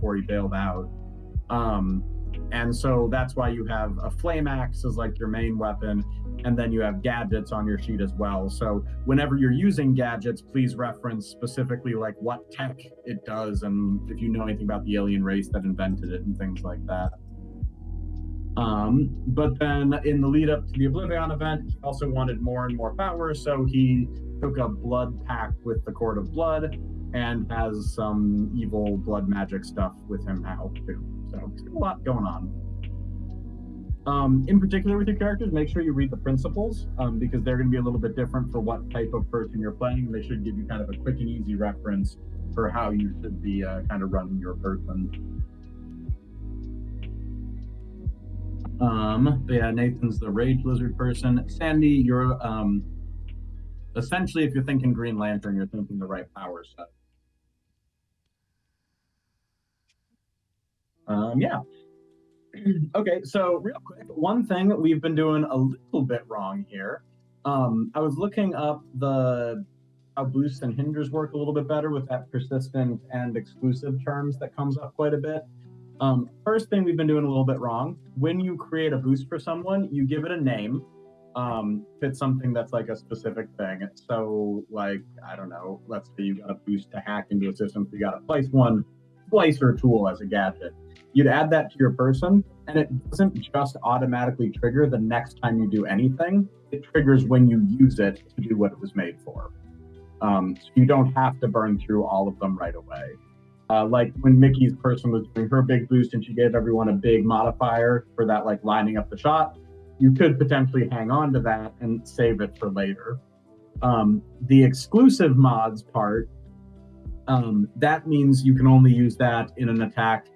before he bailed out. And so that's why you have a flame axe as like your main weapon, and then you have gadgets on your sheet as well. So whenever you're using gadgets, please reference specifically like what tech it does, and if you know anything about the alien race that invented it and things like that. But then in the lead up to the Oblivion event, he also wanted more and more power, so he took a blood pact with the Court of Blood and has some evil blood magic stuff with him now too. So there's a lot going on. In particular with your characters, make sure you read the principles, because they're going to be a little bit different for what type of person you're playing, and they should give you kind of a quick and easy reference for how you should be kind of running your person. Yeah, Nathan's the Rage Lizard person. Sandy, you're essentially, if you're thinking Green Lantern, you're thinking the right power set. Yeah. Okay, so real quick, one thing that we've been doing a little bit wrong here. I was looking up how boosts and hinders work a little bit better with that persistent and exclusive terms that comes up quite a bit. First thing we've been doing a little bit wrong, when you create a boost for someone, you give it a name, if it's something that's like a specific thing. So like, I don't know, let's say you got a boost to hack into a system, so you got to place one splicer tool as a gadget. You'd add that to your person, and it doesn't just automatically trigger the next time you do anything. It triggers when you use it to do what it was made for. So you don't have to burn through all of them right away. Like when Mickey's person was doing her big boost and she gave everyone a big modifier for that, like lining up the shot, you could potentially hang on to that and save it for later. The exclusive mods part, that means you can only use that in an attack.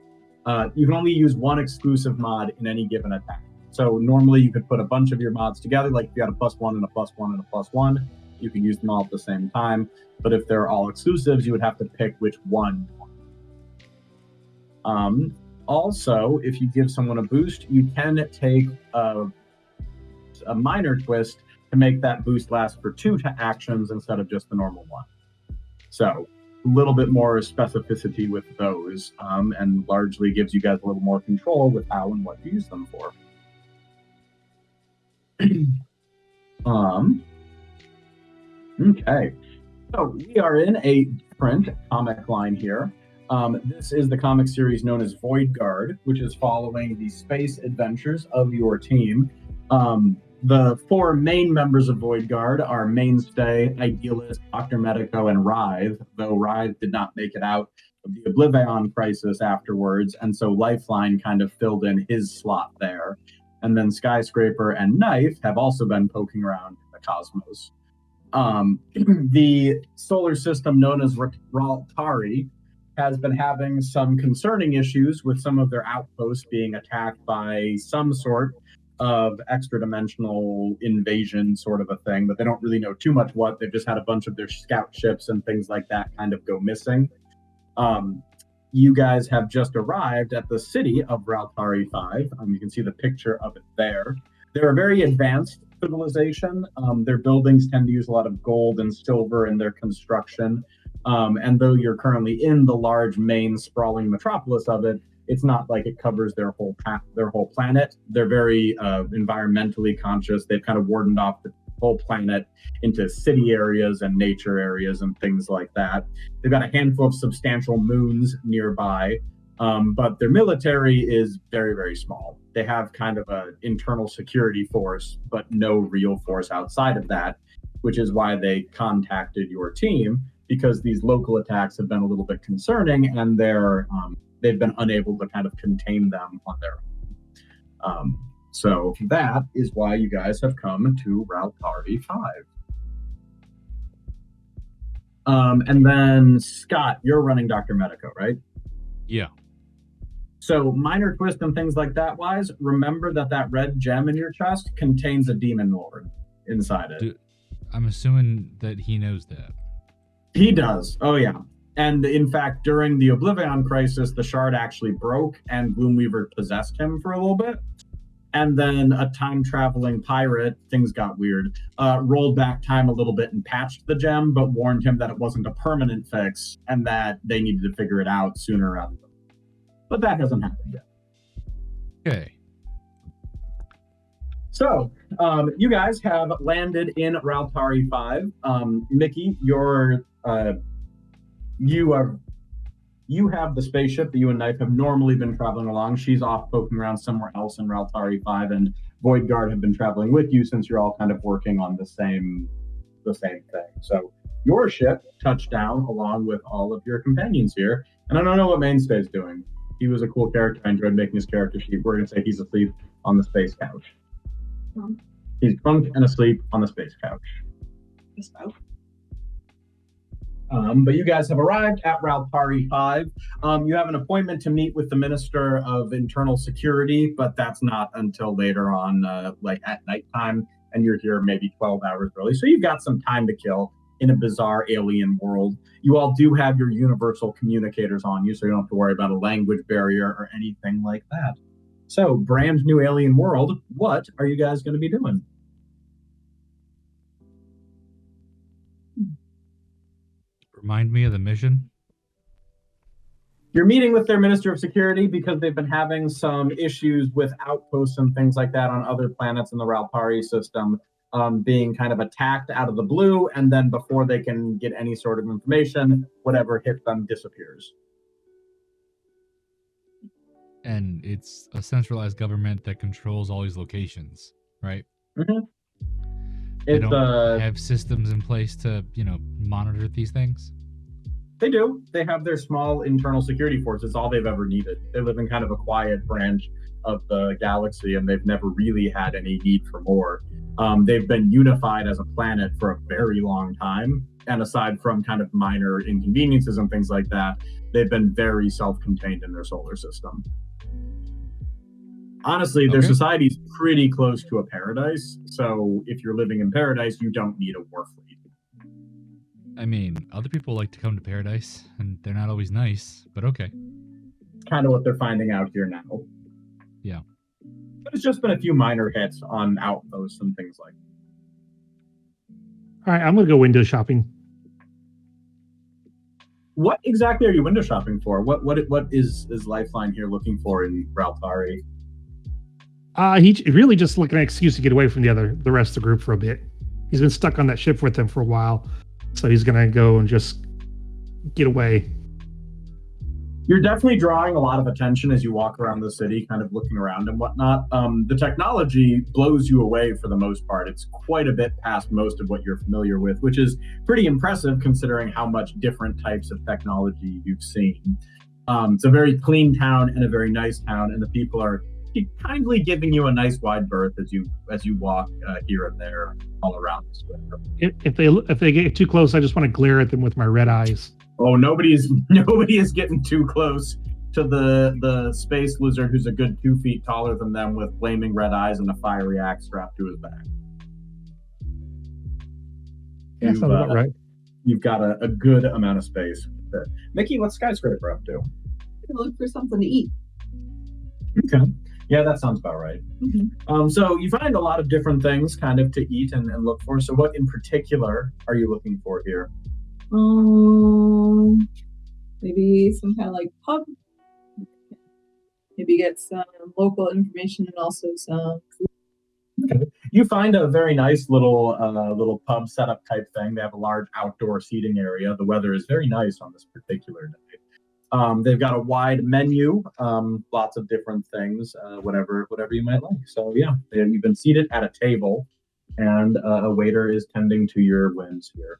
You can only use one exclusive mod in any given attack. So normally you could put a bunch of your mods together, like if you had a +1 and a +1 and a +1, you can use them all at the same time. But if they're all exclusives, you would have to pick which one you want. Also, if you give someone a boost, you can take a minor twist to make that boost last for 2 actions instead of just the normal one. So a little bit more specificity with those, and largely gives you guys a little more control with how and what you use them for. Okay, so we are in a different comic line here. This is the comic series known as Void Guard, which is following the space adventures of your team. The 4 main members of Void Guard are Mainstay, Idealist, Dr. Medico, and Writhe, though Writhe did not make it out of the Oblivion crisis afterwards, and so Lifeline kind of filled in his slot there. And then Skyscraper and Knife have also been poking around in the cosmos. The solar system known as Raltari has been having some concerning issues with some of their outposts being attacked by some sort of extra-dimensional invasion sort of a thing, but they don't really know too much what. They've just had a bunch of their scout ships and things like that kind of go missing. You guys have just arrived at the city of Raltari 5. You can see the picture of it there. They're a very advanced civilization. Their buildings tend to use a lot of gold and silver in their construction. And though you're currently in the large main sprawling metropolis of it, it's not like it covers their whole planet. They're very environmentally conscious. They've kind of wardened off the whole planet into city areas and nature areas and things like that. They've got a handful of substantial moons nearby, but their military is very, very small. They have kind of an internal security force, but no real force outside of that, which is why they contacted your team, because these local attacks have been a little bit concerning, and they've been unable to kind of contain them on their own. So that is why you guys have come to Raltari 5. And then, Scott, you're running Dr. Medico, right? Yeah. So minor twist and things like that wise, remember that red gem in your chest contains a demon lord inside it. Dude, I'm assuming that he knows that. He does. Oh, yeah. And in fact, during the Oblivion crisis, the shard actually broke and Gloomweaver possessed him for a little bit. And then a time-traveling pirate, things got weird, rolled back time a little bit and patched the gem, but warned him that it wasn't a permanent fix and that they needed to figure it out sooner rather than later. but that hasn't happened yet. Okay. So, you guys have landed in Raltari 5. Mickey, you have the spaceship that you and Knife have normally been traveling along. She's off poking around somewhere else in Raltari 5, and Void Guard have been traveling with you since you're all kind of working on the same thing. So your ship touched down along with all of your companions here, and I don't know what Mainstay's doing. He was a cool character. I enjoyed making his character sheet. We're going to say he's asleep on the space couch. He's drunk and asleep on the space couch. But you guys have arrived at Raltari 5. You have an appointment to meet with the Minister of Internal Security, but that's not until later on, like at nighttime, and you're here maybe 12 hours early. So you've got some time to kill in a bizarre alien world. You all do have your universal communicators on you, so you don't have to worry about a language barrier or anything like that. So, brand new alien world, what are you guys going to be doing? Remind me of the mission. You're meeting with their Minister of Security because they've been having some issues with outposts and things like that on other planets in the Raltari system, being kind of attacked out of the blue, and then before they can get any sort of information, whatever hits them disappears. And it's a centralized government that controls all these locations, right? Mm-hmm. They don't have systems in place to, monitor these things? They do. They have their small internal security force. It's all they've ever needed. They live in kind of a quiet branch of the galaxy, and they've never really had any need for more. They've been unified as a planet for a very long time, and aside from kind of minor inconveniences and things like that, they've been very self-contained in their solar system. Honestly, their society is pretty close to a paradise, so if you're living in paradise, you don't need a war fleet. I mean, other people like to come to paradise, and they're not always nice, but okay. Kind of what they're finding out here now. Yeah. But it's just been a few minor hits on outposts and things like that. All right, I'm going to go window shopping. What exactly are you window shopping for? What is Lifeline here looking for in Raltari? He really just looking at an excuse to get away from the rest of the group for a bit. He's been stuck on that ship with them for a while, so he's going to go and just get away. You're definitely drawing a lot of attention as you walk around the city, kind of looking around and whatnot. The technology blows you away for the most part. It's quite a bit past most of what you're familiar with, which is pretty impressive considering how much different types of technology you've seen. It's a very clean town and a very nice town, and the people are kindly giving you a nice wide berth as you walk here and there all around the square. If they get too close, I just want to glare at them with my red eyes. Oh, nobody is getting too close to the space lizard who's a good 2 feet taller than them with flaming red eyes and a fiery axe strapped to his back. That sounds about right. You've got a good amount of space. Mickey, what's Skyscraper up to? Look for something to eat. Okay. Yeah, that sounds about right. Mm-hmm. So you find a lot of different things kind of to eat and look for. So what in particular are you looking for here? Maybe some kind of like pub. Maybe get some local information and also some food. Okay. You find a very nice little pub setup type thing. They have a large outdoor seating area. The weather is very nice on this particular day. They've got a wide menu, lots of different things, whatever you might like. So yeah, you've been seated at a table, and a waiter is tending to your whims here.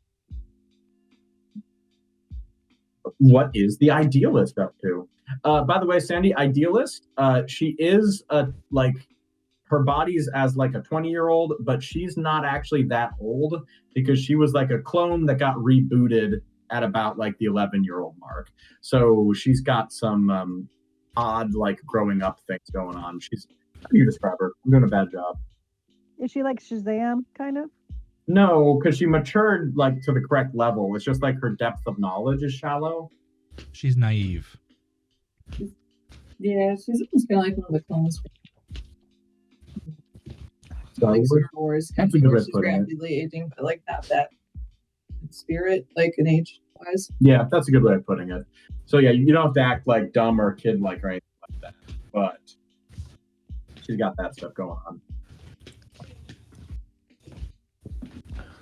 What is the Idealist up to? By the way, Sandy, Idealist, she is her body's as like a 20-year-old, but she's not actually that old because she was like a clone that got rebooted at about like the 11-year-old mark. So she's got some odd like growing up things going on. How do you describe her? I'm doing a bad job. Is she like Shazam, kind of? No, because she matured like to the correct level. It's just like her depth of knowledge is shallow. She's naive. Yeah, she's almost kind of like one of the clones. Like Star Wars, kind of she's rapidly aging, but like not that spirit, like an age wise. Yeah, that's a good way of putting it. So yeah, you don't have to act like dumb or kid-like or anything like that. But she's got that stuff going on.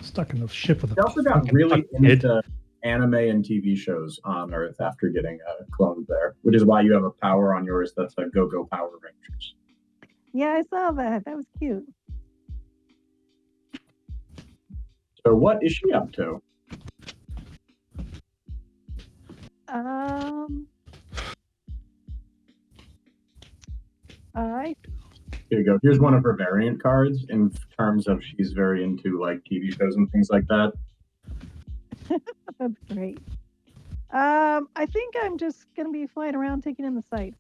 Stuck in the ship with She a also got fucking really fucking kid. into anime and TV shows on Earth after getting cloned there, which is why you have a power on yours that's a Go-Go Power Rangers. Yeah, I saw that. That was cute. So what is she up to? I Here you go. Here's one of her variant cards in terms of she's very into like TV shows and things like that. That's great. I think I'm just gonna be flying around taking in the sights.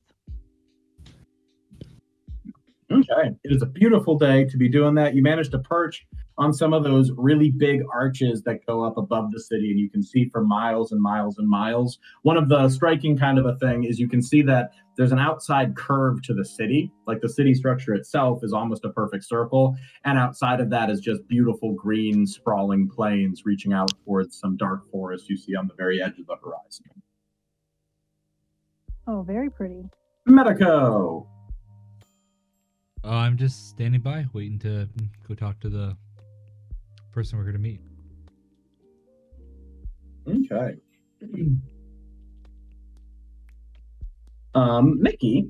Okay. It is a beautiful day to be doing that. You managed to perch on some of those really big arches that go up above the city, and you can see for miles and miles and miles. One of the striking kind of a thing is you can see that there's an outside curve to the city. Like the city structure itself is almost a perfect circle. And outside of that is just beautiful green sprawling plains reaching out towards some dark forest you see on the very edge of the horizon. Oh, very pretty. Medico. I'm just standing by, waiting to go talk to the person we're going to meet. Okay. Mickey,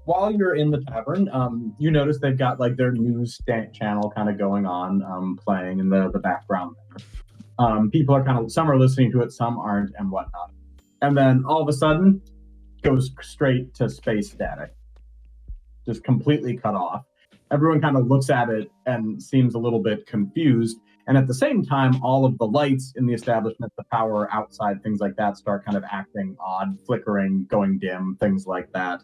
while you're in the tavern, you notice they've got like their news channel kind of going on, playing in the background there. People are kind of, some are listening to it, some aren't, and whatnot. And then all of a sudden, goes straight to space static. Just completely cut off. Everyone kind of looks at it and seems a little bit confused. And at the same time, all of the lights in the establishment, the power outside, things like that, start kind of acting odd, flickering, going dim, things like that.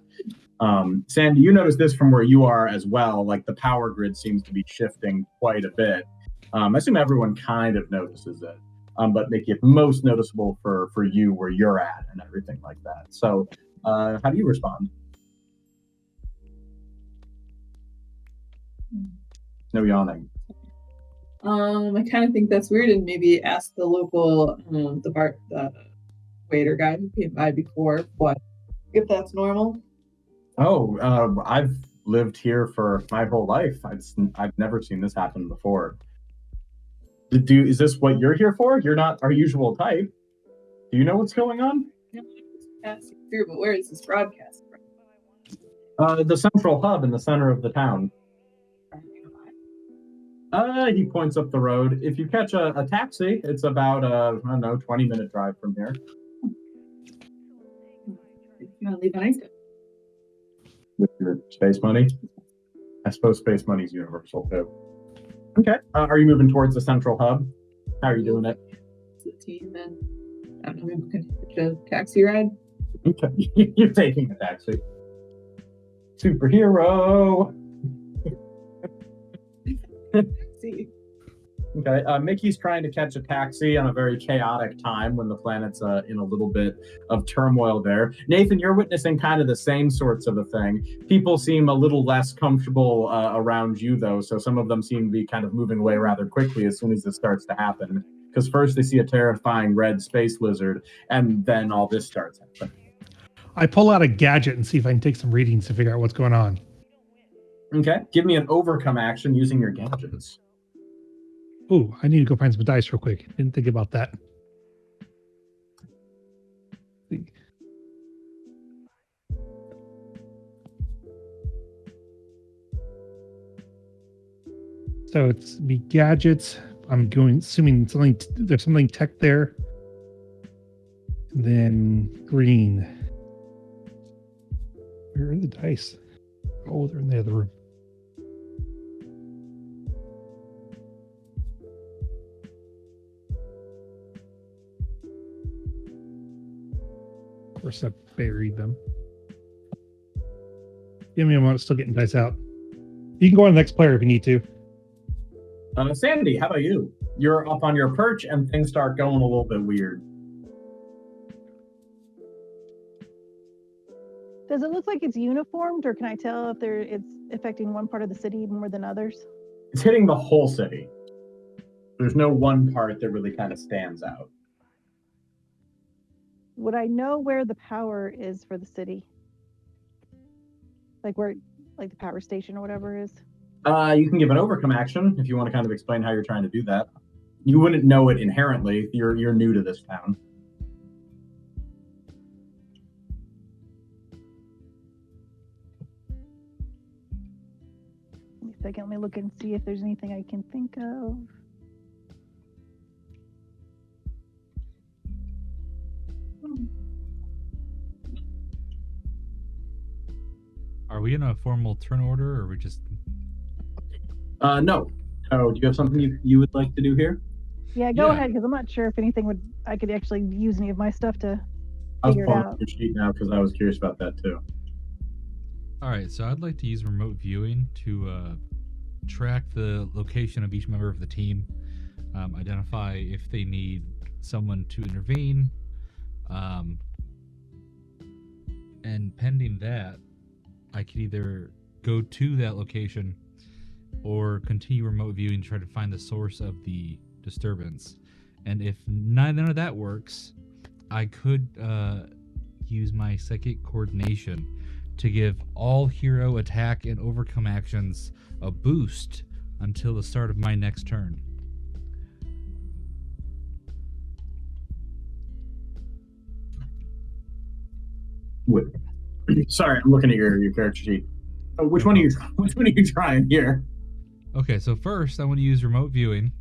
Sandy, you notice this from where you are as well. Like the power grid seems to be shifting quite a bit. I assume everyone kind of notices it. But make it most noticeable for you where you're at and everything like that. So how do you respond? No yawning. I kind of think that's weird, and maybe ask the local, the waiter guy who came by before, if that's normal. Oh, I've lived here for my whole life. I've never seen this happen before. Is this what you're here for? You're not our usual type. Do you know what's going on? No, I'm just passing through, but where is this broadcast from? The central hub in the center of the town. He points up the road. If you catch a taxi, it's about I don't know, 20-minute drive from here. You want to leave an ice cream? With your space money? I suppose space money's universal too. Okay. Are you moving towards the central hub? How are you doing it? The team, and I don't know, maybe we can hitch a taxi ride. Okay. You're taking a taxi. Superhero. See. Okay, Mickey's trying to catch a taxi on a very chaotic time when the planet's in a little bit of turmoil there. Nathan, you're witnessing kind of the same sorts of a thing. People seem a little less comfortable around you, though, so some of them seem to be kind of moving away rather quickly as soon as this starts to happen. Because first they see a terrifying red space lizard, and then all this starts happening. I pull out a gadget and see if I can take some readings to figure out what's going on. Okay, give me an overcome action using your gadgets. Ooh, I need to go find some dice real quick. Didn't think about that. So it's me gadgets. I'm assuming there's something tech there. And then green. Where are the dice? Oh, they're in the other room. Of course, I buried them. Give me a moment, still getting dice out. You can go on the next player if you need to. Sandy, how about you? You're up on your perch and things start going a little bit weird. Does it look like it's uniformed, or can I tell if it's affecting one part of the city more than others? It's hitting the whole city. There's no one part that really kind of stands out. would I know where the power is for the city? Like where, like the power station or whatever is? You can give an overcome action if you want to kind of explain how you're trying to do that. You wouldn't know it inherently. You're new to this town. Give me a second. Let me look and see if there's anything I can think of. Are we in a formal turn order, or are we just? No. Oh, do you have something you would like to do here? Yeah, go Yeah. ahead, because I'm not sure if anything I could actually use any of my stuff to I was figure it pulling out. up your sheet now because I was curious about that too. All right, so I'd like to use remote viewing to track the location of each member of the team, identify if they need someone to intervene, and pending that, I could either go to that location or continue remote viewing to try to find the source of the disturbance. And if none of that works, I could use my psychic coordination to give all hero attack and overcome actions a boost until the start of my next turn. Sorry, I'm looking at your character sheet. Oh, which one are you trying here? Okay, so first I want to use remote viewing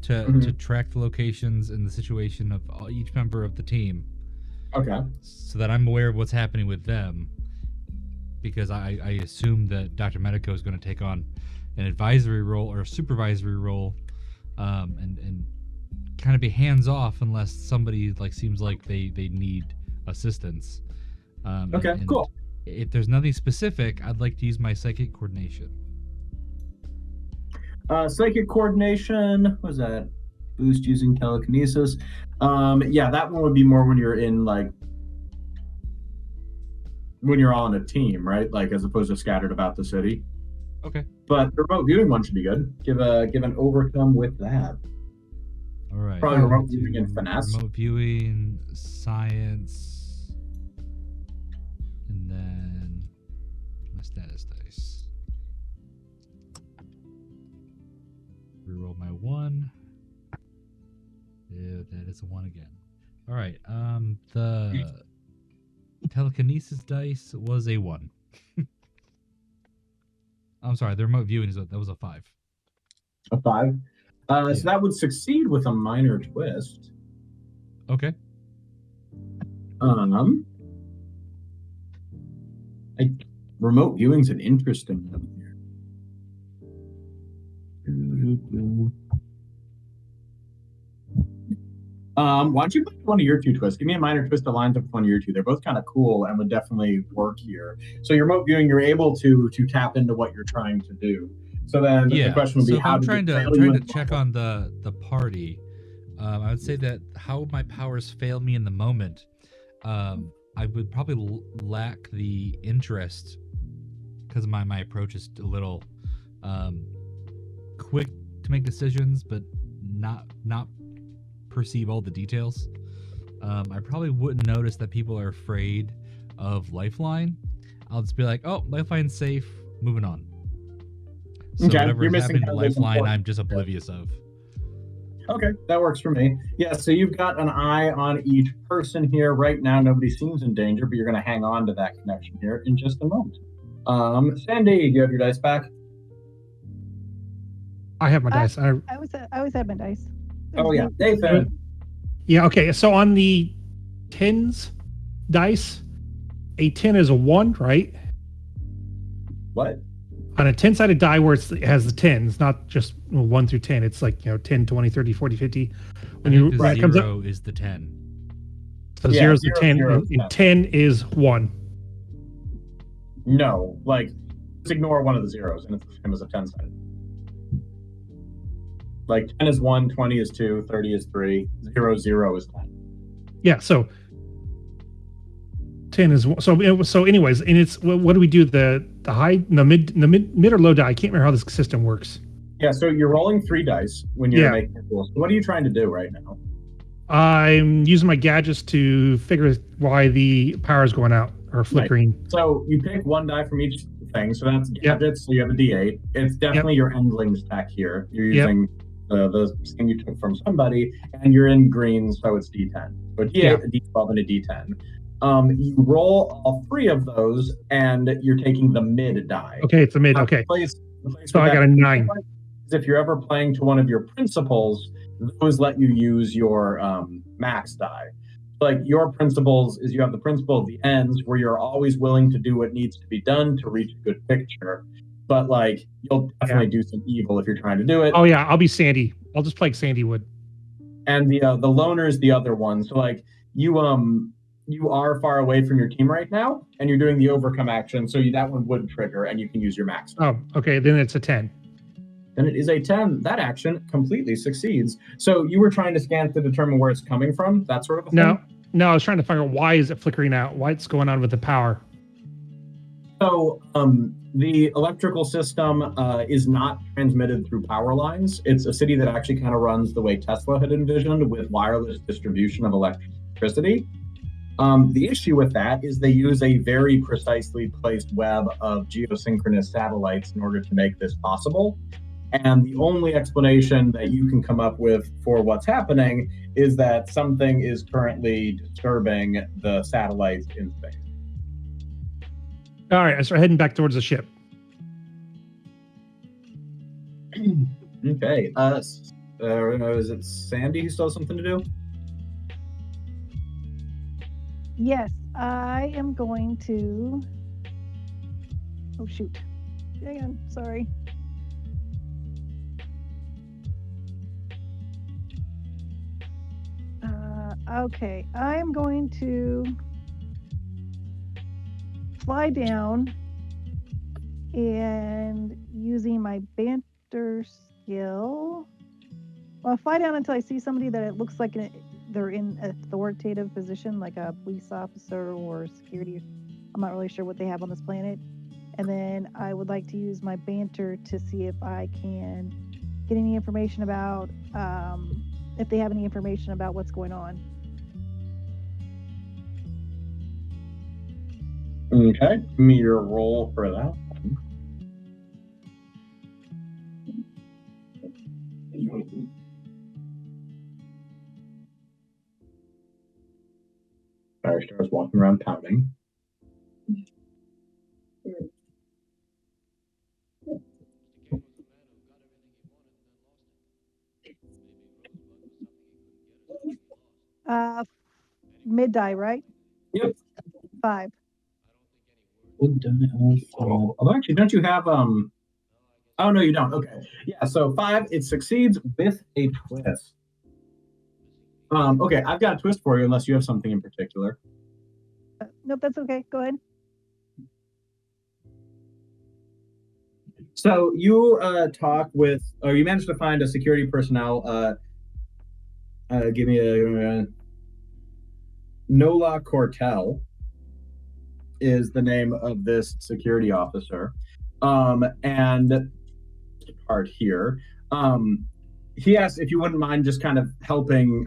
to Mhm. track the locations and the situation of each member of the team, Okay. so that I'm aware of what's happening with them. Because I assume that Dr. Medico is going to take on an advisory role or a supervisory role, and kind of be hands off unless somebody seems like they need assistance. Okay, and cool. If there's nothing specific, I'd like to use my psychic coordination. Psychic coordination, what was that? Boost using telekinesis. Yeah, that one would be more when you're in when you're all in a team, right? Like as opposed to scattered about the city. Okay. But the remote viewing one should be good. Give an overcome with that. All right. Probably I'll remote viewing do and finesse. Remote viewing, science, and then my status dice. Reroll my 1. Yeah, that is a 1 again. All right. The telekinesis dice was a 1. I'm sorry. The remote viewing that was a 5. A 5. Yeah. So that would succeed with a minor twist. Okay. Remote viewing's an interesting one here. Why don't you put one of your 2 twists? Give me a minor twist that lines up with one of your 2. They're both kind of cool and would definitely work here. So your remote viewing, you're able to tap into what you're trying to do. So then the question would be, so how I'm do trying you to check on the party. I would say that how my powers fail me in the moment. I would probably lack the interest because my approach is a little quick to make decisions, but not perceive all the details. I probably wouldn't notice that people are afraid of Lifeline. I'll just be like, oh, Lifeline's safe, moving on. So Okay, whatever's you're missing happening to kind of those Lifeline, important- I'm just oblivious of. Okay, that works for me. Yeah, so you've got an eye on each person here. Right now, nobody seems in danger, but you're going to hang on to that connection here in just a moment. Sandy, do you have your dice back? I have my dice. I always have my dice. Oh, yeah. Nathan. Yeah, okay. So on the tens dice, a 10 is a 1, right? What? On a 10-sided die where it has the 10s, not just 1 through 10. It's like, 10, 20, 30, 40, 50. I think the when it comes up, 0 is the 10. so Yeah, 0 is the 0, 10, 0 is and 10 is 1. No, just ignore one of the zeros, and it's the same as a 10-sided. 10 is 1, 20 is 2, 30 is 3, 0, 0 is 10. Yeah, so 10 is so anyways, and it's what do we do? The mid or low die? I can't remember how this system works. Yeah, so you're rolling 3 dice when you're Yeah. making your rolls. So what are you trying to do right now? I'm using my gadgets to figure why the power is going out or flickering. So you pick one die from each thing. So that's Yep. gadgets. So you have a D8. It's definitely your endlings tech here. You're Yep. using the thing you took from somebody, and you're in green, so it's D10. So a D8, Yep. a D12, and a D10. You roll all three of those, and you're taking the mid die. Okay, it's a mid. The Okay. place So I got a 9. is if you're ever playing to one of your principals, those let you use your max die. Like your principles is you have the principle of the ends where you're always willing to do what needs to be done to reach a good picture. But like you'll definitely do some evil if you're trying to do it. Oh yeah, I'll be Sandy. I'll just play Sandy Wood. And the loner is the other one. So like you are far away from your team right now, and you're doing the overcome action. So that one would trigger, and you can use your max. Oh, okay. Then it's a 10. Then it is a 10. That action completely succeeds. So you were trying to scan to determine where it's coming from, that sort of a thing? No, I was trying to find out why is it flickering out? What's going on with the power? So the electrical system is not transmitted through power lines. It's a city that actually kind of runs the way Tesla had envisioned with wireless distribution of electricity. The issue with that is they use a very precisely placed web of geosynchronous satellites in order to make this possible. And the only explanation that you can come up with for what's happening is that something is currently disturbing the satellites in space. All right, I start heading back towards the ship. Okay. Is it Sandy who still has something to do? Yes, I am going to. Oh shoot! Hang on, sorry. Okay, I am going to fly down and using my banter skill. Well, I'll fly down until I see somebody that it looks like they're in an authoritative position, like a police officer or security. I'm not really sure what they have on this planet. And then I would like to use my banter to see if I can get any information about, if they have any information about what's going on. Okay, give me your roll for that. Firestar's walking around pouting. Mid-die, right? Yep. 5. Although actually, don't you have Oh no, you don't. Okay. Yeah, so 5, it succeeds with a twist. Okay, I've got a twist for you unless you have something in particular. Nope, that's okay. Go ahead. So you talk with, or you managed to find a security personnel. Give me a Nola Cortel is the name of this security officer, and part here. He asked if you wouldn't mind just kind of helping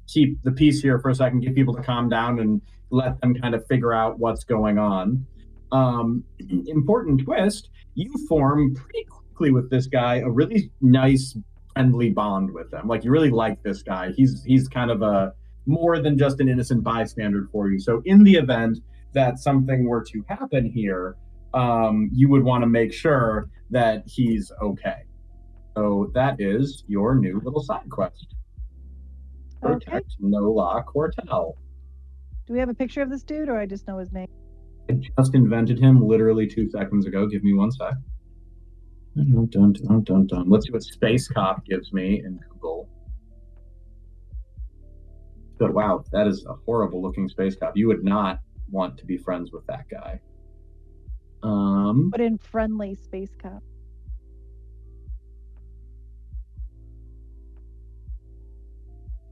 keep the peace here for a second, get people to calm down and let them kind of figure out what's going on. Important twist, you form pretty quickly with this guy a really nice, friendly bond with him. Like you really like this guy. He's kind of a more than just an innocent bystander for you. So in the event that something were to happen here, you would want to make sure that he's okay. So that is your new little side quest. Protect Nola Cortel. Do we have a picture of this dude, or I just know his name? I just invented him literally 2 seconds ago. Give me 1 sec. Dun, dun, dun, dun, dun. Let's see what Space Cop gives me in Google. But wow, that is a horrible looking Space Cop. You would not want to be friends with that guy. But in friendly Space Cop.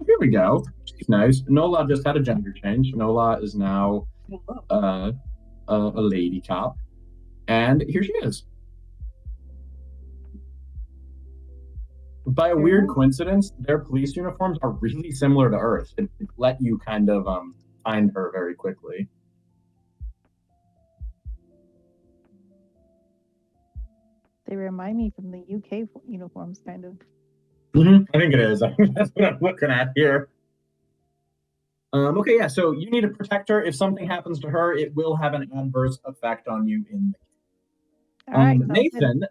Here we go. She's nice. Nola just had a gender change. Nola is now a lady cop. And here she is. By a weird coincidence, their police uniforms are really similar to Earth. It let you kind of find her very quickly. They remind me from the UK uniforms, kind of. I think it is. That's what I'm looking at here. Okay, yeah, so you need to protect her. If something happens to her, it will have an adverse effect on you in the game. All right, sounds good. Nathan,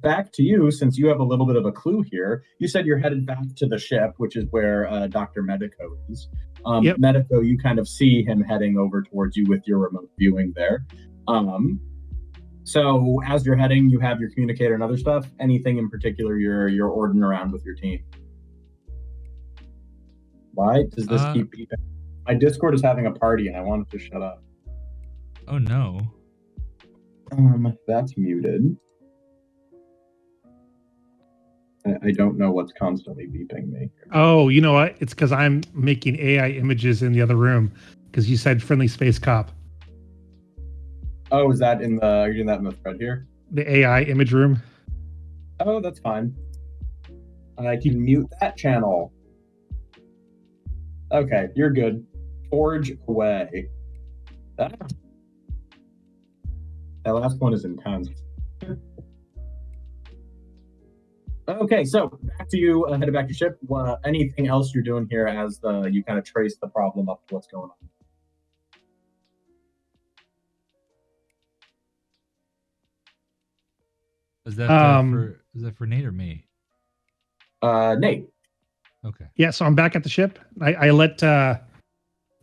back to you, since you have a little bit of a clue here. You said you're headed back to the ship, which is where Dr. Medico is. Yep. Medico, you kind of see him heading over towards you with your remote viewing there. So as you're heading, you have your communicator and other stuff. Anything in particular you're ordering around with your team? Why does this keep beeping? My Discord is having a party and I want it to shut up. Oh no. That's muted. I don't know what's constantly beeping me. Oh, you know what? It's because I'm making AI images in the other room because you said friendly space cop. Oh, is that in the? Are you doing that in the thread here? The AI image room. Oh, that's fine. I can mute that channel. Okay, you're good. Forge away. That last one is intense. Okay, so back to you, headed back to ship. Anything else you're doing here as you kind of trace the problem up to what's going on? Is that for Nate or me? Nate. Okay. Yeah, so I'm back at the ship. I let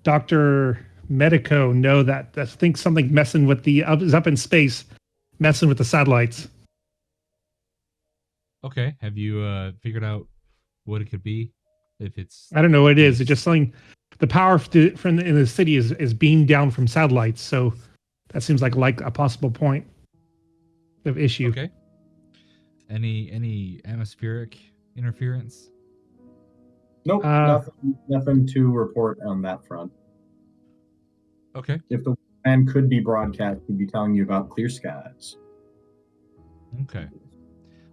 Dr. Medico know that I think something messing with is up in space, messing with the satellites. Okay. Have you figured out what it could be? If it's I don't know what it is. It's just something. The power in the city is beamed down from satellites, so that seems like a possible point of issue. Okay. Any atmospheric interference? Nope, nothing to report on that front. Okay. If the plan could be broadcast, we'd be telling you about clear skies. Okay.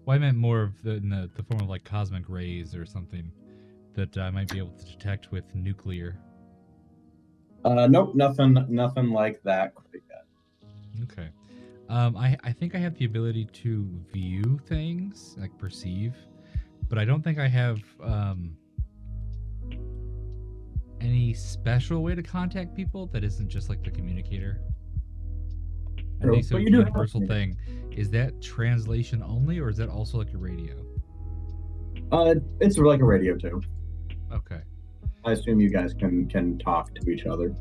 Well, I meant more of in the form of like cosmic rays or something that I might be able to detect with nuclear. Nope, nothing like that quite yet. Okay. I think I have the ability to view things, like perceive, but I don't think I have any special way to contact people that isn't just like the communicator. I think so. But you do have universal thing. Is that translation only, or is that also like a radio? It's like a radio too. Okay. I assume you guys can talk to each other.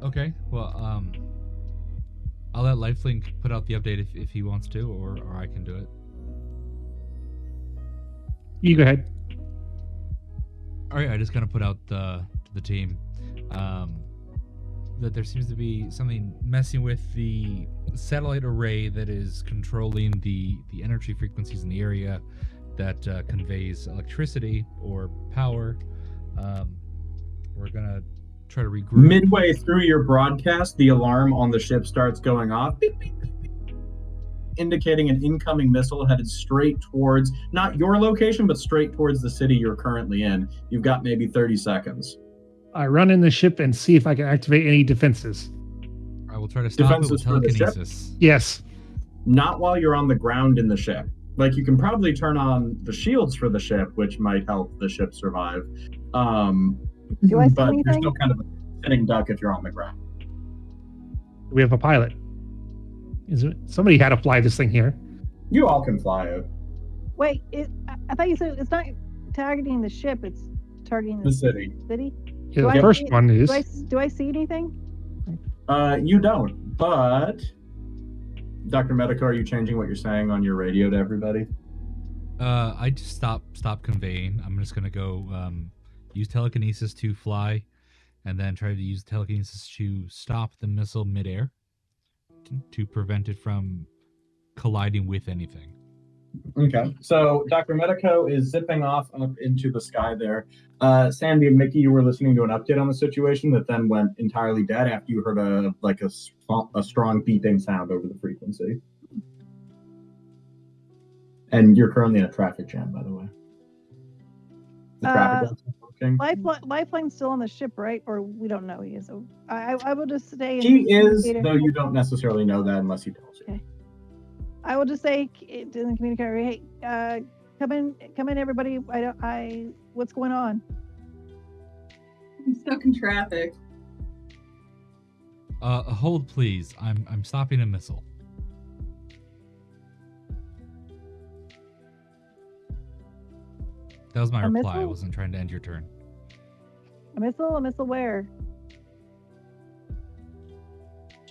Okay. Well, I'll let Lifelink put out the update if he wants to, or I can do it. You go ahead. All right. I just kind of put out to the team that there seems to be something messing with the satellite array that is controlling the energy frequencies in the area that conveys electricity or power. We're gonna try to regroup. Midway through your broadcast, the alarm on the ship starts going off, beep, beep, beep, beep, indicating an incoming missile headed straight towards, not your location, but straight towards the city you're currently in. You've got maybe 30 seconds. I run in the ship and see if I can activate any defenses. I will try to stop it with Defenses for the ship? telekinesis. Yes. Not while you're on the ground in the ship. Like, you can probably turn on the shields for the ship, which might help the ship survive. Do I see but anything? you're still kind of a sitting duck if you're on the ground. We have a pilot. Somebody had to fly this thing here. You all can fly it. Wait, I thought you said it's not targeting the ship; it's targeting The city. City. Yeah, Do the I first see- one is. Do I see anything? You don't, but Dr. Medico, are you changing what you're saying on your radio to everybody? I just stop conveying. I'm just gonna go use telekinesis to fly, and then try to use telekinesis to stop the missile midair to prevent it from colliding with anything. Okay, so Dr. Medico is zipping off up into the sky there. Sandy and Mickey, you were listening to an update on the situation that then went entirely dead after you heard a strong beeping sound over the frequency. And you're currently in a traffic jam, by the way. The traffic lights are working. Lifeline's still on the ship, right? Or we don't know he is. So I will just stay. She is, though you don't necessarily know that unless he tells you. Okay. I will just say to the communicator, hey, come in, everybody. What's going on? I'm stuck in traffic. Hold please. I'm stopping a missile. That was my reply. Missile? I wasn't trying to end your turn. A missile? A missile where?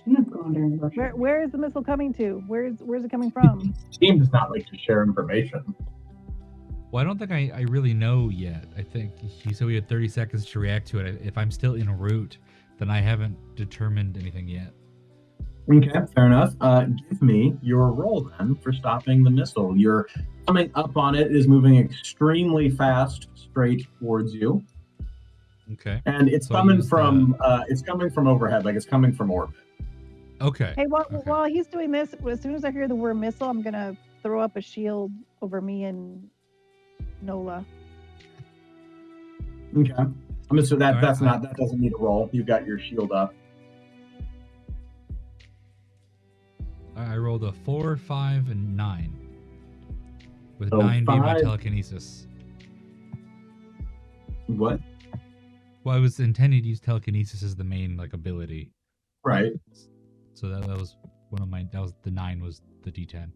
Where is the missile coming to? Where's it coming from? Team does not like to share information. Well, I don't think I really know yet. I think he said we had 30 seconds to react to it. If I'm still en route, then I haven't determined anything yet. Okay, fair enough. Give me your roll then for stopping the missile. You're coming up on it. It is moving extremely fast straight towards you. Okay. And it's coming from overhead, like it's coming from orbit. Okay. Hey, while he's doing this, as soon as I hear the word missile, I'm gonna throw up a shield over me and Nola. Okay. So that All right, that doesn't need a roll. You've got your shield up. I rolled a 4, 5, and 9. With So 9 being my 5. telekinesis. What? Well, I was intending to use telekinesis as the main ability. Right. So that was one of my. That was the 9 was the D10.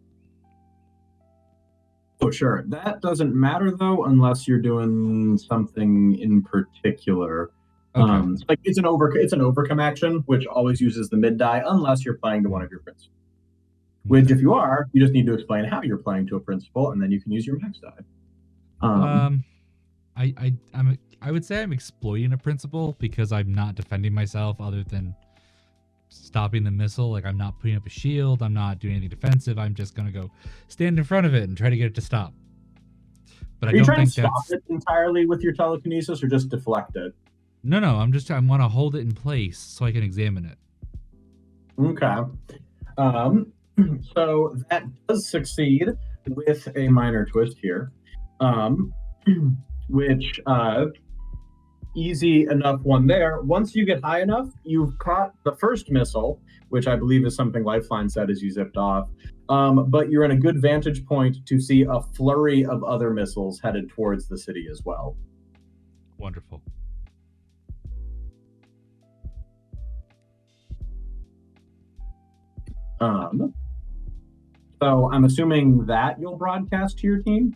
Oh, sure. That doesn't matter though, unless you're doing something in particular. Okay. It's an overcome action, which always uses the mid die, unless you're playing to one of your principals. Which, if you are, you just need to explain how you're playing to a principal, and then you can use your max die. I would say I'm exploiting a principal because I'm not defending myself other than stopping the missile. Like, I'm not putting up a shield. I'm not doing anything defensive. I'm just going to go stand in front of it and try to get it to stop. But Are you trying to stop it entirely with your telekinesis or just deflect it? No. I want to hold it in place so I can examine it. Okay. So that does succeed with a minor twist here, which easy enough one there. Once you get high enough, you've caught the first missile, which I believe is something Lifeline said as you zipped off. But you're in a good vantage point to see a flurry of other missiles headed towards the city as well. Wonderful. So I'm assuming that you'll broadcast to your team?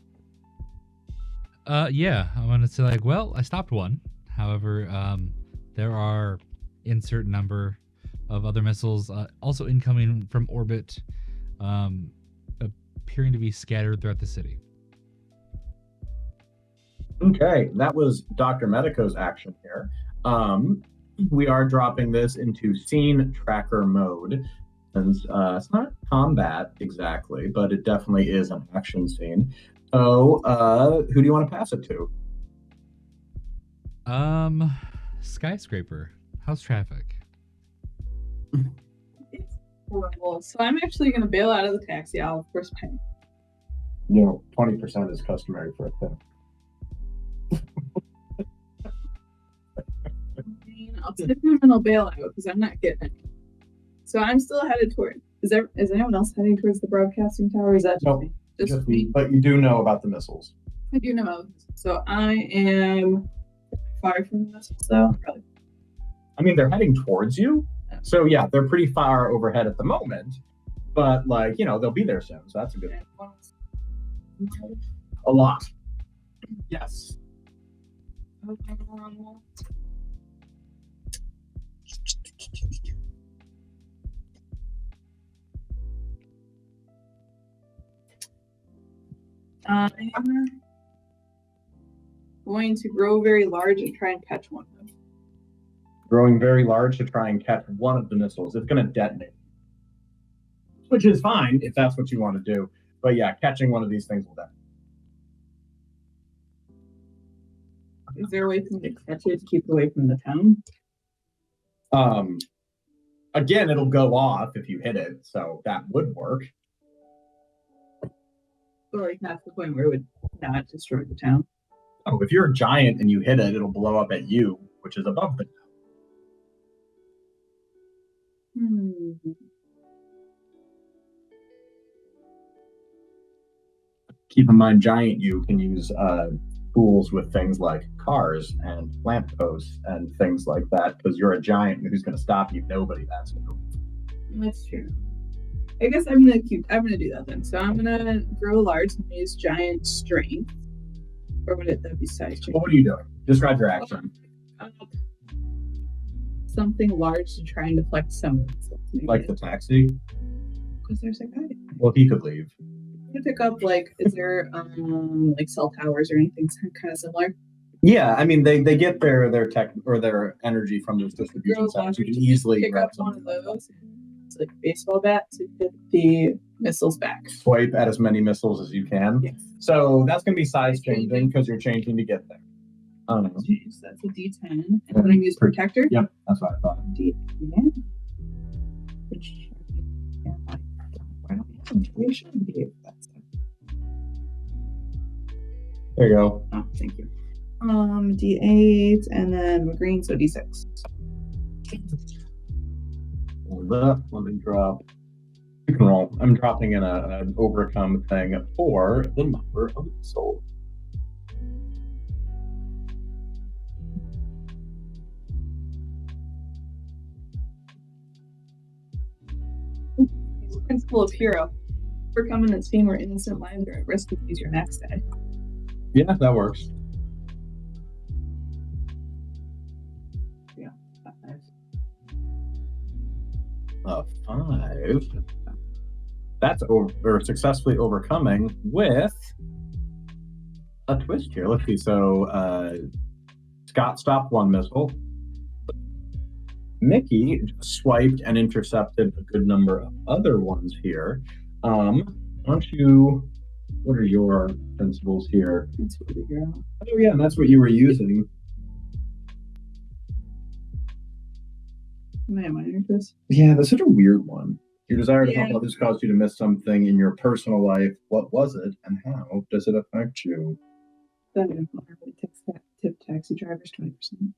Yeah. I wanted to say, well, I stopped one. However, there are insert number of other missiles also incoming from orbit, appearing to be scattered throughout the city. Okay, that was Dr. Medico's action here. We are dropping this into scene tracker mode. Since it's not combat exactly, but it definitely is an action scene. So, who do you want to pass it to? Skyscraper. How's traffic? It's horrible. So I'm actually going to bail out of the taxi. I'll of course pay. 20% is customary for a thing. I'll tip him and I'll bail out because I'm not getting it. So I'm still headed toward. Is anyone else heading towards the broadcasting tower? Or is that just me? Just me. But you do know about the missiles. I do know. So I am far from the missiles, though. Probably. I mean, they're heading towards you. So yeah, they're pretty far overhead at the moment. But they'll be there soon. So that's a good one. A lot. Yes. I'm going to grow very large and try and catch one of them. Growing very large to try and catch one of the missiles. It's going to detonate. Which is fine if that's what you want to do. But yeah, catching one of these things will detonate. Is there a way for me to catch it to keep it away from the town? Again, it'll go off if you hit it, so that would work. But like not to the point where it would not destroy the town. Oh, if you're a giant and you hit it, it'll blow up at you, which is above the town. Keep in mind, giant you can use tools with things like cars and lampposts and things like that, because you're a giant and who's going to stop you? Nobody. That's who. That's true. I guess I'm gonna do that then. So I'm gonna grow large and use giant strength. Or would that be size change? What are you doing? Describe your action. Something large to try and deflect some of it. Like the taxi? Because there's a guy. Well, he could leave. I'm gonna pick up is there like cell towers or anything kind of similar? Yeah, I mean they get their tech or their energy from those distribution centers. You can easily pick grab up one of those. It's like a baseball bat to get the missiles back. Swipe at as many missiles as you can. Yes. So that's going to be size changing because you're changing to get there. That's a D10. And I'm going to use protector. Yep, that's what I thought. D10. Which we should be able to. There you go. Oh, thank you. D8 and then green, so D6. Hold up. Let me drop. You can roll. I'm dropping in an overcome thing for the number of souls. Principle of hero. Overcoming a scene where innocent lives are at risk if you use your next day. Yeah, that works. Yeah, 5. That's successfully overcoming with a twist here. Let's see. So Scott stopped one missile. Mickey swiped and intercepted a good number of other ones here. Why don't you? What are your principles here? That's what we go. Oh yeah, and that's what you were using. Am I minor this? Yeah, that's such a weird one. Your desire to Yeah. help others caused you to miss something in your personal life. What was it, and how does it affect you? That tip taxi drivers 20%.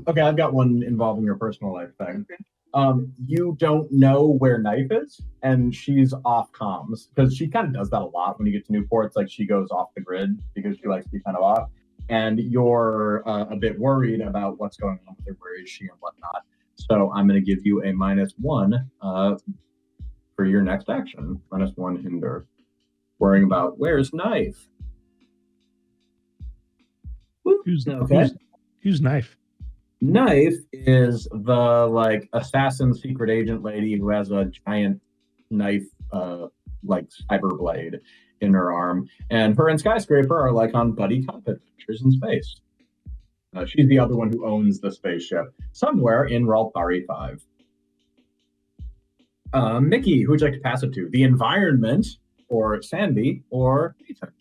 Okay, I've got one involving your personal life thing. Okay. You don't know where Knife is, and she's off comms because she kind of does that a lot when you get to Newport. It's like she goes off the grid because she likes to be kind of off, and you're a bit worried about what's going on with her. Where is she and whatnot? So I'm going to give you a -1 for your next action. -1 hinder. Worrying about where's Knife. Who's Knife? Knife is the assassin secret agent lady who has a giant knife cyber blade in her arm, and her and Skyscraper are on buddy cop adventures in space. She's the other one who owns the spaceship somewhere in Raltari 5. Mickey, who would you like to pass it to? The environment, or Sandy, or Ethan?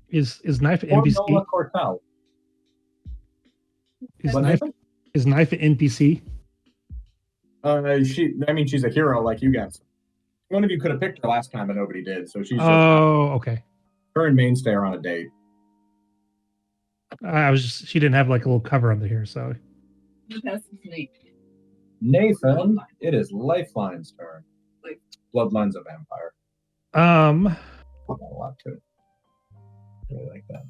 Is Knife an Or NPC? Nola Cortell. Is Knife an NPC? She's a hero like you guys. One of you could have picked her last time, but nobody did. So she's Okay. her and Mainstay are on a date. She didn't have a little cover under here, so. That's Nate. Nathan, it is Lifeline's turn. Bloodlines of Vampire. Not a lot to it. Really like that.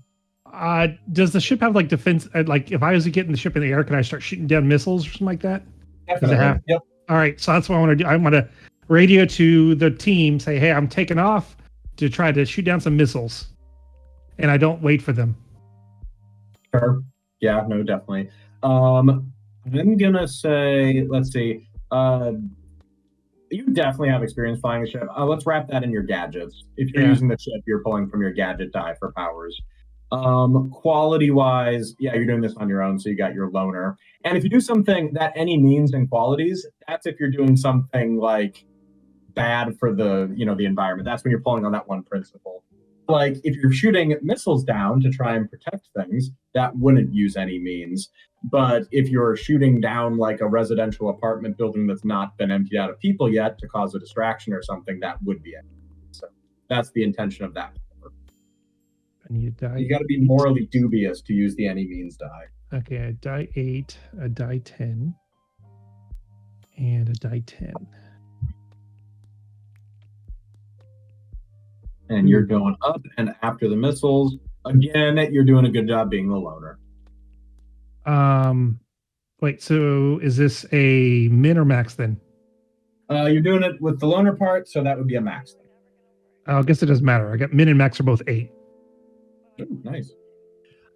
Does the ship have defense? If I was to get in the ship in the air, can I start shooting down missiles or something like that? Definitely. Yep. All right, so that's what I want to do. I want to radio to the team, say, "Hey, I'm taking off to try to shoot down some missiles," and I don't wait for them. Sure. Yeah. No. Definitely. I'm gonna say. Let's see. You definitely have experience flying a ship. Let's wrap that in your gadgets. If you're using the ship, you're pulling from your gadget die for powers. Quality wise, yeah, you're doing this on your own, so you got your loner. And if you do something that any means and qualities, that's if you're doing something bad for the environment. That's when you're pulling on that one principle. If you're shooting missiles down to try and protect things, that wouldn't use any means. But if you're shooting down a residential apartment building that's not been emptied out of people yet to cause a distraction or something, that would be it. That's the intention of that. I need a die. You got to be morally dubious to use the any means die. Okay, a die 8, a die 10, and a die 10. And you're going up and after the missiles. Again, you're doing a good job being the loner. Wait, so is this a min or max then? You're doing it with the loner part, so that would be a max then. I guess it doesn't matter. I got min and max are both 8. Ooh, nice.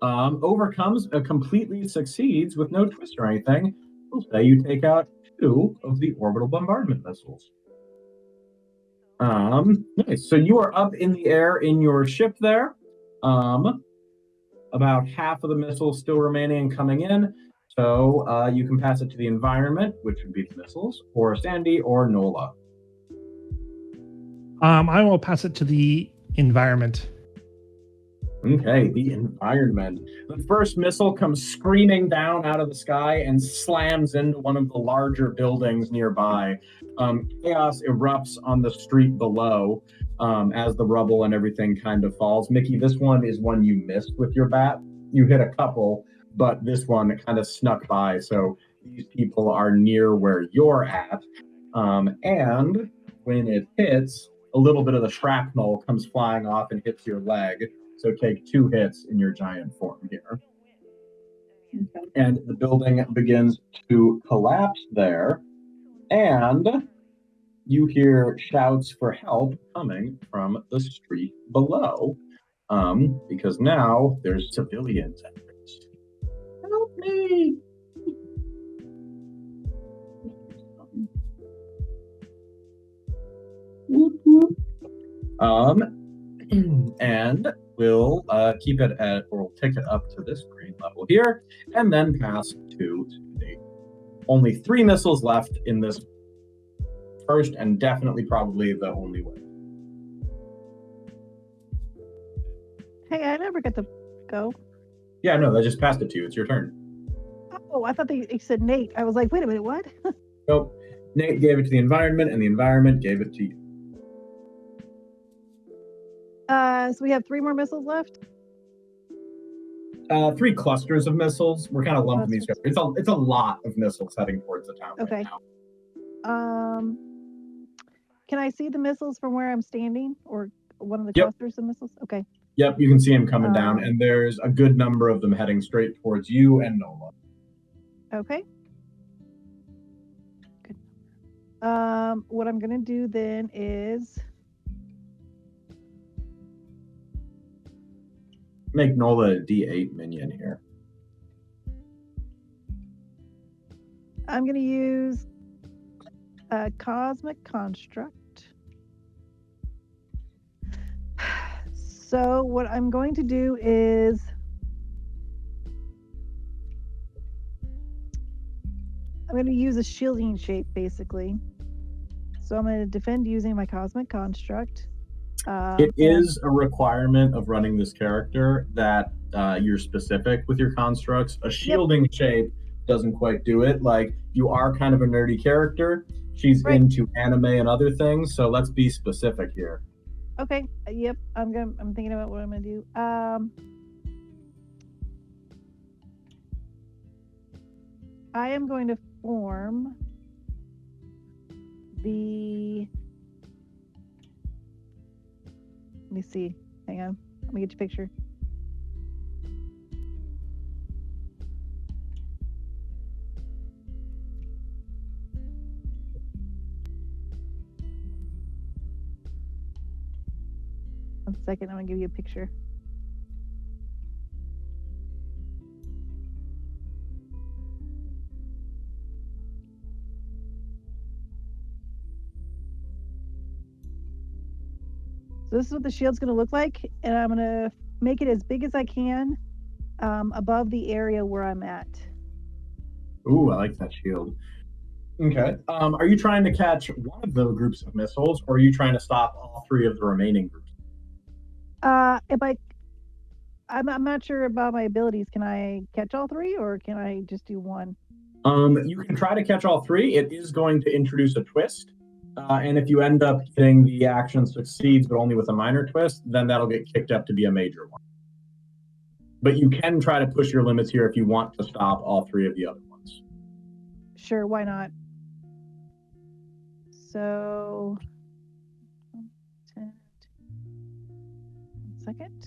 Overcomes, completely succeeds with no twist or anything. We'll say you take out 2 of the orbital bombardment missiles. Nice. So you are up in the air in your ship there. About half of the missiles still remaining and coming in. So you can pass it to the environment, which would be the missiles, or Sandy or Nola. I will pass it to the environment. Okay, the environment. The first missile comes screaming down out of the sky and slams into one of the larger buildings nearby. Chaos erupts on the street below as the rubble and everything kind of falls. Mickey, this one is one you missed with your bat. You hit a couple, but this one kind of snuck by. So these people are near where you're at. And when it hits, a little bit of the shrapnel comes flying off and hits your leg. So take 2 hits in your giant form here. Okay. And the building begins to collapse there. And you hear shouts for help coming from the street below. Because now there's civilians at risk. Help me! And we'll keep it at, or we'll take it up to this green level here, and then pass to Sandy. Only 3 missiles left in this first, and definitely probably the only way. Hey, I never get to go. Yeah, no, I just passed it to you. It's your turn. Oh, I thought they said Nate. I was like, wait a minute, what? Nope. Nate gave it to the environment, and the environment gave it to you. So we have 3 more missiles left. 3 clusters of missiles. We're kind of lumping these together. It's a lot of missiles heading towards the town Okay. right now. Can I see the missiles from where I'm standing, or one of the Yep. clusters of missiles? Okay. Yep, you can see them coming down, and there's a good number of them heading straight towards you and Nola. Okay. Good. What I'm gonna do then is Make Nola a D8 minion here. I'm gonna use a cosmic construct. So what I'm going to do is I'm going to use a shielding shape, basically. So I'm going to defend using my cosmic construct. It is a requirement of running this character that you're specific with your constructs. A shielding shape doesn't quite do it. Like, you are kind of a nerdy character. She's into anime and other things, so let's be specific here. Okay. Yep. I'm thinking about what I'm gonna do. I am going to form the. Let me see. Hang on. Let me get your picture. One second. I'm gonna give you a picture. So this is what the shield's going to look like, and I'm going to make it as big as I can above the area where I'm at. Ooh, I like that shield. Okay. Are you trying to catch one of the groups of missiles, or are you trying to stop all 3 of the remaining groups? I'm not sure about my abilities. Can I catch all 3, or can I just do one? You can try to catch all 3. It is going to introduce a twist. And if you end up hitting the action succeeds, but only with a minor twist, then that'll get kicked up to be a major one. But you can try to push your limits here if you want to stop all three of the other ones. Sure, why not? So, 10, 1 second.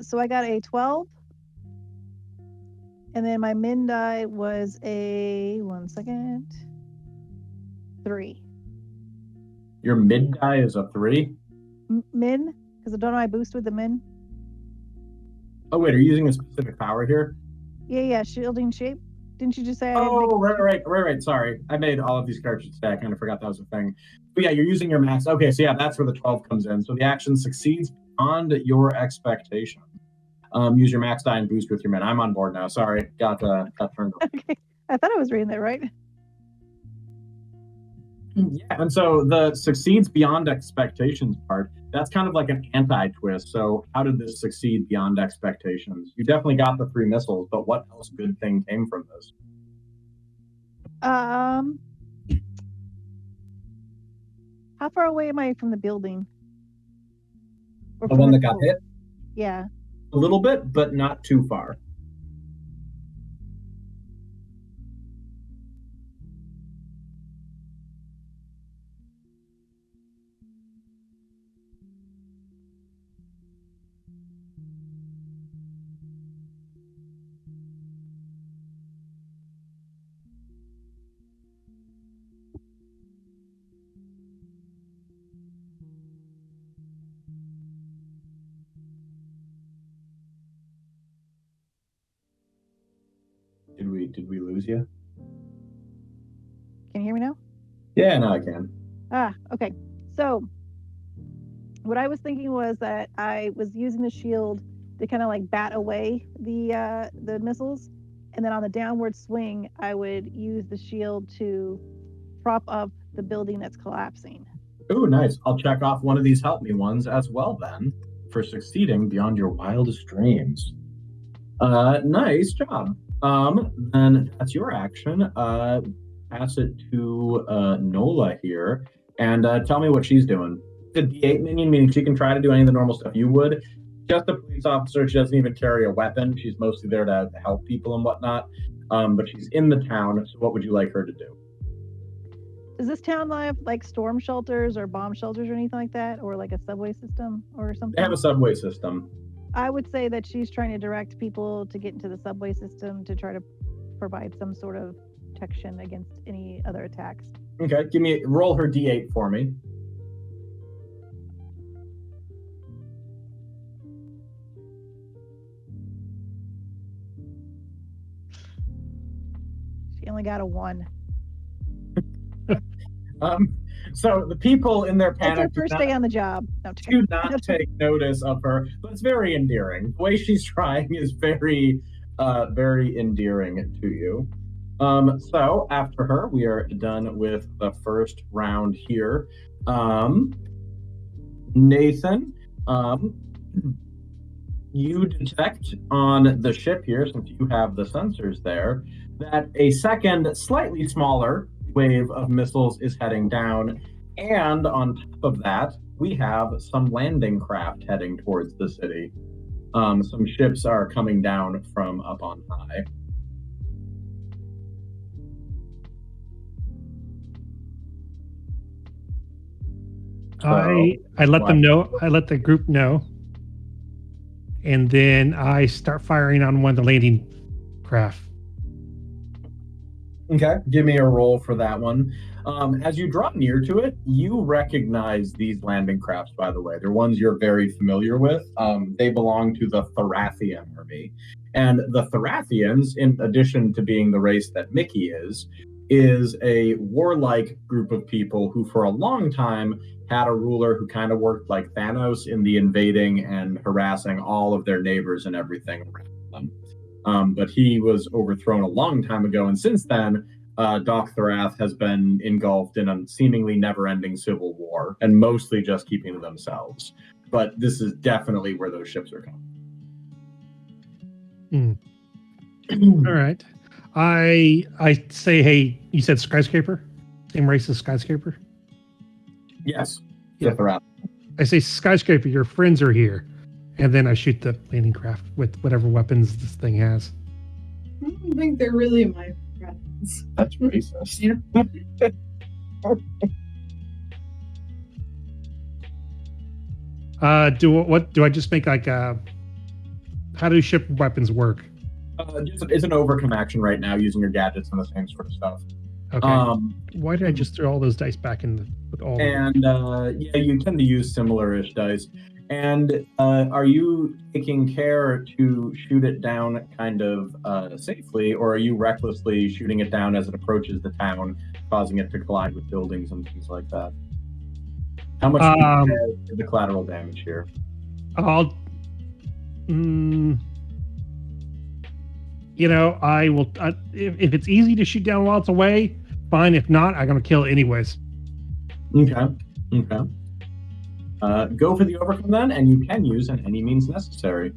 So I got a 12. And then my min die was a 1 second. 3. Your mid die is a 3? Min? Because I don't know I boost with the min. Oh, wait, are you using a specific power here? Yeah, shielding shape. Didn't you just say I didn't Oh, make right. Sorry. I made all of these characters today. I kind of forgot that was a thing. But yeah, you're using your max. Okay, so yeah, that's where the 12 comes in. So the action succeeds beyond your expectation. Use your max die and boost with your min. I'm on board now. Sorry, got turned off. Okay, I thought I was reading that right. Yeah, and so the succeeds beyond expectations part, that's kind of like an anti-twist. So how did this succeed beyond expectations? You definitely got the 3 missiles, but what else good thing came from this? How far away am I from the building? Or The from one the that got tower? hit? Yeah. A little bit, but not too far. Did we lose you? Can you hear me now? Yeah, now I can. Okay. So what I was thinking was that I was using the shield to kind of like bat away the missiles, and then on the downward swing, I would use the shield to prop up the building that's collapsing. Ooh, nice. I'll check off one of these help me ones as well then for succeeding beyond your wildest dreams. Nice job. Then that's your action. Pass it to Nola here, and tell me what she's doing. The D8 minion, meaning she can try to do any of the normal stuff you would. Just a police officer. She doesn't even carry a weapon. She's mostly there to help people and whatnot. But she's in the town. So what would you like her to do? Does this town have like storm shelters or bomb shelters or anything like that, or like a subway system or something? They have a subway system. I would say that she's trying to direct people to get into the subway system to try to provide some sort of protection against any other attacks. Okay, roll her D8 for me. She only got a 1. So the people in their It's panic her first day on the job. No, do not take notice of her, but it's very endearing. The way she's trying is very, very endearing to you. So after her, we are done with the first round here. Nathan, you detect on the ship here, since you have the sensors there, that a second, slightly smaller wave of missiles is heading down. And on top of that, we have some landing craft heading towards the city. Some ships are coming down from up on high. I let them know. I let the group know, and then I start firing on one of the landing craft. Okay, give me a roll for that one. As you draw near to it, you recognize these landing crafts, by the way. They're ones you're very familiar with. They belong to the Therathian army. And the Therathians, in addition to being the race that Mickey is a warlike group of people who for a long time had a ruler who kind of worked like Thanos in the invading and harassing all of their neighbors and everything around them. But he was overthrown a long time ago, and since then, Doc Thrath has been engulfed in a seemingly never-ending civil war, and mostly just keeping to themselves. But this is definitely where those ships are coming. All right. I say, hey, you said skyscraper? Same race as skyscraper? Yes. Yeah. Thrath. I say skyscraper, your friends are here. And then I shoot the landing craft with whatever weapons this thing has. I don't think they're really my friends. That's racist. Yeah. Do I just make like a, how do ship weapons work? It's an overcome action right now using your gadgets and the same sort of stuff. Okay. Why did I just throw all those dice back in with all of them? And yeah, you tend to use similar-ish dice. And are you taking care to shoot it down kind of safely, or are you recklessly shooting it down as it approaches the town, causing it to collide with buildings and things like that? How much is the collateral damage here? I'll, you know, I will. If it's easy to shoot down while it's away, fine. If not, I'm gonna kill it anyways. Okay. Go for the overcome then, and you can use an any means necessary.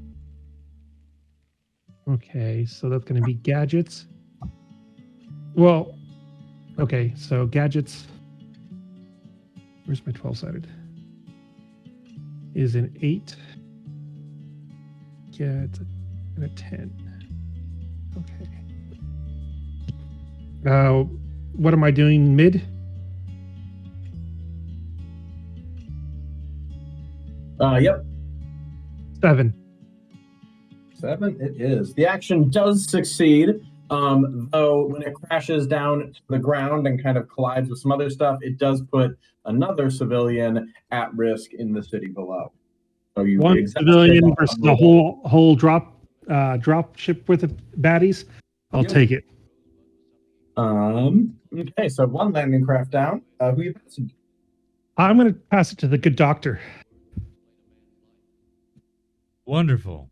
Okay, so that's gonna be gadgets. Well, okay, so gadgets. Where's my 12-sided? Is an 8. Yeah, it's a 10. Okay. What am I doing mid? Yep. 7. 7 it is. The action does succeed, though when it crashes down to the ground and kind of collides with some other stuff, it does put another civilian at risk in the city below. So you one civilian versus the whole drop ship with the baddies. I'll take it. Okay, so one landing craft down. Who you passing? I'm going to pass it to the good doctor. Wonderful.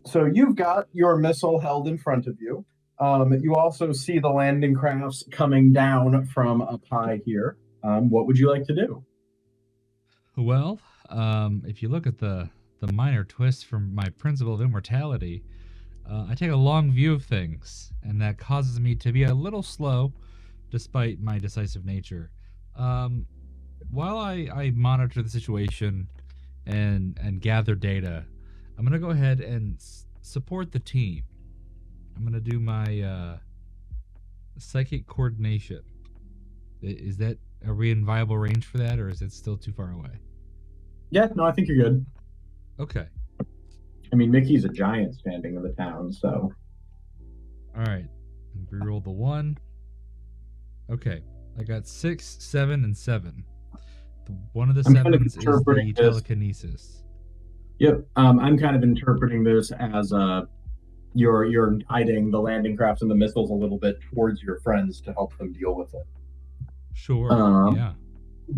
So you've got your missile held in front of you. You also see the landing crafts coming down from up high here. What would you like to do? Well, if you look at the minor twist from my principle of immortality, I take a long view of things, and that causes me to be a little slow, despite my decisive nature. While I monitor the situation and gather data, I'm gonna go ahead and support the team. I'm gonna do my psychic coordination. Are we in viable range for that, or is it still too far away? Yeah, no, I think you're good. Okay. I mean, Mickey's a giant standing in the town, so. All right. Reroll the 1. Okay. I got 6, 7, and 7. One of the 7s is the telekinesis. Yep. I'm kind of interpreting this as you're guiding the landing crafts and the missiles a little bit towards your friends to help them deal with it. Sure. Yeah.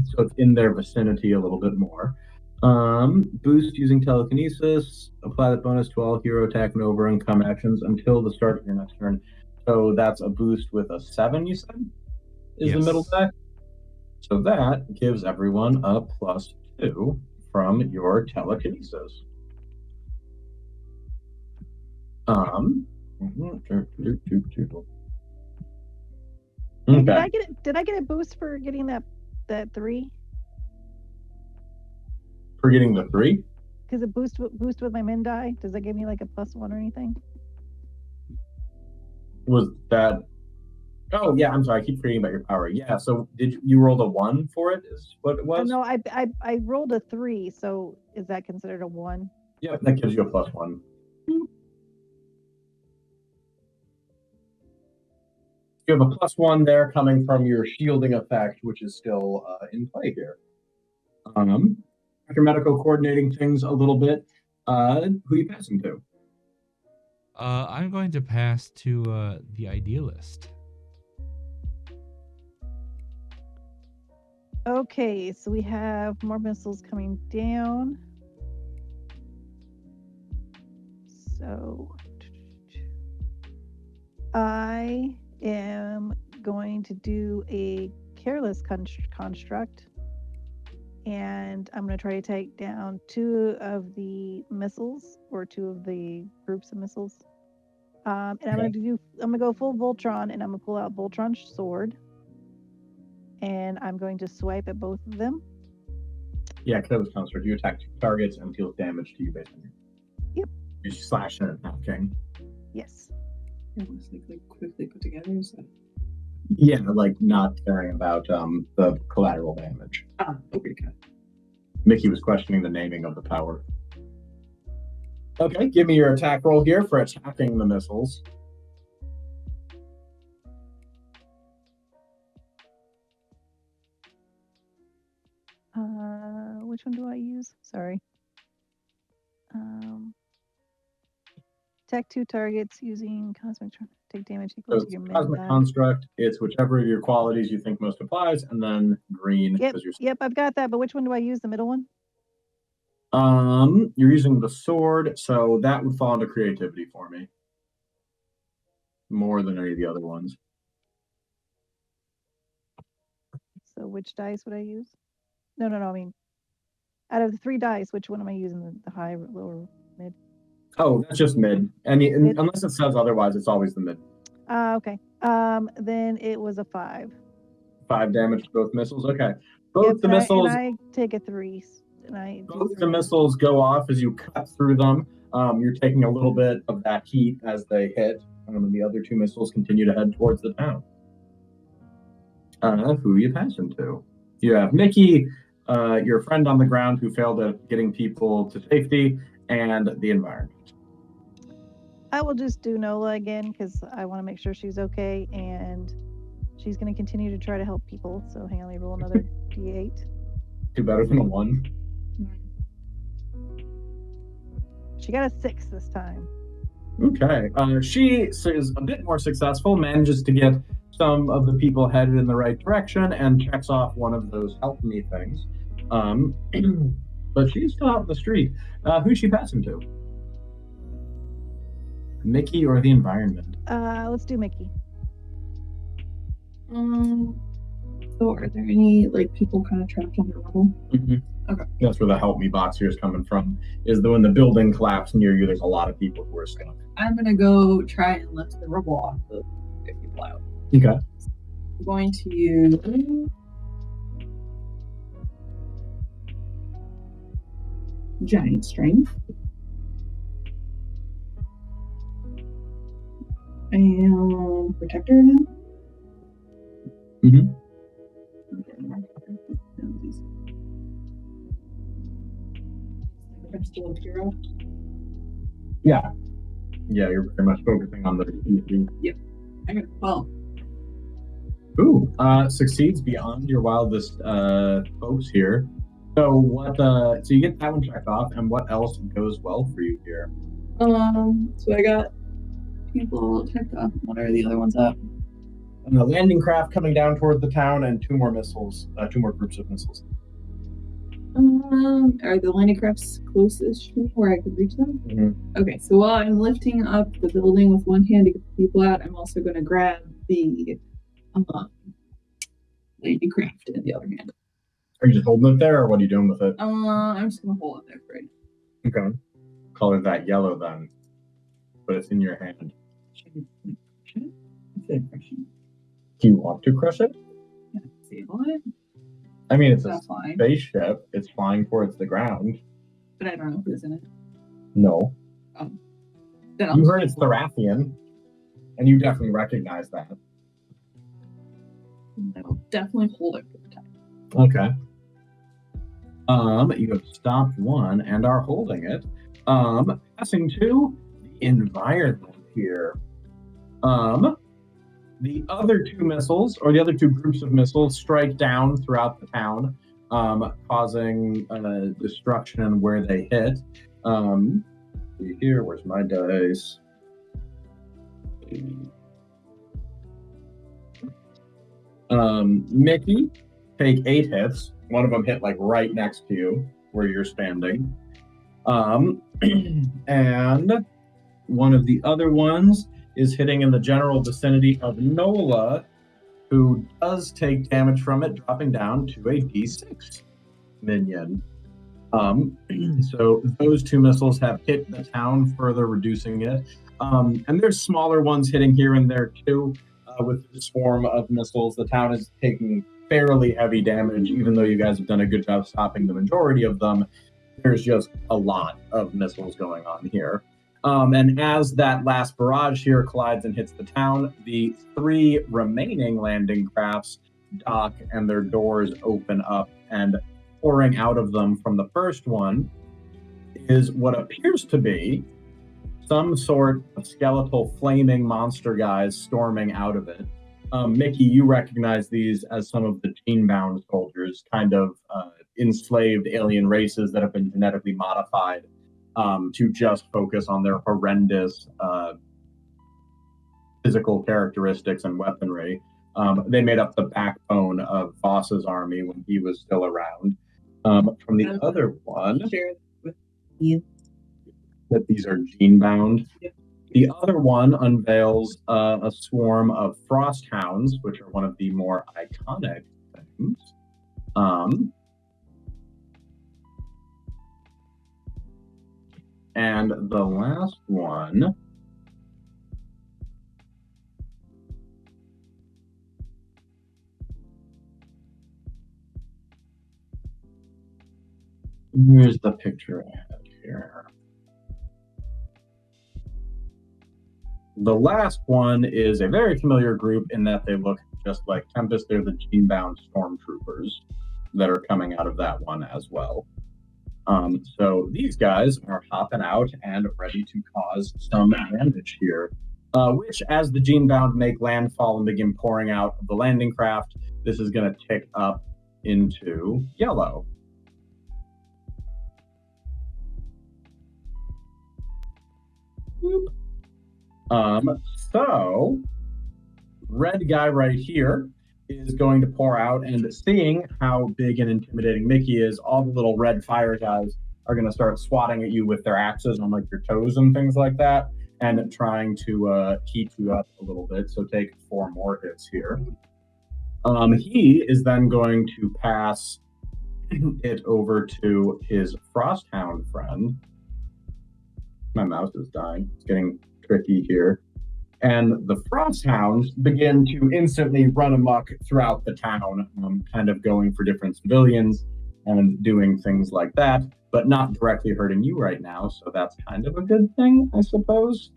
So it's in their vicinity a little bit more. Boost using telekinesis. Apply the bonus to all hero attack and overcome actions until the start of your next turn. So that's a boost with a 7, you said? Is the middle deck? So that gives everyone a +2 from your telekinesis. Okay. Did I get a boost for getting that 3? For getting the 3? Because it boost with my min die. Does that give me like a +1 or anything? Was that? Oh yeah, I'm sorry. I keep forgetting about your power. Yeah. So did you roll a 1 for it? Is what it was? No, I rolled a 3. So is that considered a 1? Yeah, that gives you a +1. You have a +1 there coming from your shielding effect, which is still in play here. After medical coordinating things a little bit, who are you passing to? I'm going to pass to the idealist. Okay, so we have more missiles coming down. So I am going to do a careless construct, and I'm going to try to take down 2 of the missiles, or 2 of the groups of missiles. And I'm going to go full Voltron, and I'm going to pull out Voltron's sword, and I'm going to swipe at both of them. Yeah, careless construct. You attack 2 targets and deal damage to you based on your. Yep. You slash and attacking. Yes. It was like quickly put together. So. Yeah, like not caring about the collateral damage. Okay, good. Mickey was questioning the naming of the power. Okay, give me your attack roll here for attacking the missiles. Which one do I use? Sorry. Attack 2 targets using cosmic. Take damage equal So to your it's min cosmic die. construct. It's whichever of your qualities you think most applies, and then green. Yep, 'cause you're... yep, I've got that. But which one do I use? The middle one? You're using the sword, so that would fall into creativity for me. More than any of the other ones. So which dice would I use? No. I mean, out of the 3 dice, which one am I using? The high, lower, mid? Oh, that's just mid. Mid. Unless it says otherwise, it's always the mid. Okay. Then it was a 5. 5 damage to both missiles. Okay. Both the and missiles. I take a 3. And I do Both 3. the missiles go off as you cut through them. You're taking a little bit of that heat as they hit, and the other 2 missiles continue to head towards the town. Who are you passing to? You have Mickey, your friend on the ground who failed at getting people to safety, and the environment. I will just do Nola again because I want to make sure she's okay, and she's going to continue to try to help people. So hang on, let me roll another D8. Do better than a 1. She got a 6 this time. Okay. She is a bit more successful, manages to get some of the people headed in the right direction, and checks off one of those help me things. But she's still out in the street. Who's she passing to? Mickey or the environment? Let's do Mickey. So are there any people kind of trapped under rubble? Mm-hmm. Okay. That's where the help me box here is coming from. Is that when the building collapsed near you, there's a lot of people who are stuck. I'm gonna go try and lift the rubble off to get people out. Okay. I'm going to use giant strength. And protector again. Mm-hmm. I'm still a hero. Yeah, you're very much focusing on the. I got 12. Ooh, succeeds beyond your wildest hopes here. So what? So you get that one checked off, and what else goes well for you here? So I got people checked off. What are the other ones up? And the landing craft coming down toward the town, and 2 more missiles, 2 more groups of missiles. Are the landing crafts closest to me where I could reach them? Mm-hmm. Okay, so while I'm lifting up the building with one hand to get the people out, I'm also going to grab the landing craft in the other hand. Are you just holding it there, or what are you doing with it? I'm just going to hold it there for right now. Okay. Color that yellow then, but it's in your hand. Do you want to crush it? Yeah, disable it. I mean, it's a That's fine. spaceship. It's flying towards the ground. But I don't know who's in it. No. Then I'll You heard it's Therathian, and you definitely recognize that. I will definitely hold it for the time. Okay. You have stopped one and are holding it. Passing to the environment here. The other 2 missiles, or the other 2 groups of missiles, strike down throughout the town, causing destruction where they hit. See here, where's my dice? Mickey, take 8 hits. One of them hit right next to you where you're standing. And one of the other ones is hitting in the general vicinity of Nola, who does take damage from it, dropping down to a D6 minion. So those two missiles have hit the town, further reducing it. And there's smaller ones hitting here and there too. With the swarm of missiles, the town is taking fairly heavy damage, even though you guys have done a good job stopping the majority of them. There's just a lot of missiles going on here. And as that last barrage here collides and hits the town, the 3 remaining landing crafts dock and their doors open up, and pouring out of them from the first one is what appears to be some sort of skeletal flaming monster guys storming out of it. Mickey, you recognize these as some of the gene-bound soldiers, kind of enslaved alien races that have been genetically modified to just focus on their horrendous physical characteristics and weaponry. They made up the backbone of Voss's army when he was still around. From the other one, Share with you. that these are gene-bound. Yep. The other one unveils a swarm of frost hounds, which are one of the more iconic things. And the last one here's the picture I had here. The last one is a very familiar group in that they look just like Tempest. They're the gene-bound stormtroopers that are coming out of that one as well. So these guys are hopping out and ready to cause some damage here, which, as the gene-bound make landfall and begin pouring out of the landing craft, this is going to tick up into yellow. So red guy right here is going to pour out, and seeing how big and intimidating Mickey is, all the little red fire guys are going to start swatting at you with their axes on like your toes and things like that, and trying to heat you up a little bit. So take 4 more hits here. He is then going to pass it over to his Frosthound friend. My mouse is dying. It's getting tricky here. And the Frosthounds begin to instantly run amok throughout the town, kind of going for different civilians and doing things like that, but not directly hurting you right now. So that's kind of a good thing, I suppose.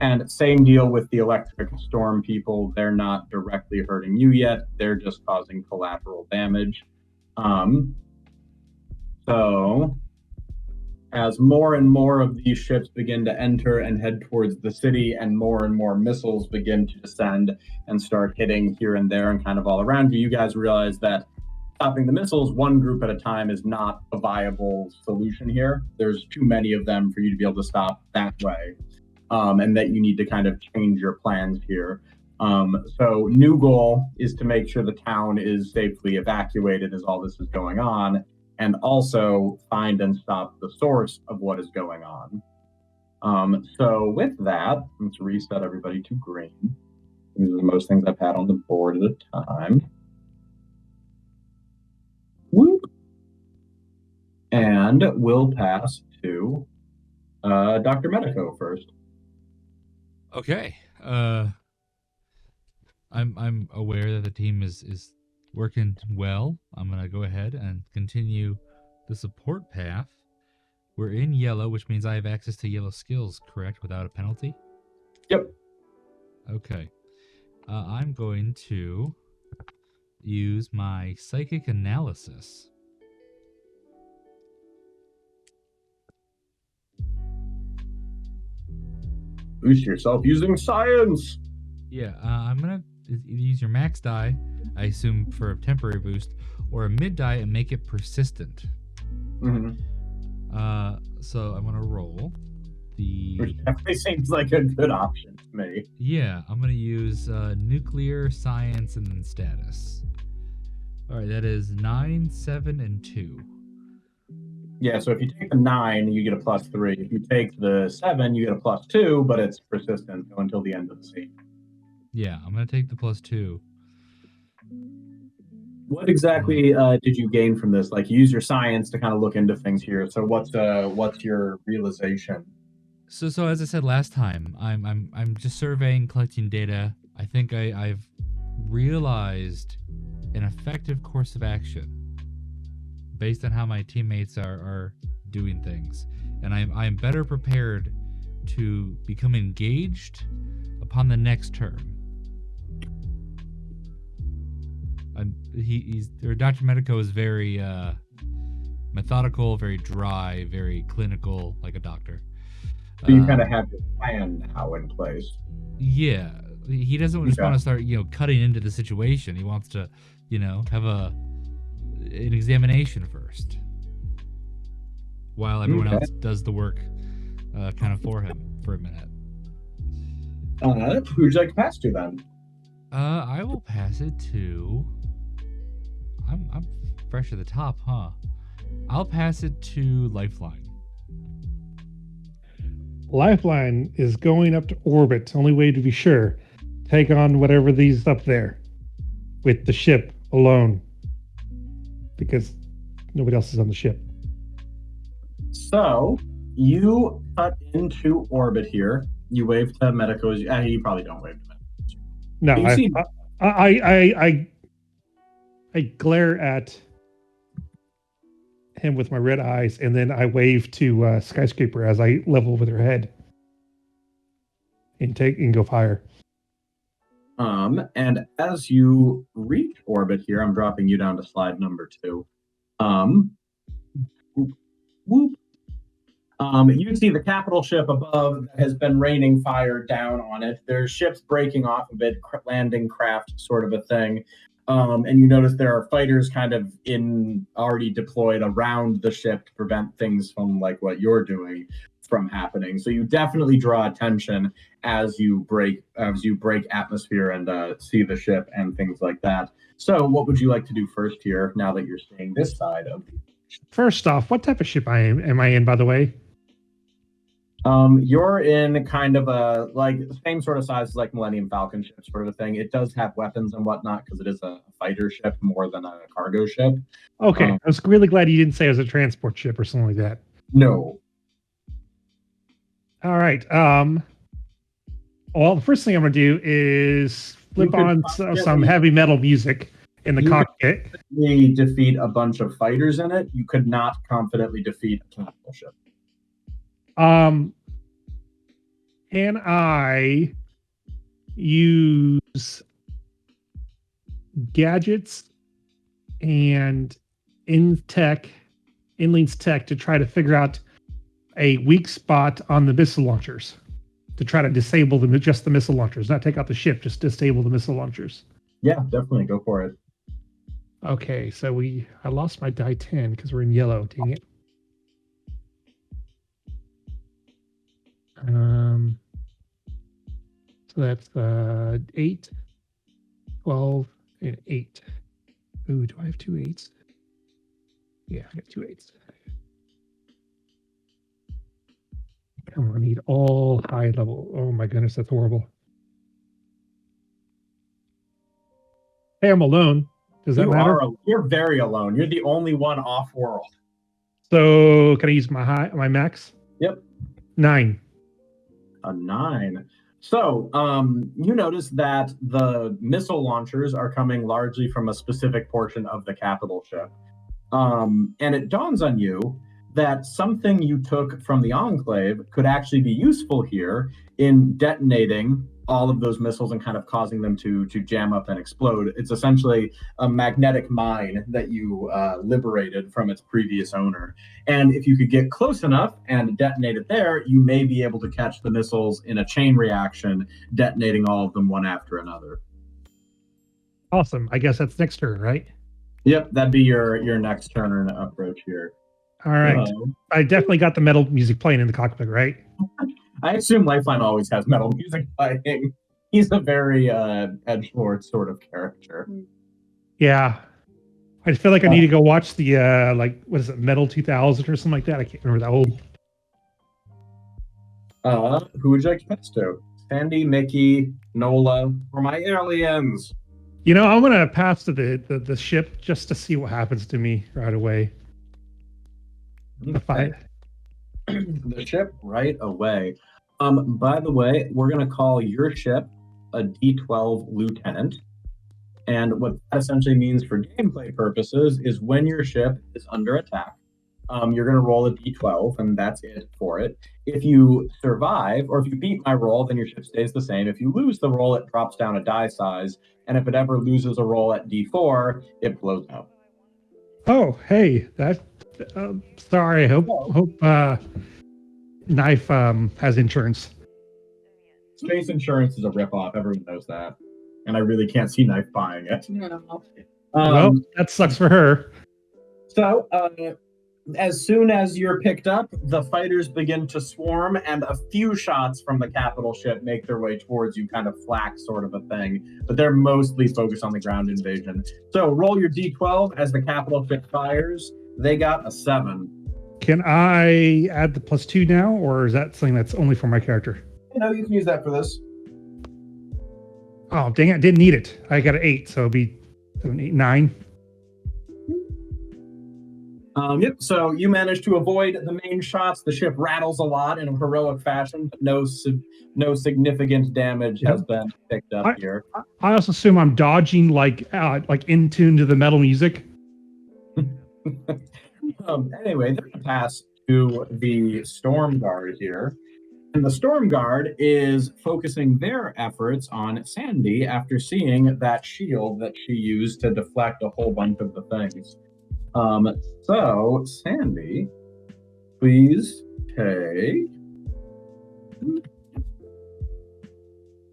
And same deal with the electric storm people. They're not directly hurting you yet. They're just causing collateral damage. So as more and more of these ships begin to enter and head towards the city, and more missiles begin to descend and start hitting here and there and kind of all around you, you guys realize that stopping the missiles one group at a time is not a viable solution here. There's too many of them for you to be able to stop that way, and that you need to kind of change your plans here. So new goal is to make sure the town is safely evacuated as all this is going on, and also find and stop the source of what is going on. So with that, let's reset everybody to green. These are the most things I've had on the board at a time. Whoop. And we'll pass to Dr. Medico first. Okay. I'm aware that the team is working well. I'm gonna go ahead and continue the support path. We're in yellow, which means I have access to yellow skills, correct? Without a penalty? Yep. Okay. I'm going to use my psychic analysis. Boost yourself using science. Yeah, I'm gonna use your max die, I assume for a temporary boost, or a mid die and make it persistent. Mm-hmm. So I'm gonna roll the. Which definitely seems like a good option to me. Yeah, I'm gonna use nuclear science and then status. All right, that is 9, 7, and 2. Yeah, so if you take the 9, you get a +3. If you take the 7, you get a +2, but it's persistent until the end of the scene. Yeah, I'm gonna take the +2. What exactly did you gain from this? Like, you use your science to kind of look into things here. So what's your realization? So as I said last time, I'm just surveying, collecting data. I think I've realized an effective course of action based on how my teammates are doing things, and I'm better prepared to become engaged upon the next turn. Dr. Medico is very methodical, very dry, very clinical, like a doctor. So you kind of have your plan now in place. Yeah, he doesn't just want to start, cutting into the situation. He wants to, have an examination first, while everyone else does the work, kind of for him for a minute. Who would you like to pass to then? I will pass it to. I'm fresh at the top, huh? I'll pass it to Lifeline. Lifeline is going up to orbit. Only way to be sure. Take on whatever these up there with the ship alone, because nobody else is on the ship. So you cut into orbit here. You wave to Medico. You probably don't wave to Medico. No, I glare at him with my red eyes, and then I wave to Skyscraper as I level with her head and go fire. And as you reach orbit here, I'm dropping you down to slide number 2. Whoop. You see the capital ship above that has been raining fire down on it. There's ships breaking off of it, landing craft sort of a thing. And you notice there are fighters kind of already deployed around the ship to prevent things from like what you're doing from happening. So you definitely draw attention as you break atmosphere and see the ship and things like that. So what would you like to do first here, now that you're seeing this side of the... First off, what type of ship am I in, by the way? You're in kind of a same sort of size as like Millennium Falcon ship sort of a thing. It does have weapons and whatnot because it is a fighter ship more than a cargo ship. Okay, I was really glad you didn't say it was a transport ship or something like that. No. All right. Well, the first thing I'm going to do is flip on some heavy metal music in the cockpit. You defeat a bunch of fighters in it. You could not confidently defeat a capital ship. Can I use gadgets and Inlean's tech to try to figure out a weak spot on the missile launchers to try to disable them, just the missile launchers, not take out the ship, just disable the missile launchers? Yeah, definitely go for it. Okay, so I lost my die 10 because we're in yellow. Dang it. So that's 8, 12, and 8. Ooh, do I have 2 8s? Yeah, I got 2 8s. Come on, I need all high level. Oh my goodness, that's horrible. Hey, I'm alone. Does that matter? You're very alone. You're the only one off world. So can I use my max? Yep. 9. A 9. So you notice that the missile launchers are coming largely from a specific portion of the capital ship. And it dawns on you that something you took from the Enclave could actually be useful here in detonating all of those missiles and kind of causing them to jam up and explode. It's essentially a magnetic mine that you liberated from its previous owner. And if you could get close enough and detonate it there, you may be able to catch the missiles in a chain reaction, detonating all of them one after another. Awesome. I guess that's next turn, right? Yep, that'd be your next turn approach here. All right. I definitely got the metal music playing in the cockpit, right? I assume Lifeline always has metal music playing. He's a very edgelord sort of character. Yeah. I feel like I need to go watch the like what is it, Metal 2000 or something like that. I can't remember that old. Who would you like to pass to? Sandy, Mickey, Nola, or my aliens? You know, I'm gonna pass to the ship just to see what happens to me right away. If I The ship right away. By the way, we're gonna call your ship a D12 lieutenant. And what that essentially means for gameplay purposes is when your ship is under attack, you're going to roll a d12, and that's it for it. If you survive, or if you beat my roll, then your ship stays the same. If you lose the roll, it drops down a die size. And if it ever loses a roll at d4, it blows up. Oh, hey, that. Sorry, I hope Knife has insurance. Space insurance is a ripoff. Everyone knows that. And I really can't see Knife buying it. No. Well, that sucks for her. So, as soon as you're picked up, the fighters begin to swarm, and a few shots from the capital ship make their way towards you, kind of flak sort of a thing. But they're mostly focused on the ground invasion. So, roll your d12 as the capital ship fires. They got a 7. Can I add the +2 now, or is that something that's only for my character? No, you can use that for this. Oh, dang it, I didn't need it. I got an 8, so it'll be 7, 8, 9. Yep, so you managed to avoid the main shots. The ship rattles a lot in a heroic fashion, but no significant damage has been picked up here. I also assume I'm dodging like in tune to the metal music. Anyway, they're going to pass to the Storm Guard here. And the Storm Guard is focusing their efforts on Sandy after seeing that shield that she used to deflect a whole bunch of the things. So, Sandy, please take...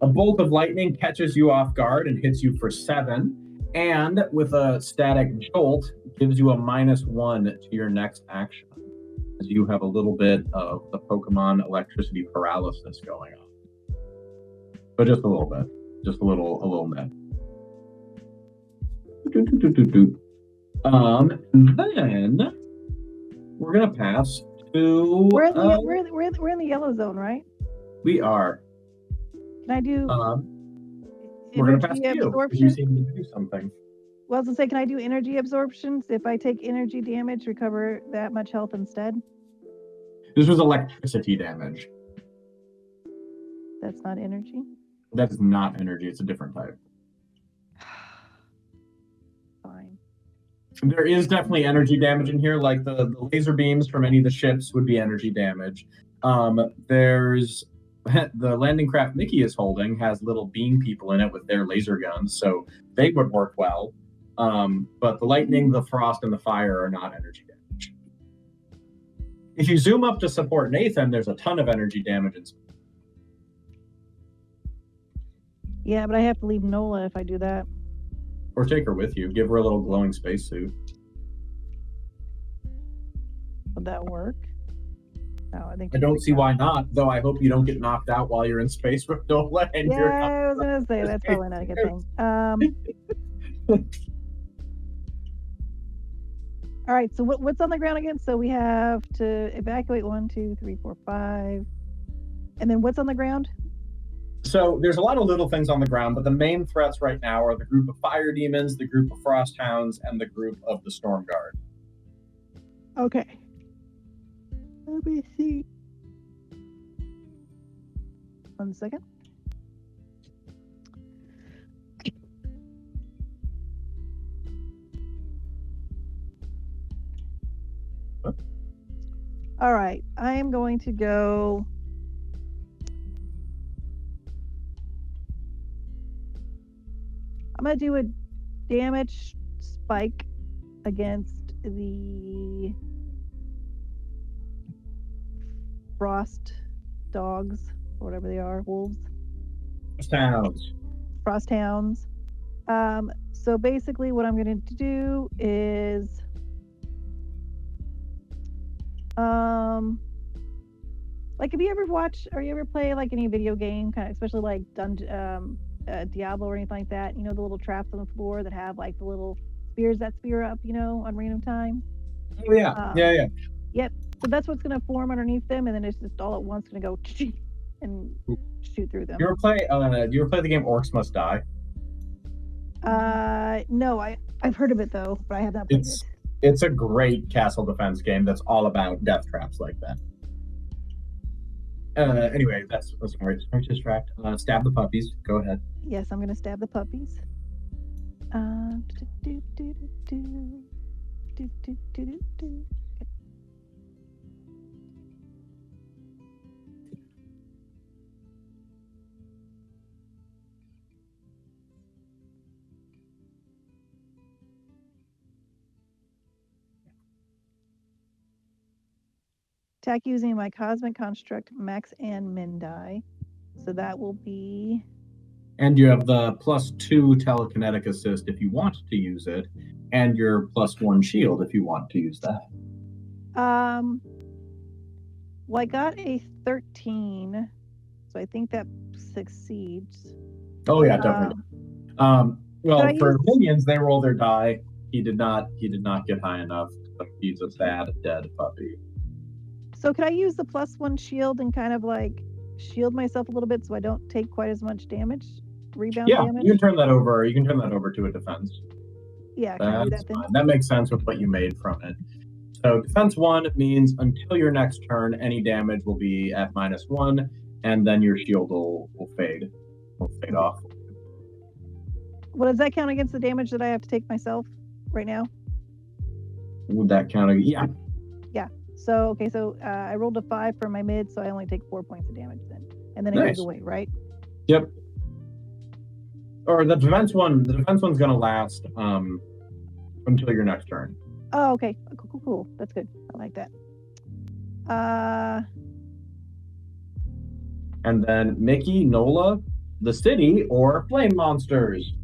A bolt of lightning catches you off guard and hits you for 7. And with a static jolt, gives you a -1 to your next action, as you have a little bit of the Pokemon electricity paralysis going on. But just a little bit. Just a little bit. And then we're gonna pass to We're in the yellow zone, right? we are. Can I do We're gonna pass energy to you. absorption? You seem to do something. Well, I was gonna say, can I do energy absorptions? If I take energy damage, recover that much health instead? This was electricity damage. That's not energy? That's not energy, it's a different type. Fine. There is definitely energy damage in here, like the laser beams from any of the ships would be energy damage. There's the landing craft Mickey is holding has little beam people in it with their laser guns, so they would work well. But the lightning, the frost, and the fire are not energy damage. If you zoom up to support Nathan, there's a ton of energy damage in space. Yeah, but I have to leave Nola if I do that. Or take her with you. Give her a little glowing spacesuit. Would that work? No, I think. I don't see why not, though I hope you don't get knocked out while you're in space with Nola and Yeah, you're I was gonna say that's probably not a good thing. All right, so what's on the ground again? So we have to evacuate 1, 2, 3, 4, 5. And then what's on the ground? So there's a lot of little things on the ground, but the main threats right now are the group of fire demons, the group of frost hounds, and the group of the storm guard. Okay. Let me see. 1 second. All right, I am going to go. I'm going to do a damage spike against the frost dogs, or whatever they are, wolves. Frost hounds. So basically what I'm going to do is like, if you ever watch or you ever play like any video game, kind of, especially like Diablo or anything like that, you know, the little traps on the floor that have like the little spears that spear up, on random time. Oh yeah, yeah. Yep. So that's what's gonna form underneath them, and then it's just all at once gonna go and shoot through them. Do you ever play the game Orcs Must Die? No, I've heard of it though, but I have not played it. It's a great castle defense game that's all about death traps like that. Anyway, that's smart distract. Stab the puppies. Go ahead. Yes, I'm gonna stab the puppies. Attack using my Cosmic Construct Max and Min die. So that will be. And you have the +2 telekinetic assist if you want to use it, and your +1 shield if you want to use that. Well, I got a 13, so I think that succeeds. Oh yeah, definitely. Well, for minions, they roll their die. He did not get high enough. So he's a sad, dead puppy. So could I use the +1 shield and kind of like shield myself a little bit so I don't take quite as much damage, rebound damage? Yeah, you can turn that over. You can turn that over to a defense. Yeah, can I do that then? Fine. That makes sense with what you made from it. So defense 1 means until your next turn, any damage will be at -1, and then your shield will fade. Will fade off. Well, does that count against the damage that I have to take myself right now? Would that count? Yeah. So, okay, so I rolled a 5 for my mid, so I only take 4 points of damage then. And then it goes away, right? Yep. Or the defense one's going to last until your next turn. Oh, okay. Cool. That's good. I like that. And then Mickey, Nola, the city, or flame monsters.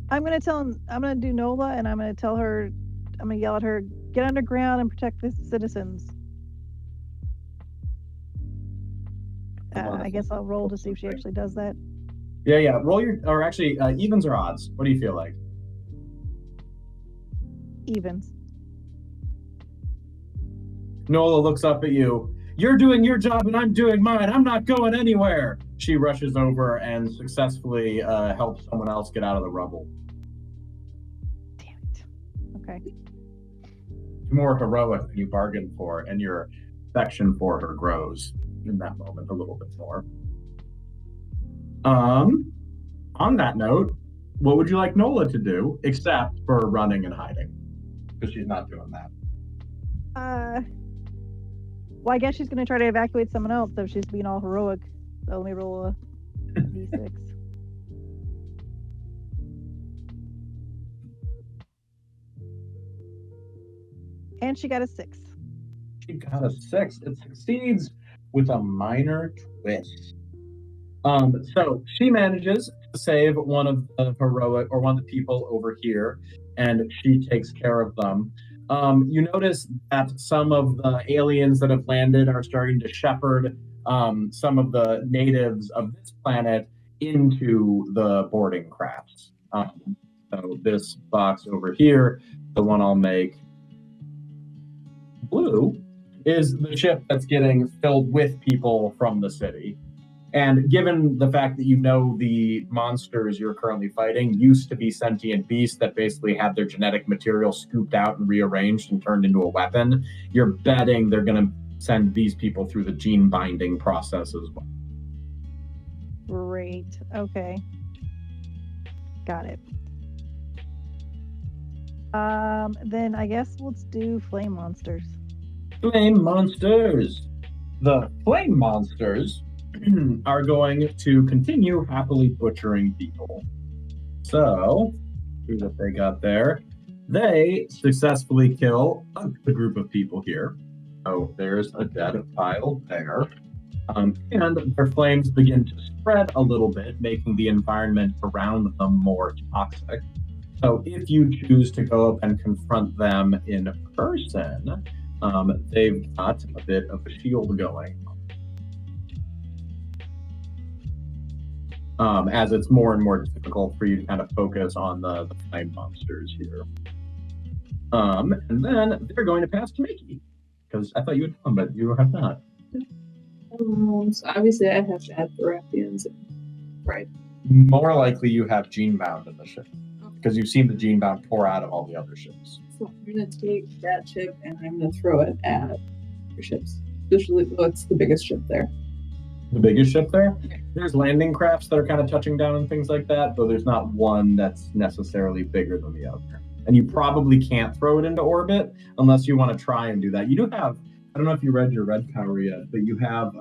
I'm going to do Nola, and I'm going to yell at her, get underground and protect the citizens. I guess I'll roll to see if she actually does that. Yeah. Roll evens or odds? What do you feel like? Evens. Nola looks up at you. You're doing your job and I'm doing mine. I'm not going anywhere. She rushes over and successfully helps someone else get out of the rubble. Damn it. Okay. More heroic than you bargained for, and your affection for her grows in that moment a little bit more. On that note, what would you like Nola to do except for running and hiding? Because she's not doing that. Well, I guess she's going to try to evacuate someone else, so she's being all heroic. So let me roll a d6. And she got a 6. She got a 6. It succeeds with a minor twist. So she manages to save one of the people over here, and she takes care of them. You notice that some of the aliens that have landed are starting to shepherd some of the natives of this planet into the boarding crafts. So this box over here, the one I'll make blue, is the ship that's getting filled with people from the city. And given the fact that you know the monsters you're currently fighting used to be sentient beasts that basically had their genetic material scooped out and rearranged and turned into a weapon, you're betting they're going to send these people through the gene binding process as well. Great. Okay. Got it. Then I guess let's do flame monsters. Flame monsters. The flame monsters are going to continue happily butchering people. So, see what they got there. They successfully kill a group of people here. So there's a dead pile there. And their flames begin to spread a little bit, making the environment around them more toxic. So if you choose to go up and confront them in person, they've got a bit of a shield going. as it's more and more difficult for you to kind of focus on the flame monsters here. And then they're going to pass to Mickey, because I thought you had done, but you have not. So obviously I have to add the Rathians in, right? More likely you have Gene Bound in the ship, because you've seen the Gene Bound pour out of all the other ships. So I'm going to take that ship and I'm going to throw it at your ships. Especially what's the biggest ship there? The biggest ship there? Okay. There's landing crafts that are kind of touching down and things like that, though there's not one that's necessarily bigger than the other. And you probably can't throw it into orbit unless you want to try and do that. You do have, I don't know if you read your red power yet, but you have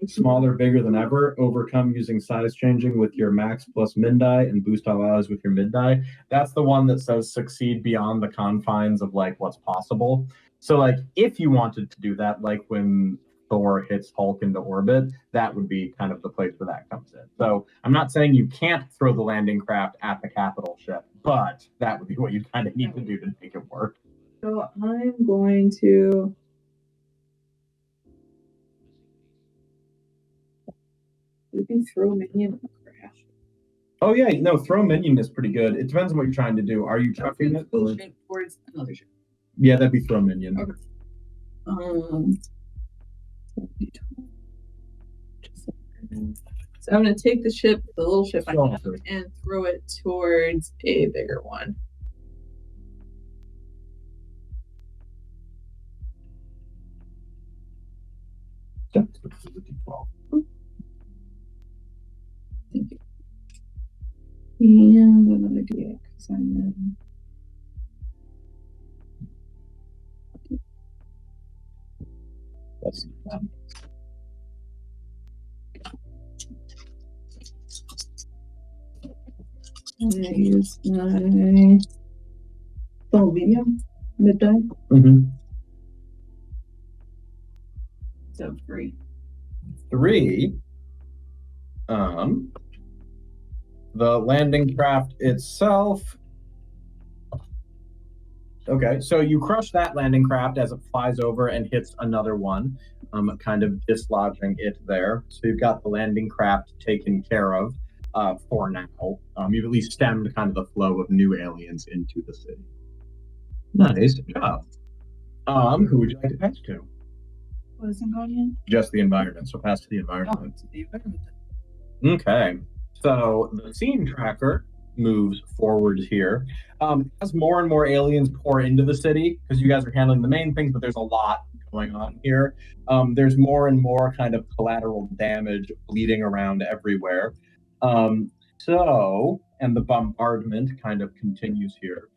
smaller, bigger than ever, overcome using size changing with your max plus min die, and boost all allies with your mid die. That's the one that says succeed beyond the confines of like what's possible. So like if you wanted to do that, like when Thor hits Hulk into orbit, that would be kind of the place where that comes in. So I'm not saying you can't throw the landing craft at the capital ship, but that would be what you kind of need to do to make it work. So I'm going to maybe throw a minion and crash. Oh yeah, no, throw minion is pretty good. It depends on what you're trying to do. Are you chucking it? Or... ship towards another ship. Yeah, that'd be throw minion. Okay. So I'm going to take the ship, the little ship I have, and throw it towards a bigger one. Thank you. And another D8 because I'm in. That's I use my full medium mid-die. So 3. 3. The landing craft itself. Okay, so you crush that landing craft as it flies over and hits another one, kind of dislodging it there. So you've got the landing craft taken care of for now. You've at least stemmed kind of the flow of new aliens into the city. Nice job. Who would you like to pass to? What is it called again? Just the environment, so pass to the environment. Oh, to the environment. Okay, so the scene tracker moves forward here. As more and more aliens pour into the city, because you guys are handling the main things, but there's a lot going on here. There's more and more kind of collateral damage bleeding around everywhere. And the bombardment kind of continues here.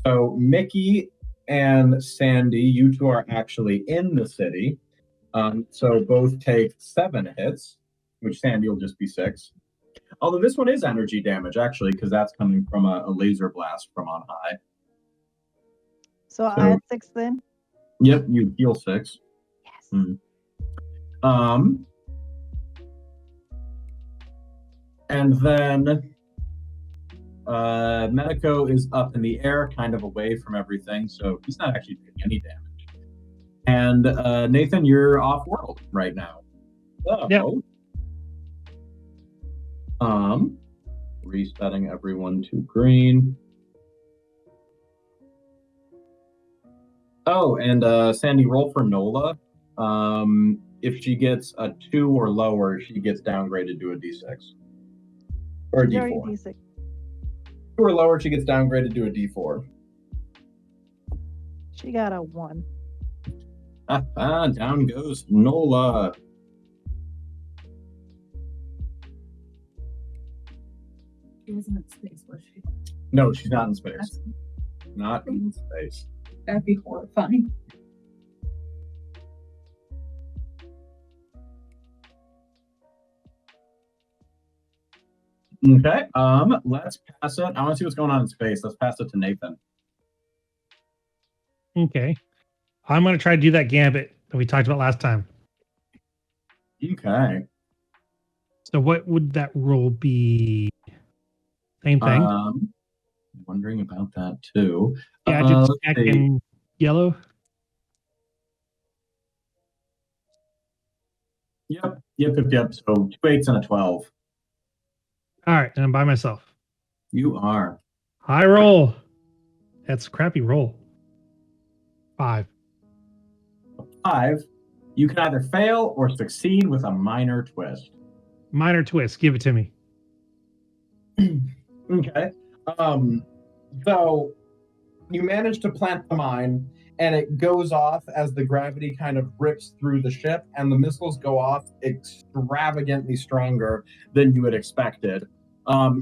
So Mickey and Sandy, you two are actually in the city. So both take 7 hits, which Sandy will just be 6. Although this one is energy damage, actually, because that's coming from a laser blast from on high. So I had 6 then? Yep, you heal 6. Yes. And then Medico is up in the air, kind of away from everything, so he's not actually doing any damage. And Nathan, you're off-world right now. So, yep. Resetting everyone to green. Oh, and Sandy, roll for Nola. If she gets a 2 or lower, she gets downgraded to a D6. Or a D4. D6. 2 or lower, she gets downgraded to a D4. She got a 1. Down goes Nola. She wasn't in space, was she? No, she's not in space. Not in space. That'd be horrifying. Okay, let's pass it. I want to see what's going on in space. Let's pass it to Nathan. Okay. I'm going to try to do that gambit that we talked about last time. Okay. So what would that roll be? Same thing? I'm wondering about that too. Yeah, just back in yellow. Yep. So 2 8s and a 12. All right, and I'm by myself. You are. High roll. That's a crappy roll. 5. 5. You can either fail or succeed with a minor twist. Minor twist. Give it to me. Okay. So you manage to plant the mine, and it goes off as the gravity kind of rips through the ship, and the missiles go off extravagantly stronger than you had expected.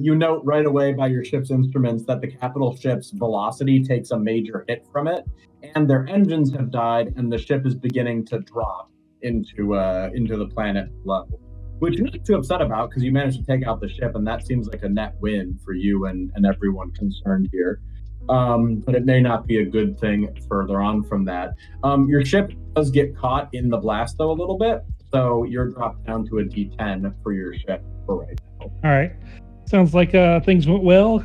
You note right away by your ship's instruments that the capital ship's velocity takes a major hit from it, and their engines have died, and the ship is beginning to drop into the planet below. Which you're not too upset about because you managed to take out the ship, and that seems like a net win for you and everyone concerned here. But it may not be a good thing further on from that. Your ship does get caught in the blast, though, a little bit, so you're dropped down to a D10 for your ship for right now. All right. Sounds like things went well.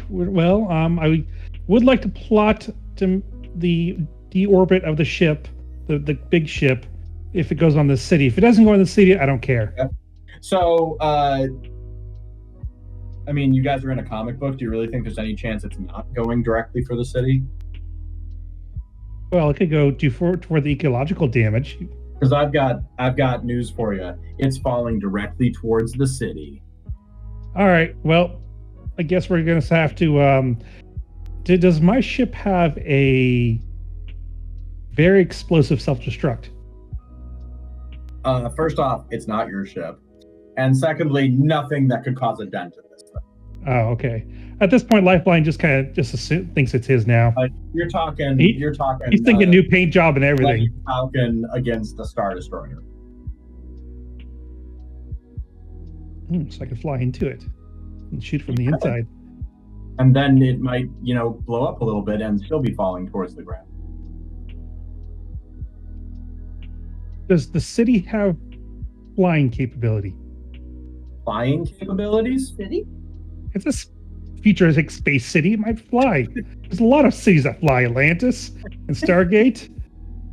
I would like to plot to the deorbit of the ship, the big ship, if it goes on the city. If it doesn't go on the city, I don't care. Okay. So, I mean, you guys are in a comic book. Do you really think there's any chance it's not going directly for the city? Well, it could go toward the ecological damage. Because I've got news for you. It's falling directly towards the city. All right. Well, I guess we're going to have to. Does my ship have a very explosive self-destruct? First off, it's not your ship. And secondly, nothing that could cause a dent in this thing. Oh, okay. At this point, Lifeline just thinks it's his now. You're talking. He's thinking new paint job and everything. Like Falcon against the Star Destroyer. So I can fly into it and shoot from the inside. And then it might, blow up a little bit and still be falling towards the ground. Does the city have flying capability? Flying capabilities? City? It's a futuristic space city. It might fly. There's a lot of cities that fly. Atlantis and Stargate.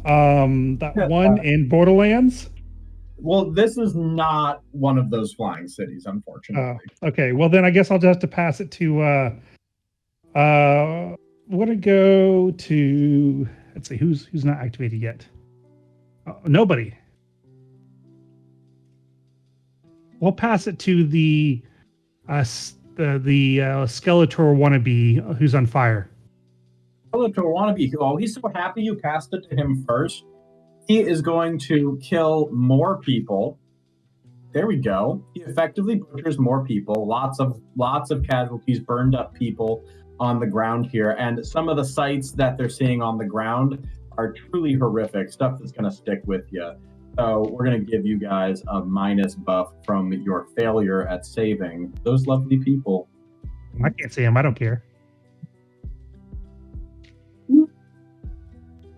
That one in Borderlands. Well, this is not one of those flying cities, unfortunately. Okay. Well, then I guess I'll just have to pass it to. Want to go to? Let's see. Who's not activated yet? Nobody. We'll pass it to the Skeletor wannabe who's on fire. Skeletor wannabe. Oh, he's so happy you passed it to him first. He is going to kill more people. There we go. He effectively butchers more people. Lots of casualties, burned up people on the ground here, and some of the sights that they're seeing on the ground are truly horrific. Stuff that's going to stick with you. So we're going to give you guys a minus buff from your failure at saving those lovely people. I can't see them. I don't care.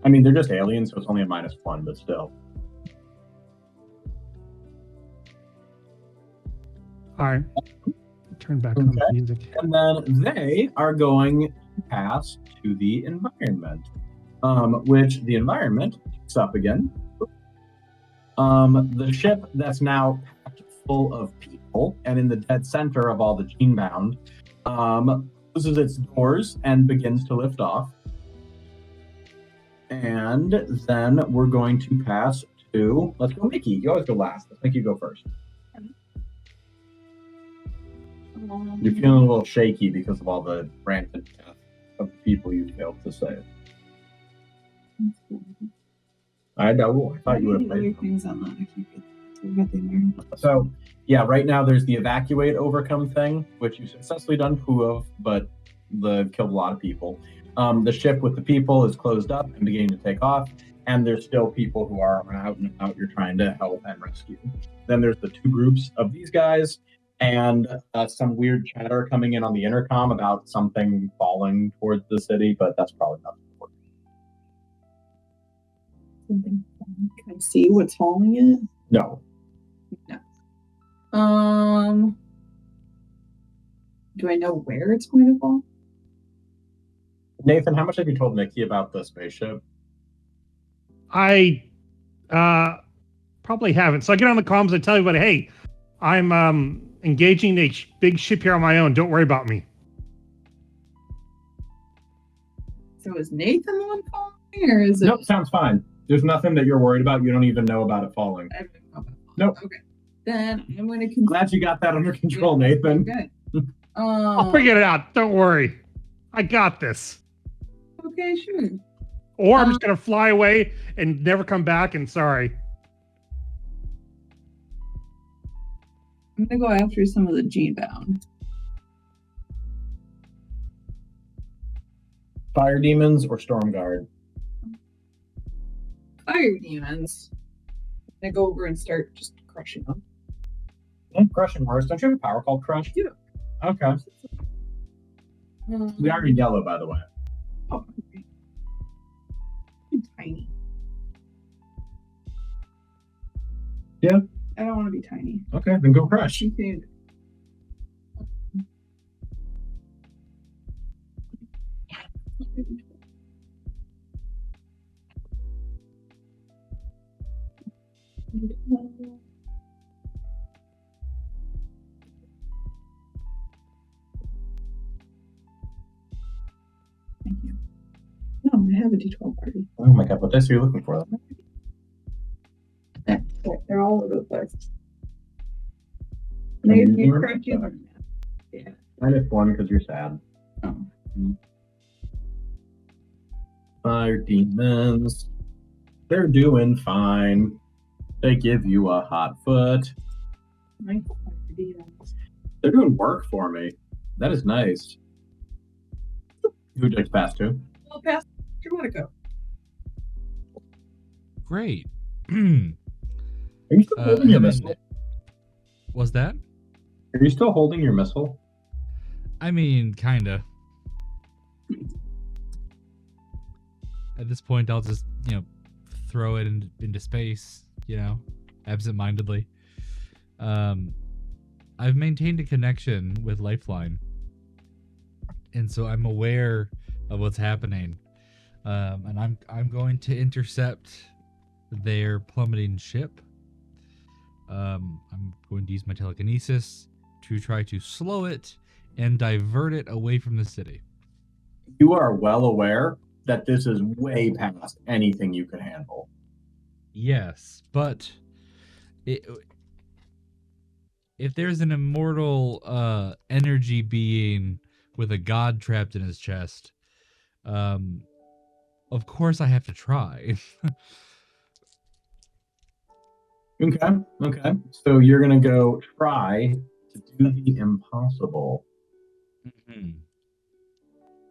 I mean, they're just aliens, so it's only a -1, but still. All right. Turn back on the music. And then they are going to pass to the environment, which the environment picks up again. The ship that's now packed full of people and in the dead center of all the gene-bound closes its doors and begins to lift off. And then we're going to pass to, let's go Mickey. You always go last. Let's make you go first. You're feeling a little shaky because of all the rampant death of the people you failed to save. I know. I thought you would have played things on that. I can't get them there. So, yeah, right now there's the evacuate overcome thing, which you successfully done 2 of, but killed a lot of people. The ship with the people is closed up and beginning to take off, and there's still people who are out and about you're trying to help and rescue. Then there's the 2 groups of these guys, and some weird chatter coming in on the intercom about something falling towards the city, but that's probably not important. Something. Can I see what's falling in it? No. Do I know where it's going to fall? Nathan, how much have you told Mickey about the spaceship? I Probably haven't. So I get on the comms and tell everybody, hey, I'm engaging a big ship here on my own. Don't worry about me. So is Nathan the one falling, or is it? Nope, sounds fine. There's nothing that you're worried about. You don't even know about it falling. I don't know about it. Nope. Okay. Then I'm going to. Glad you got that under control, Nathan. Okay. I'll figure it out. Don't worry. I got this. Okay, sure. Or I'm just going to fly away and never come back, and sorry. I'm going to go after some of the G-bound. Fire demons or storm guard? Fire demons. I'm going to go over and start just crushing them. Crushing works. Don't you have a power called Crush? Yeah. Okay. We are in yellow, by the way. Oh, okay. I'm tiny. Yeah. I don't want to be tiny. Okay, then go Crush. You can- Thank you. No, I have a D12 party. Oh my god, what dice are you looking for? They're all over the place. Can you Maybe use correct you. them? Yeah. Minus one because you're sad. Oh. Fire demons. They're doing fine. They give you a hot foot. My fire demons. They're doing work for me. That is nice. Who did pass to? Well, past Drumatico. Great. Are you still holding your missile? Was that? Are you still holding your missile? I mean, kinda. At this point, I'll just, throw it into space, absentmindedly. I've maintained a connection with Lifeline, and so I'm aware of what's happening. And I'm going to intercept their plummeting ship. I'm going to use my telekinesis to try to slow it and divert it away from the city. You are well aware that this is way past anything you could handle. Yes, but if there's an immortal energy being with a god trapped in his chest, of course I have to try. Okay. So you're gonna go try to do the impossible.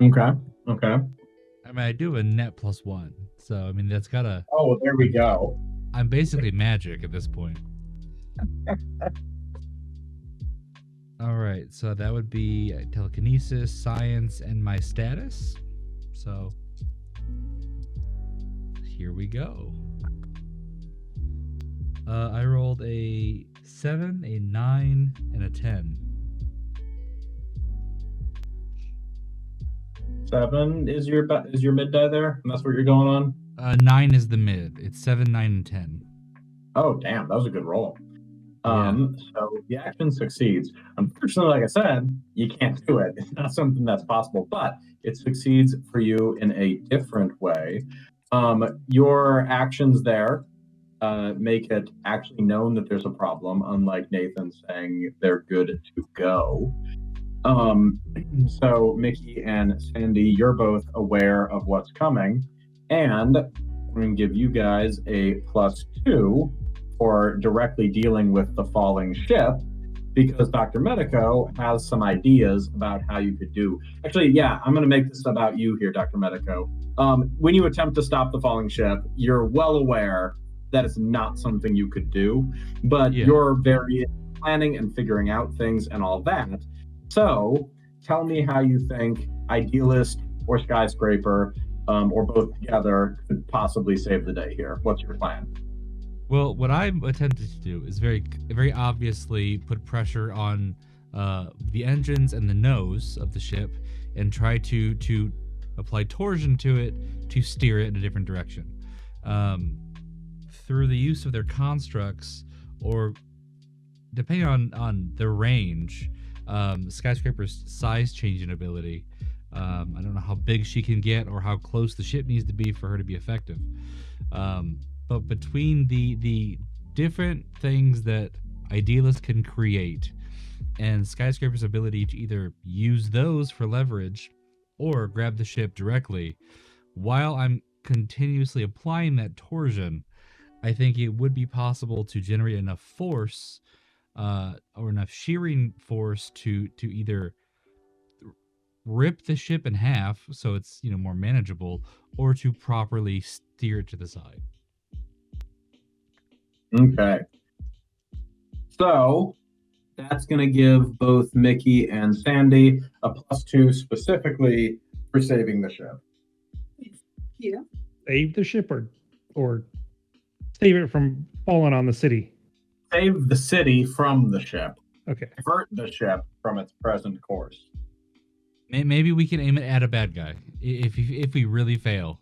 Okay. I mean, I do a net +1, so I mean that's gotta. Oh, there we go. I'm basically magic at this point. All right, so that would be telekinesis, science, and my status. So here we go. I rolled a 7, a 9, and a 10. 7 is your mid die there, and that's what you're going on. 9 is the mid. It's 7, 9, and 10. Oh, damn, that was a good roll. Yeah. So the action succeeds. Unfortunately, like I said, you can't do it. It's not something that's possible, but it succeeds for you in a different way. Your actions there make it actually known that there's a problem, unlike Nathan saying they're good to go. So Mickey and Sandy, you're both aware of what's coming, and I'm going to give you guys a +2 for directly dealing with the falling ship, because Dr. Medico has some ideas about how you could do. Actually, yeah, I'm going to make this about you here, Dr. Medico. When you attempt to stop the falling ship, you're well aware that it's not something you could do, but you're very planning and figuring out things and all that. So tell me how you think Idealist or Skyscraper, or both together, could possibly save the day here. What's your plan? Well, what I'm attempting to do is very, very obviously put pressure on the engines and the nose of the ship, and try to apply torsion to it to steer it in a different direction. through the use of their constructs, or depending on their range, Skyscraper's size changing ability. I don't know how big she can get or how close the ship needs to be for her to be effective. But between the different things that Idealist can create and Skyscraper's ability to either use those for leverage or grab the ship directly, while I'm continuously applying that torsion, I think it would be possible to generate enough force or enough shearing force to either rip the ship in half so it's more manageable, or to properly steer it to the side. Okay. So that's going to give both Mickey and Sandy a +2 specifically for saving the ship. Yeah. Save the ship or save it from falling on the city. Save the city from the ship. Okay. Divert the ship from its present course. Maybe we can aim it at a bad guy if we really fail.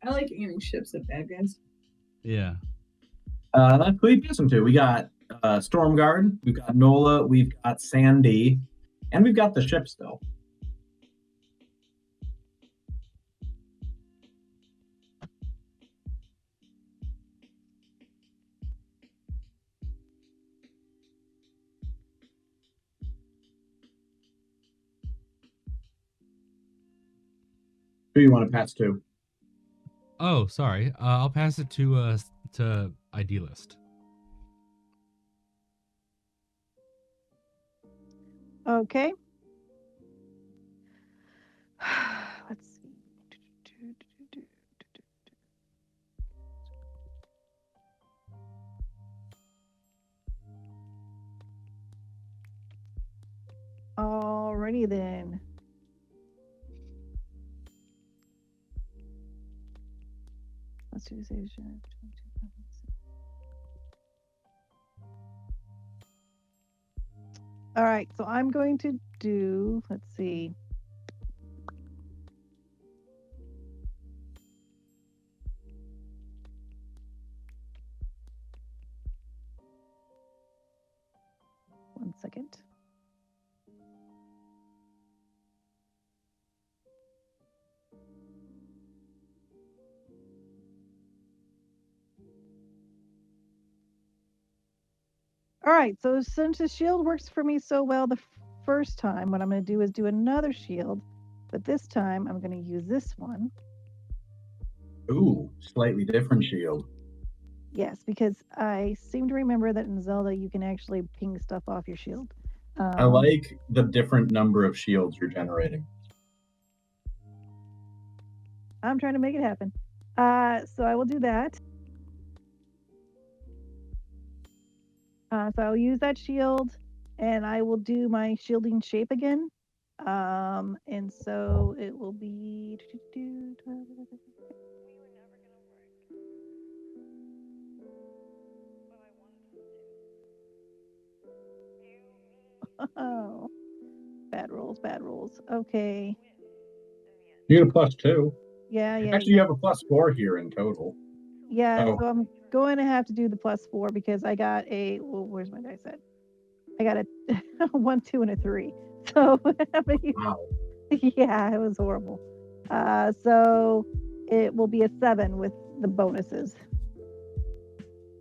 I like aiming ships at bad guys. Yeah. That's who you listen to. We got Stormguard, we've got Nola, we've got Sandy, and we've got the ship still. Who you want to pass to? Oh, sorry. I'll pass it to Idealist. Okay. Let's see. Alrighty then. Let's do this. All right, so I'm going to do, let's see. One second. All right, so since the shield works for me so well the first time, what I'm going to do is do another shield, but this time I'm going to use this one. Ooh, slightly different shield. Yes, because I seem to remember that in Zelda you can actually ping stuff off your shield. I like the different number of shields you're generating. I'm trying to make it happen. So I will do that. So I'll use that shield, and I will do my shielding shape again. And so it will be. Oh, bad rolls. Okay. You get a +2. Yeah. Actually, you have a +4 here in total. Yeah, Oh. so I'm going to have to do the +4 because I got a. Well, where's my dice at? I got a 1, 2, and a 3. So Wow. yeah, it was horrible. So it will be a 7 with the bonuses.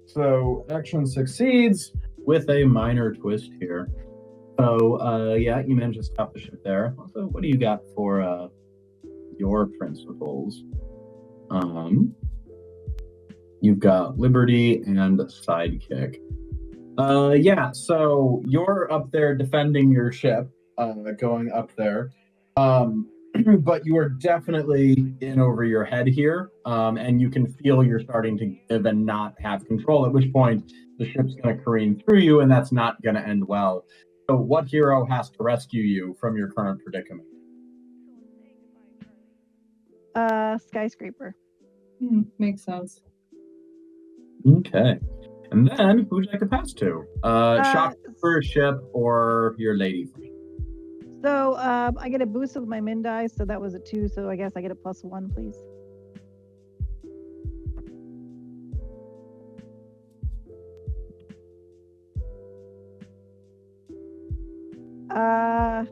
So action succeeds with a minor twist here. So yeah, you managed to stop the ship there. So what do you got for your principles? You've got Liberty and Sidekick. Yeah, so you're up there defending your ship, going up there. But you are definitely in over your head here, and you can feel you're starting to give and not have control, at which point the ship's going to careen through you, and that's not going to end well. So what hero has to rescue you from your current predicament? Skyscraper. Makes sense. Okay. And then, who would you like to pass to? Shopkeeper, ship, or your lady friend? So I get a boost of my min dice, so that was a 2, so I guess I get a +1, please. Yeah,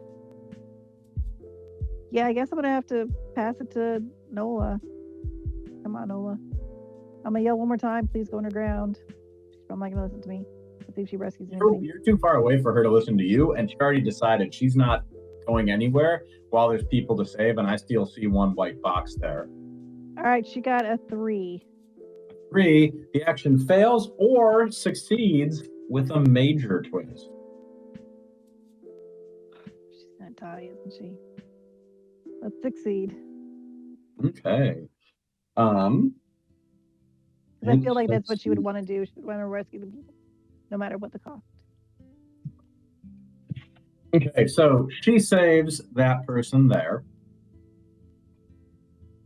I guess I'm gonna have to pass it to Nola. Come on, Nola. I'm gonna yell one more time. Please go underground. She's probably not gonna listen to me. Let's see if she rescues anything. You're too far away for her to listen to you, and she already decided she's not going anywhere while there's people to save, and I still see one white box there. All right, she got a 3. 3, the action fails or succeeds with a major twist. She's gonna die, isn't she? Let's succeed. Okay. 'Cause I feel like let's that's what she would see. want to do. She would want to rescue the people, no matter what the cost. Okay, so she saves that person there.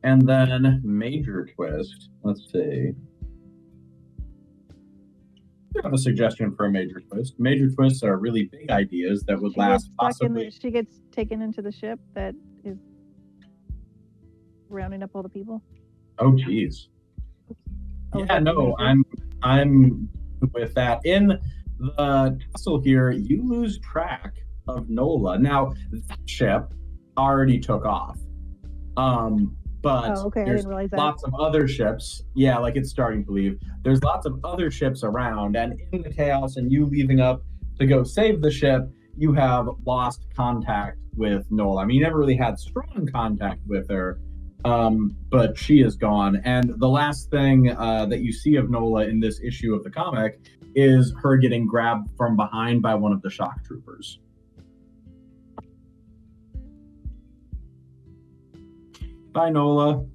And then major twist. Let's see. I have a suggestion for a major twist. Major twists are really big ideas that would last possibly. She gets taken into the ship that is rounding up all the people. Oh, geez. Oh, Yeah, no, I'm with that. In the castle here, you lose track of Nola. Now, that ship already took off. But okay, I there's didn't realize that. lots of other ships. Yeah, like it's starting to leave. There's lots of other ships around, and in the chaos and you leaving up to go save the ship, you have lost contact with Nola. I mean, you never really had strong contact with her, but she is gone. And the last thing that you see of Nola in this issue of the comic is her getting grabbed from behind by one of the shock troopers. Bye, Nola.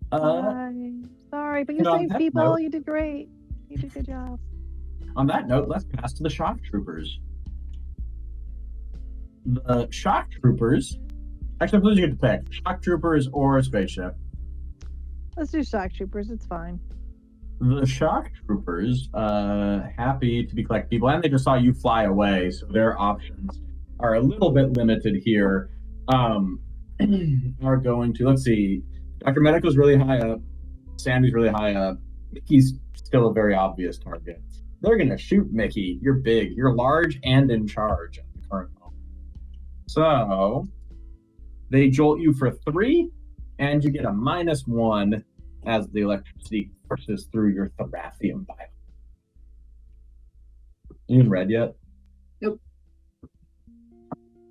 Bye. Sorry, but you saved people. You did great. You did a good job. On that note, let's pass to the shock troopers. The shock troopers. Actually, I'm you get to pick shock troopers or a spaceship. Let's do shock troopers. It's fine. The shock troopers, happy to be collecting people, and they just saw you fly away, so their options are a little bit limited here. Are going to, let's see, Dr. Medico's really high up, Sandy's really high up, Mickey's still a very obvious target. They're going to shoot Mickey. You're big, you're large, and in charge at the current moment. So, they jolt you for 3, and you get a -1 as the electricity courses through your thorathium bio. You in red yet? Nope.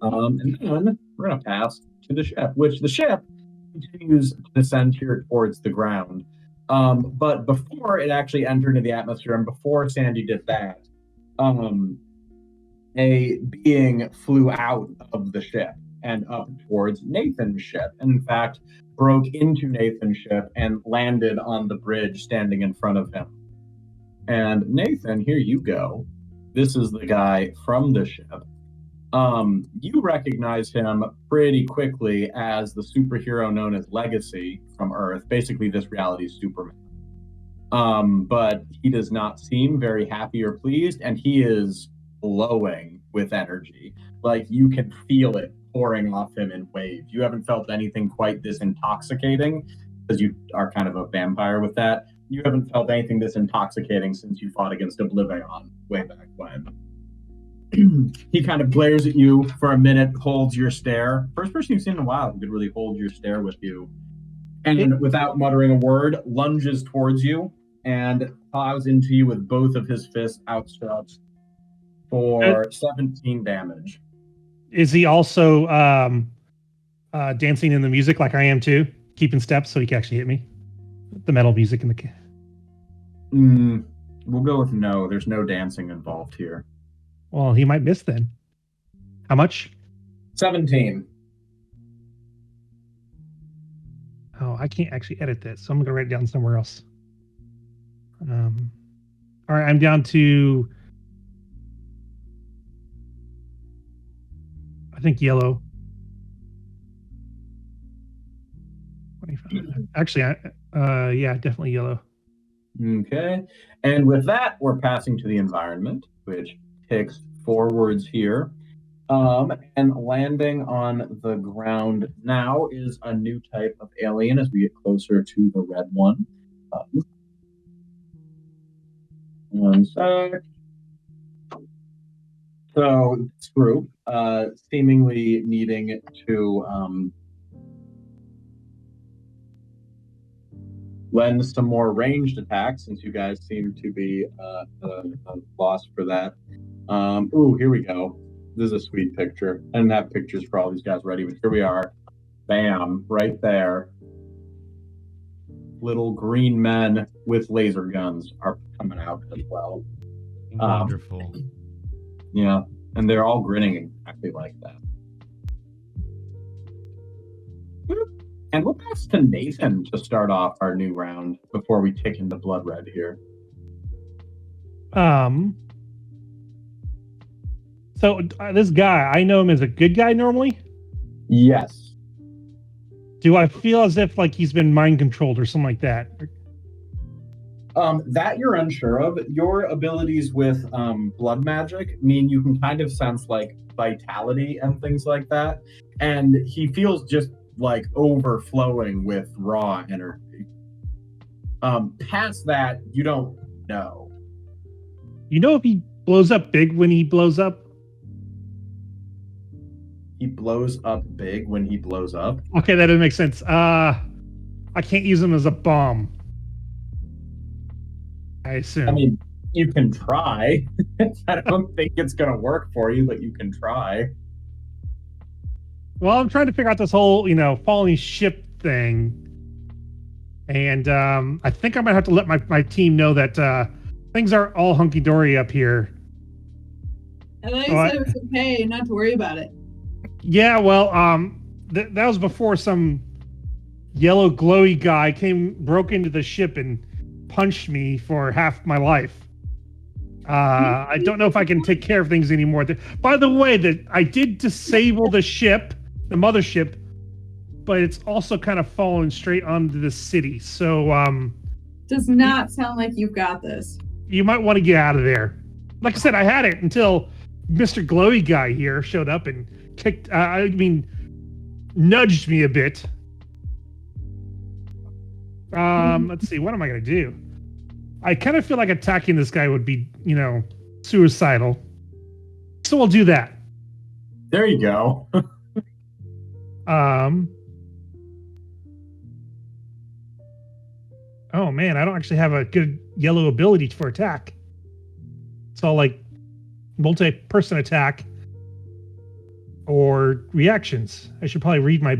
And then we're going to pass to the ship, which the ship continues to descend here towards the ground. But before it actually entered into the atmosphere, and before Sandy did that, a being flew out of the ship and up towards Nathan's ship, and in fact broke into Nathan's ship and landed on the bridge standing in front of him. And Nathan, here you go. This is the guy from the ship. You recognize him pretty quickly as the superhero known as Legacy from Earth, basically this reality's Superman. But he does not seem very happy or pleased, and he is glowing with energy. Like, you can feel it pouring off him in waves. You haven't felt anything quite this intoxicating, because you are kind of a vampire with that. You haven't felt anything this intoxicating since you fought against Oblivion way back when. He kind of glares at you for a minute, holds your stare. First person you've seen in a while who could really hold your stare with you. And without muttering a word, lunges towards you and plows into you with both of his fists outstretched for 17 damage. Is he also dancing in the music like I am too? Keeping steps so he can actually hit me? The metal music in the... We'll go with no. There's no dancing involved here. Well, he might miss then. How much? 17. Oh, I can't actually edit this, so I'm going to write it down somewhere else. All right, I'm down to... I think yellow. 25. Actually, yeah, definitely yellow. Okay. And with that, we're passing to the environment, which takes forwards here. And landing on the ground now is a new type of alien as we get closer to the red one. One sec. So this group, seemingly needing to lend some more ranged attacks, since you guys seem to be lost for that. Ooh, here we go. This is a sweet picture. I didn't have pictures for all these guys ready, but here we are. Bam, right there. Little green men with laser guns are coming out as well. Wonderful. Yeah, and they're all grinning exactly like that. And we'll pass to Nathan to start off our new round before we kick into Blood Red here. So this guy, I know him as a good guy normally. Yes. Do I feel as if like he's been mind controlled or something like that? That you're unsure of. Your abilities with blood magic mean you can kind of sense like vitality and things like that. And he feels just like overflowing with raw energy. Past that, you don't know. You know if he blows up big when he blows up? He blows up big when he blows up. Okay, that doesn't make sense. I can't use him as a bomb. I assume. I mean, you can try. I don't think it's going to work for you, but you can try. Well, I'm trying to figure out this whole, falling ship thing. And I think I might have to let my team know that things are all hunky-dory up here. And then you said it was okay, not to worry about it. Yeah, well, that was before some yellow glowy guy broke into the ship and punched me for half my life. I don't know if I can take care of things anymore. By the way, I did disable the ship, the mothership, but it's also kind of fallen straight onto the city. So, does not sound like you've got this. You might want to get out of there. Like I said, I had it until Mr. Glowy guy here showed up and nudged me a bit. Let's see, what am I going to do? I kind of feel like attacking this guy would be, suicidal. So we'll do that. There you go. Oh man, I don't actually have a good yellow ability for attack. It's all like multi-person attack or reactions. I should probably read my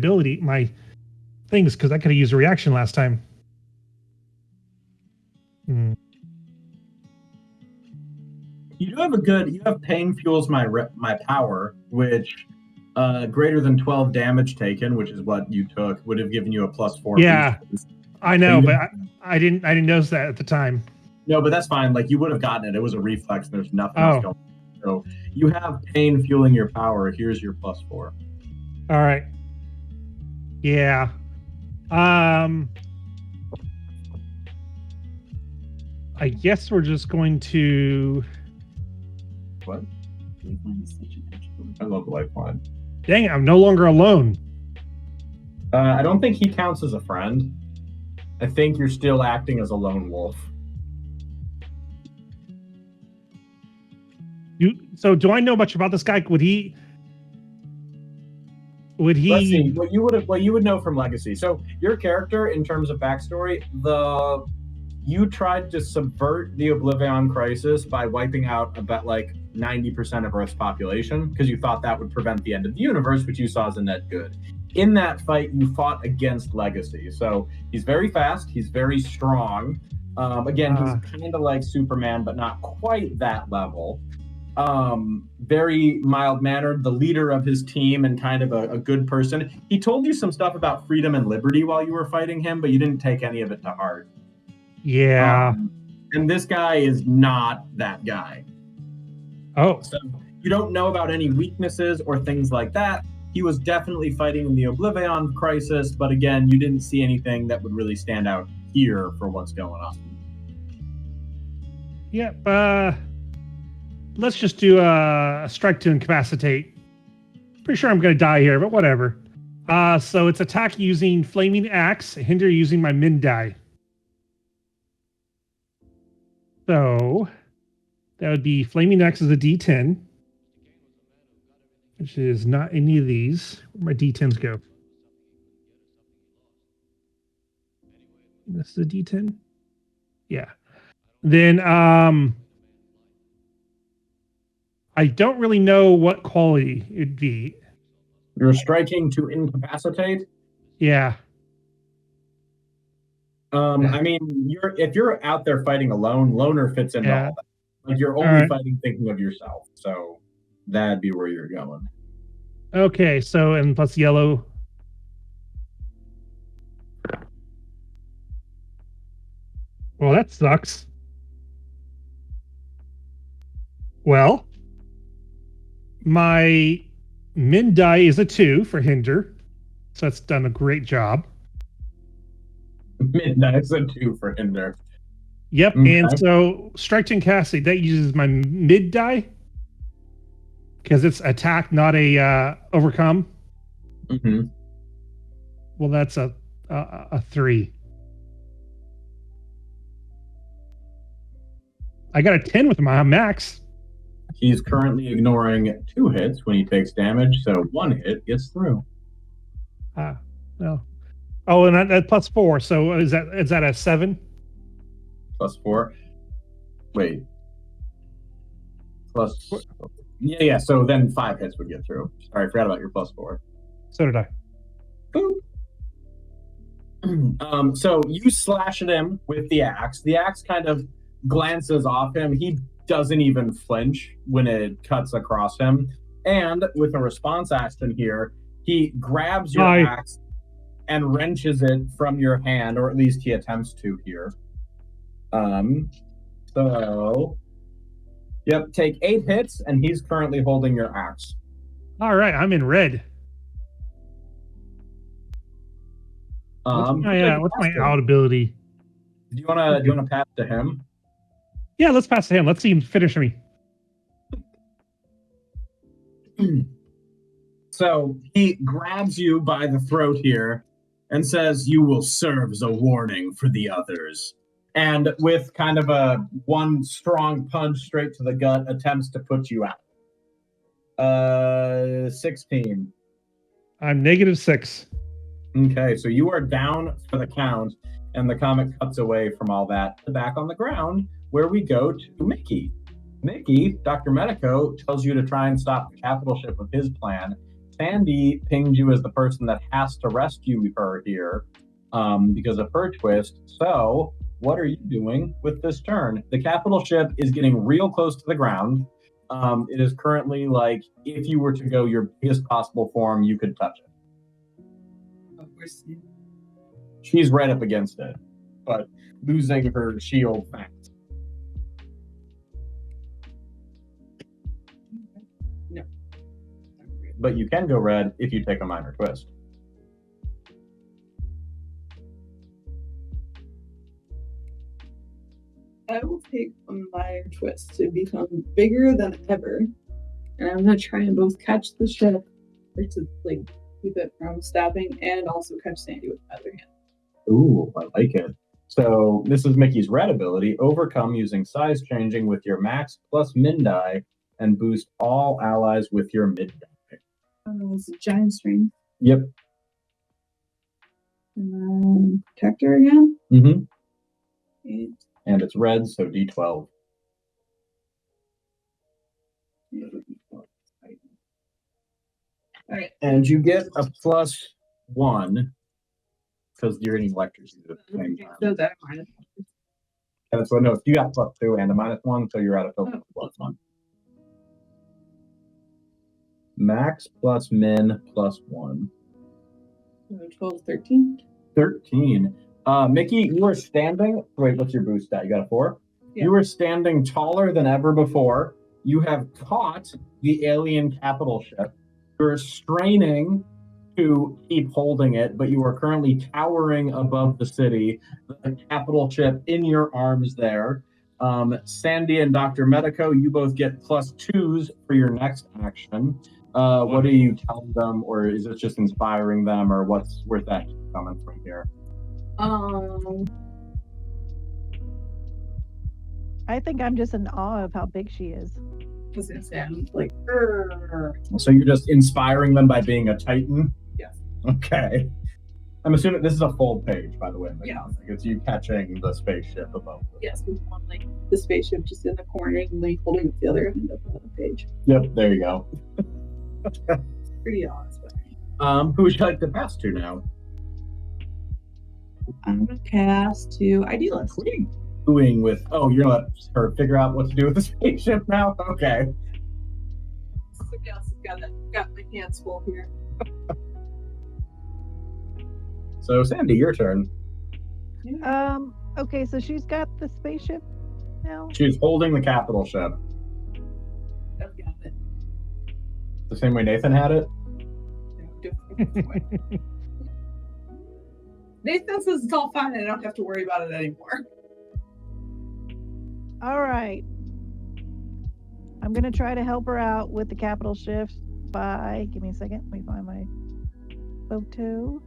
things because I could have used a reaction last time. You have pain fuels my power, which greater than 12 damage taken, which is what you took, would have given you a +4. Yeah, I know, but I didn't notice that at the time. No, but that's fine. Like you would have gotten it. It was a reflex. There's nothing else going on. So you have pain fueling your power. Here's your +4. All right. Yeah. I guess we're just going to. What? I love Lifeline. Dang it, I'm no longer alone. I don't think he counts as a friend. I think you're still acting as a lone wolf. So do I know much about this guy? Would he? Let's see. What you would know from Legacy. So your character, in terms of backstory, you tried to subvert the Oblivion Crisis by wiping out about like 90% of Earth's population because you thought that would prevent the end of the universe, which you saw as a net good. In that fight, you fought against Legacy. So he's very fast. He's very strong. Again, he's kind of like Superman, but not quite that level. Very mild-mannered, the leader of his team and kind of a good person. He told you some stuff about freedom and liberty while you were fighting him, but you didn't take any of it to heart. Yeah. And this guy is not that guy. Oh. So you don't know about any weaknesses or things like that. He was definitely fighting in the Oblivion Crisis, but again, you didn't see anything that would really stand out here for what's going on. Yep. Let's just do a strike to incapacitate. Pretty sure I'm going to die here, but whatever. So it's attack using Flaming Axe, hinder using my min die. So that would be Flaming Axe is a D10. which is not any of these. Where'd my D10s go? This is a D10? Yeah. Then I don't really know what quality it'd be. You're striking to incapacitate. Yeah. I mean, if you're out there fighting alone, loner fits into Yeah. all that. Like you're All only right. fighting thinking of yourself, so that'd be where you're going. Okay, so and plus yellow. Well, that sucks. Well, my min die is a 2 for hinder, so that's done a great job. Midnight's a 2 for hinder. Yep, Okay. and so strike to incapacitate, that uses my mid die because it's attack, not a overcome. Mm-hmm. Well, that's a 3. I got a 10 with my max. He's currently ignoring 2 hits when he takes damage, so 1 hit gets through. Well. Oh, and that plus 4. So is that a 7? Plus 4. Wait. Plus. Yeah. So then 5 hits would get through. Sorry, I forgot about your plus 4. So did I. Boop. So you slash at him with the axe. The axe kind of glances off him. He doesn't even flinch when it cuts across him. And with a response action here, he grabs your axe and wrenches it from your hand, or at least he attempts to here. So, yep, take 8 hits, and he's currently holding your axe. All right, I'm in red. What's my out ability? Do you wanna pass to him? Yeah, let's pass to him. Let's see him finish me. So he grabs you by the throat here and says, "You will serve as a warning for the others." And with kind of a one strong punch straight to the gut, attempts to put you out. 16. I'm -6. Okay, so you are down for the count, and the comic cuts away from all that to back on the ground, where we go to Mickey. Mickey, Dr. Medico, tells you to try and stop the capital ship with his plan. Sandy pinged you as the person that has to rescue her here because of her twist. So, what are you doing with this turn? The capital ship is getting real close to the ground. It is currently like, if you were to go your biggest possible form, you could touch it. She's right up against it, but losing her shield fast. No. But you can go red if you take a minor twist. I will take a minor twist to become bigger than ever. And I'm going to try and both catch the ship, or to like keep it from stopping, and also catch Sandy with my other hand. Ooh, I like it. So this is Mickey's red ability. Overcome using size changing with your max plus min die, and boost all allies with your mid die. It's a giant string. Yep. And then protector again. Mm-hmm. 8. And it's red, so D12. All right. And you get a +1 because you're getting electricity at the same time. So that minus. And so no, you got +2 and a -1, so you're at a total of +1. Max plus min +1. 12, 13. 13. Mickey, you are standing. Wait, what's your boost stat? You got a 4? Yeah. You are standing taller than ever before. You have caught the alien capital ship. You're straining to keep holding it, but you are currently towering above the city. The capital ship in your arms there. Sandy and Dr. Medico, you both get +2s for your next action. What are you telling them, or is it just inspiring them, or where's that coming from here? I think I'm just in awe of how big she is. was gonna say, I'm like, "Grr." So you're just inspiring them by being a Titan? Yes. Okay. I'm assuming this is a full page, by the way. In the Yeah. comic. It's you catching the spaceship above. Yes, we want like the spaceship just in the corner and like holding up the other end of the page. Yep, there you go. Pretty honest. Who would you like to pass to now? I'm gonna cast to Idealist. What are you doing with? Oh, you're gonna let her figure out what to do with the spaceship now? Okay. So yes, got my hands full here. So Sandy, your turn. Okay, so she's got the spaceship now. She's holding the capital ship. I've got it. The same way Nathan had it. No, different way. Nathan says it's all fine and I don't have to worry about it anymore. All right. I'm gonna try to help her out with the capital shift by. Give me a second. Let me find my photo.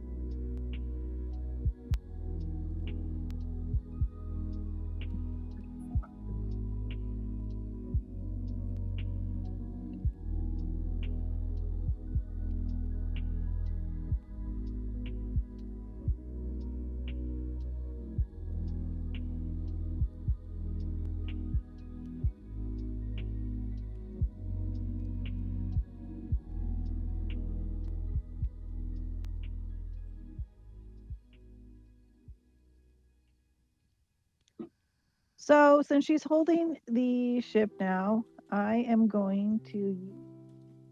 So since she's holding the ship now, I am going to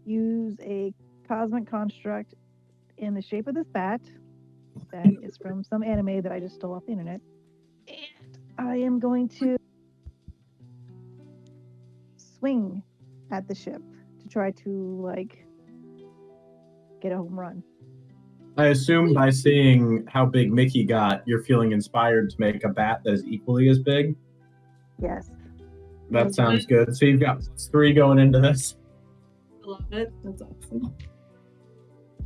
use a cosmic construct in the shape of this bat that is from some anime that I just stole off the internet. And I am going to swing at the ship to try to like get a home run. I assume by seeing how big Mickey got, you're feeling inspired to make a bat that is equally as big. Yes. That sounds good. So you've got 3 going into this. I love it. That's awesome.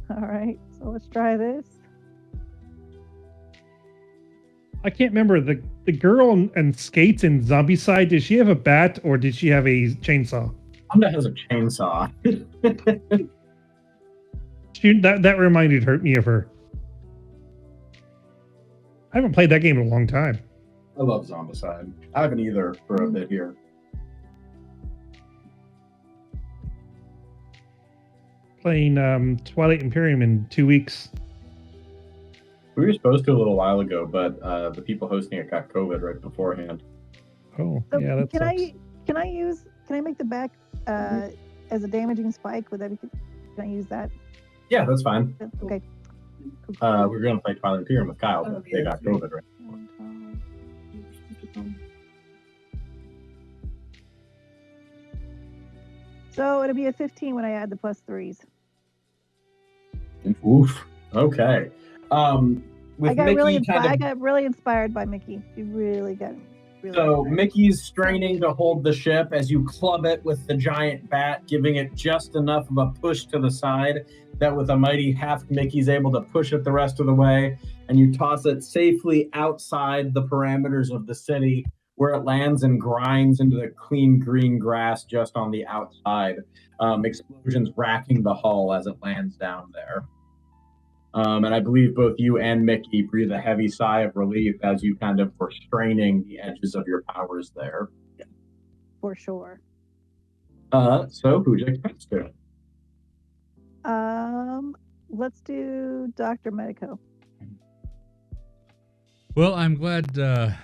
All right. So let's try this. I can't remember the girl and skates in Zombie Side. Did she have a bat or did she have a chainsaw? Honda has a chainsaw. That reminded me of her. I haven't played that game in a long time. I love Zombicide. I haven't either for a bit here. Playing Twilight Imperium in 2 weeks. We were supposed to a little while ago, but the people hosting it got COVID right beforehand. Oh, So yeah, that can sucks. can I make the back as a damaging spike? Would that be? Can I use that? Yeah, that's fine. Okay. We were going to play Twilight Imperium with Kyle, but they got COVID right. So it'll be a 15 when I add the +3s. Oof. Okay. With I got Mickey really inspired by Mickey. She really got really So inspired. Mickey's straining to hold the ship as you club it with the giant bat, giving it just enough of a push to the side that with a mighty heft, Mickey's able to push it the rest of the way, and you toss it safely outside the parameters of the city, where it lands and grinds into the clean green grass just on the outside. Explosions racking the hull as it lands down there. And I believe both you and Mickey breathe a heavy sigh of relief as you kind of were straining the edges of your powers there. For sure. So who'd you like to pass to? Let's do Dr. Medico. Well, I'm glad the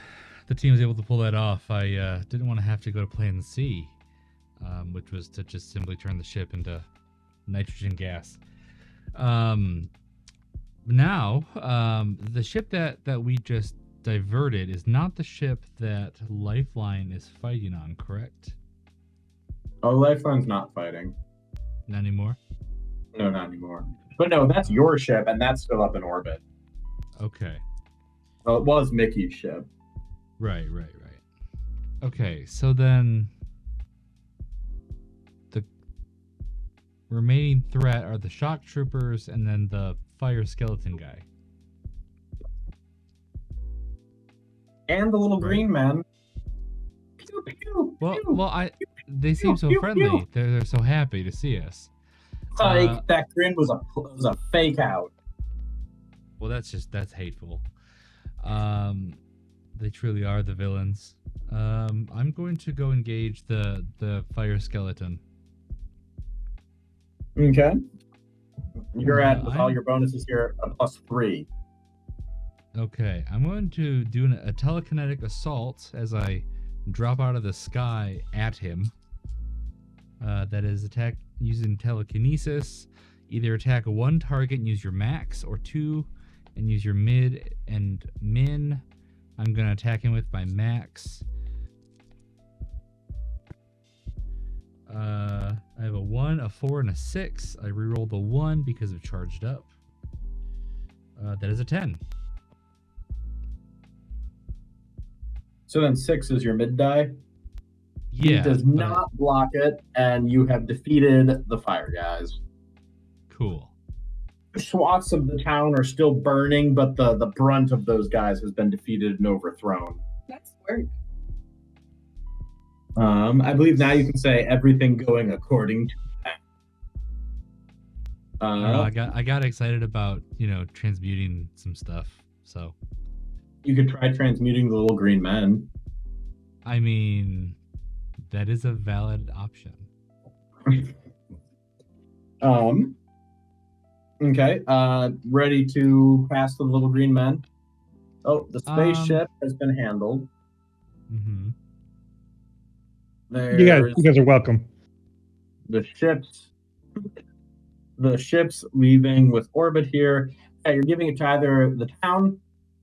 team was able to pull that off. I didn't want to have to go to Plan C, which was to just simply turn the ship into nitrogen gas. Now, the ship that we just diverted is not the ship that Lifeline is fighting on, correct? Oh, Lifeline's not fighting. Not anymore? No, not anymore. But no, that's your ship, and that's still up in orbit. Okay. Well, it was Mickey's ship. Right. Okay, so then the remaining threat are the shock troopers and then the fire skeleton guy. And the little green man. Pew, pew, Well, pew. I They seem Pew, so pew, friendly. pew. They're so happy to see us. Like that grin was a fake out. Well, that's hateful. They truly are the villains. I'm going to go engage the fire skeleton. Okay. You're at with all I'm- your bonuses here a +3. Okay, I'm going to do a telekinetic assault as I drop out of the sky at him. That is attack using telekinesis. Either attack one target and use your max, or two and use your mid and min. I'm going to attack him with my max. I have a 1, a 4, and a 6. I rerolled the 1 because of charged up. That is a 10. So then 6 is your mid die. Yeah. He does but not block it, and you have defeated the fire guys. Cool. Swaths of the town are still burning, but the brunt of those guys has been defeated and overthrown. That's work. I believe now you can say everything going according to plan. I don't know, I got excited about, transmuting some stuff. So, You could try transmuting the little green men. I mean, that is a valid option. Okay. Ready to pass the little green men? Oh, the spaceship has been handled. Mm-hmm. You guys are welcome. The ships leaving with orbit here. Yeah, you're giving it to either the town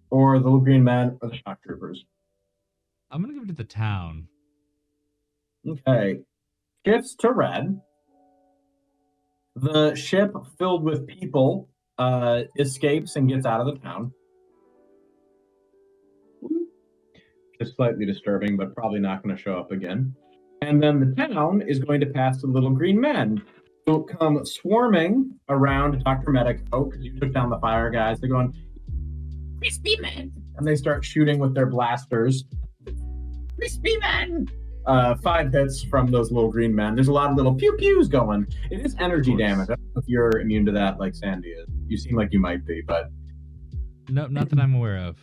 or the little green men or the shock troopers. I'm gonna give it to the town. Okay. Shifts to red. The ship filled with people escapes and gets out of the town. Just slightly disturbing, but probably not going to show up again. And then the town is going to pass the little green men, who come swarming around Dr. Medico, because you took down the fire guys. They're going, crispy men! And they start shooting with their blasters. Crispy men! 5 hits from those little green men. There's a lot of little pew-pews going. It is energy damage. I don't know if you're immune to that like Sandy is. You seem like you might be, but... No, not that I'm aware of.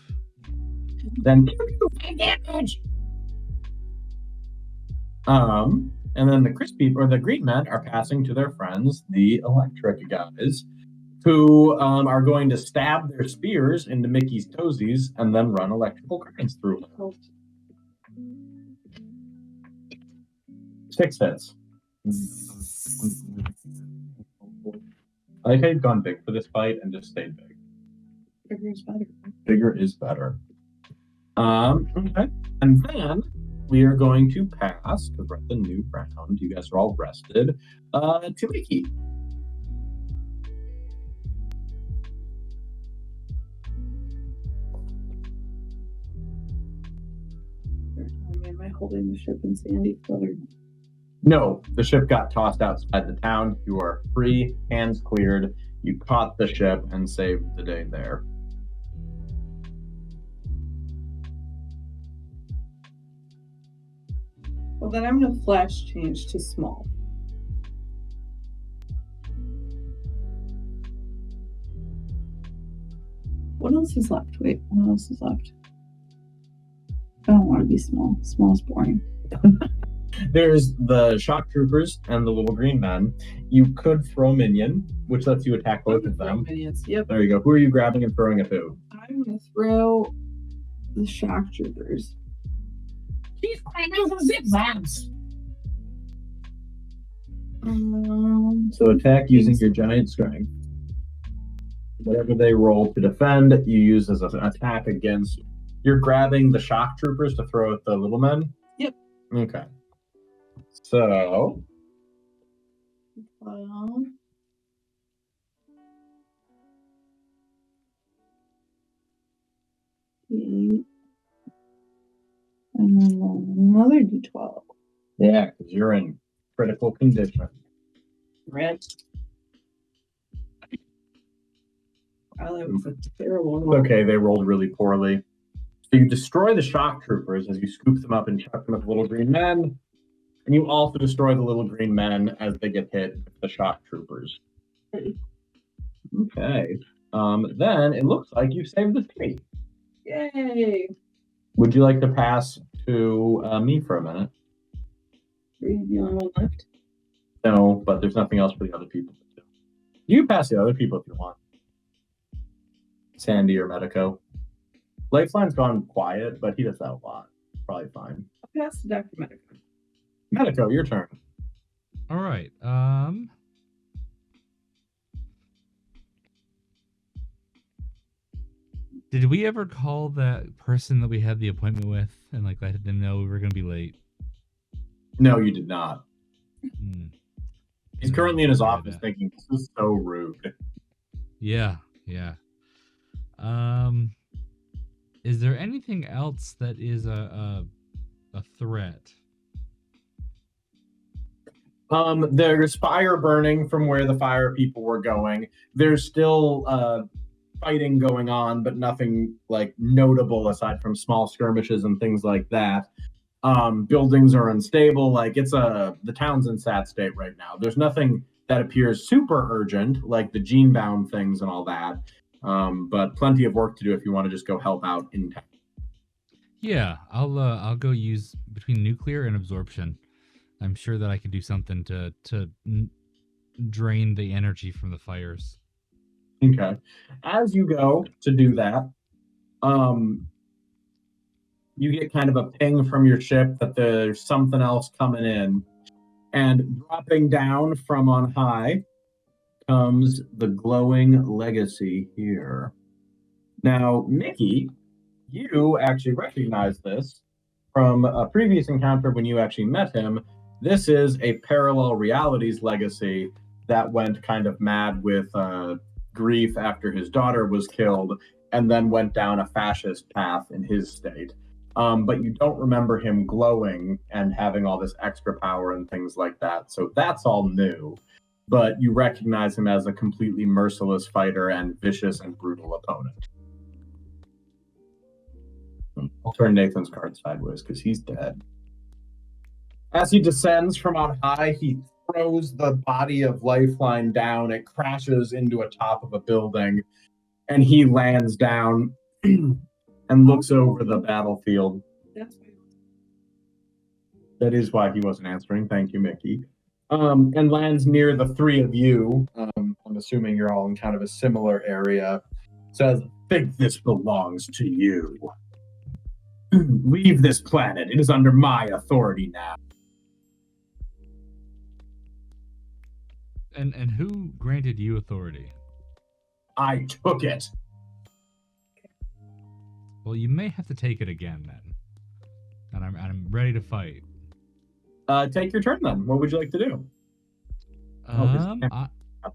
Then pew-pew, 5 damage! And then the green men are passing to their friends, the electric guys, who are going to stab their spears into Mickey's toesies and then run electrical currents through them. 6 hits. I like how you've gone big for this fight and just stayed big. Bigger is better. Bigger is better. Okay. And then we are going to pass, because we're at the new round. You guys are all rested. To Mickey. Am I holding the ship in Sandy Flutter? No, the ship got tossed outside the town. You are free, hands cleared. You caught the ship and saved the day there. Well, then I'm going to flash change to small. What else is left? Wait, what else is left? I don't want to be small. Small is boring. There's the shock troopers and the little green men. You could throw minion, which lets you attack both of them. Minions. Yep. There you go. Who are you grabbing and throwing at who? I'm going to throw the shock troopers. She's climbing the zip-zaps. So attack using your giant strength. Whatever they roll to defend, you use as an attack against. You're grabbing the shock troopers to throw at the little men? Yep. Okay. So. 12. And then another d12. Yeah, because you're in critical condition. Red. Wow, that was a terrible It's okay, they rolled really poorly. So you destroy the shock troopers as you scoop them up and chuck them at the little green men. And you also destroy the little green men as they get hit with the shock troopers. Okay. Then it looks like you saved the city. Yay! Would you like to pass to me for a minute? Are you the only one left? No, but there's nothing else for the other people to do. You can pass the other people if you want. Sandy or Medico. Lifeline's gone quiet, but he does that a lot. Probably fine. I'll pass to Dr. Medico. Medico, your turn. All right. Did we ever call that person that we had the appointment with and like let them know we were gonna be late? No, you did not. Hmm. He's currently in his Yeah, office that- thinking, this is so rude. Yeah. Is there anything else that is a threat? There's fire burning from where the fire people were going. There's still fighting going on, but nothing like notable aside from small skirmishes and things like that. Buildings are unstable. Like the town's in sad state right now. There's nothing that appears super urgent, like the gene bound things and all that. But plenty of work to do if you want to just go help out in town. Yeah, I'll go use between nuclear and absorption. I'm sure that I can do something to drain the energy from the fires. Okay. As you go to do that, you get kind of a ping from your ship that there's something else coming in. And dropping down from on high comes the glowing legacy here. Now, Mickey, you actually recognize this from a previous encounter when you actually met him. This is a parallel realities legacy that went kind of mad with grief after his daughter was killed and then went down a fascist path in his state. But you don't remember him glowing and having all this extra power and things like that. So that's all new. But you recognize him as a completely merciless fighter and vicious and brutal opponent. I'll turn Nathan's card sideways because he's dead. As he descends from on high, he throws the body of Lifeline down. It crashes into a top of a building, and he lands down and looks over the battlefield. That's why. That is why he wasn't answering. Thank you, Mickey. And lands near the three of you. I'm assuming you're all in kind of a similar area. Says, "I think this belongs to you. Leave this planet. It is under my authority now." And who granted you authority? I took it. Well, you may have to take it again then. And I'm ready to fight. Take your turn then. What would you like to do?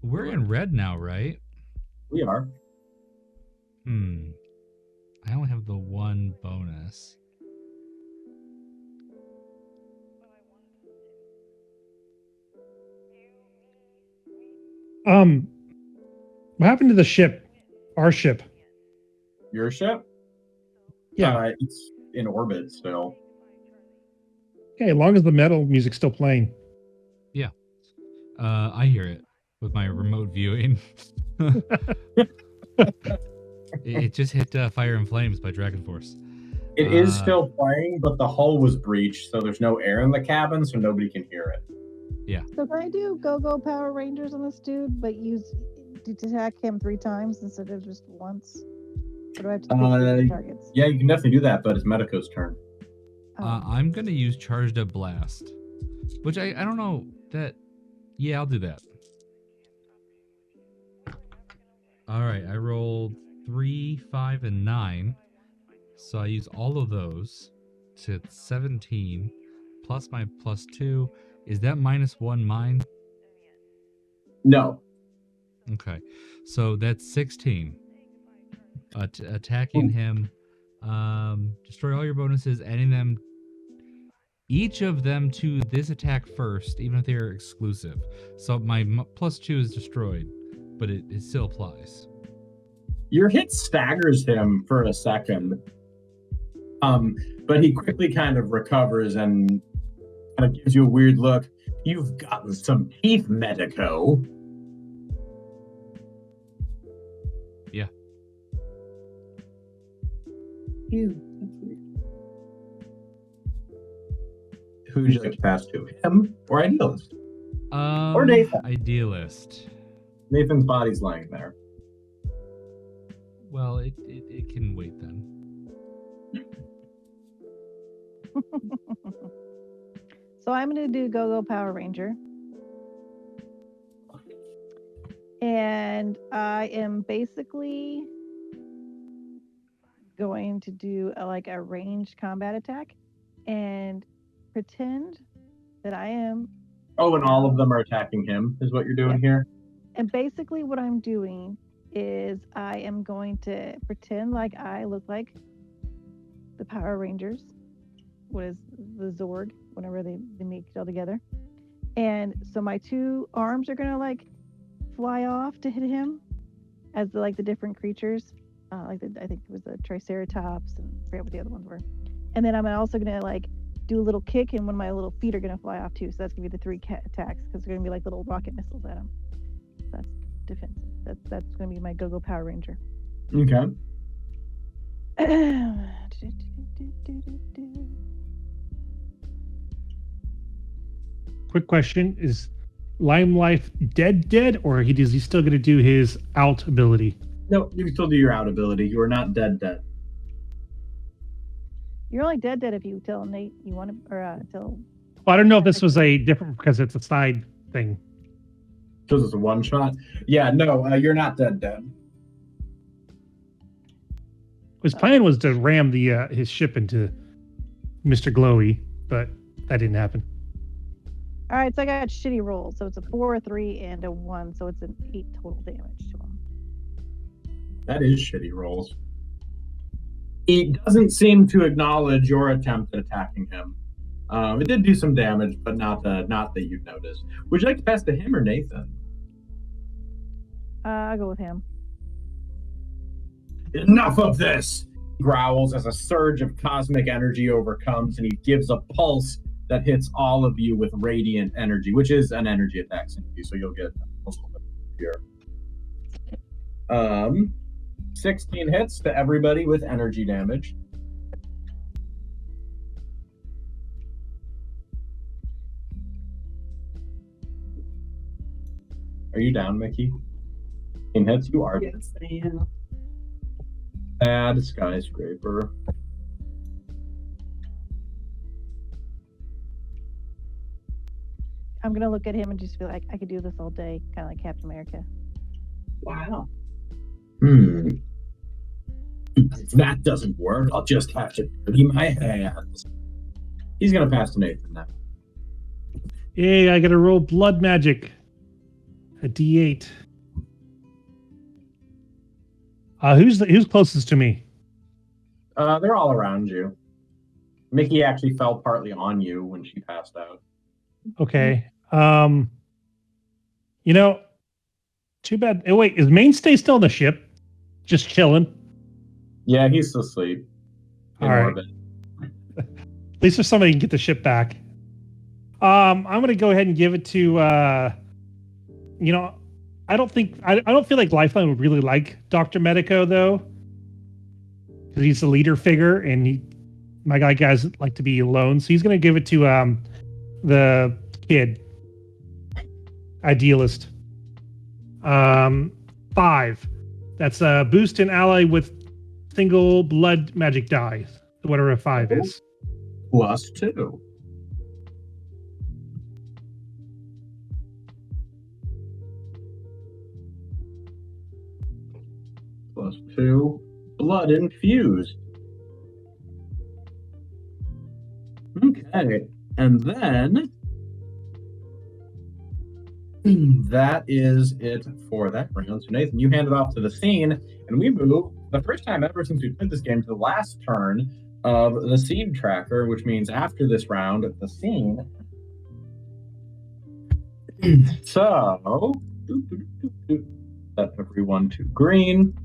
We're in red now, right? We are. I only have the one bonus. What happened to the ship? Our ship? Your ship? Yeah. It's in orbit still. Okay, as long as the metal music's still playing. I hear it with my remote viewing. It just hit Fire and Flames by Dragon Force. It is still playing, but the hull was breached, so there's no air in the cabin, so nobody can hear it. So can I do Go Power Rangers on this dude, but attack him 3 times instead of just once? Or do I have to pick targets? Yeah, you can definitely do that, but it's Medico's turn. I'm gonna use Charged Up Blast, which I don't know that. Yeah, I'll do that. All right, I rolled 3, 5, and 9, so I use all of those to 17 plus my +2. Is that -1 mine? No. Okay, so that's 16. Attacking him. Destroy all your bonuses, adding them, each of them to this attack first, even if they are exclusive. So my +2 is destroyed, but it still applies. Your hit staggers him for a second, but he quickly kind of recovers and Kind of gives you a weird look. You've gotten some teeth, Medico. Yeah. Ew, that's weird. Who would you like to pass to? Him or Idealist? Or Nathan. Idealist. Nathan's body's laying there. Well, it can wait then. So I'm going to do Go-Go Power Ranger. And I am basically going to do a ranged combat attack and pretend that I am. Oh, and all of them are attacking him, is what you're doing here? And basically what I'm doing is I am going to pretend like I look like the Power Rangers. What is the Zorg, whenever they make it all together. And so my two arms are going to fly off to hit him as the different creatures. I think it was the Triceratops and I forget what the other ones were. And then I'm also going to do a little kick and one of my little feet are going to fly off too. So that's going to be the three attacks because they're going to be like little rocket missiles at him. That's defensive. That's going to be my Go-Go Power Ranger. Okay. Quick question: is Lime Life dead, or is he still going to do his out ability? No, you can still do your out ability. You are not dead. You're only dead if you tell Nate you want to, or tell. Well, I don't know if this was a different because it's a side thing. Because it's a one shot. Yeah, no, you're not dead. His plan was to ram the his ship into Mr. Glowy, but that didn't happen. All right, so I got shitty rolls. So it's a 4, a 3, and a 1. So it's an 8 total damage to him. That is shitty rolls. He doesn't seem to acknowledge your attempt at attacking him. It did do some damage, but not that you'd notice. Would you like to pass to him or Nathan? I'll go with him. Enough of this! He growls as a surge of cosmic energy overcomes, and he gives a pulse that hits all of you with radiant energy, which is an energy attack synergy, so you'll get a little bit here. 16 hits to everybody with energy damage. Are you down, Mickey? 16 hits? You are. Yes, I am. Bad skyscraper. I'm going to look at him and just feel like I could do this all day, kind of like Captain America. Wow. If that doesn't work, I'll just have to dirty my hands. He's going to pass to Nathan now. Yay, I got to roll blood magic. A D8. Who's closest to me? They're all around you. Mickey actually fell partly on you when she passed out. Okay. Too bad. Oh, wait, is Mainstay still in the ship? Just chilling? Yeah, he's asleep. All right. At least there's somebody who can get the ship back. I'm going to go ahead and give it to, I don't feel like Lifeline would really like Dr. Medico, though. Because he's the leader figure, and my guys like to be alone. So he's going to give it to the kid. Idealist. 5. That's a boost an ally with single blood magic die. Whatever a 5 is. +2. +2. Blood infused. Okay. And then that is it for that round. So Nathan, you hand it off to the scene, and we move the first time ever since we played this game to the last turn of the seed tracker, which means after this round at the scene. So set everyone to green.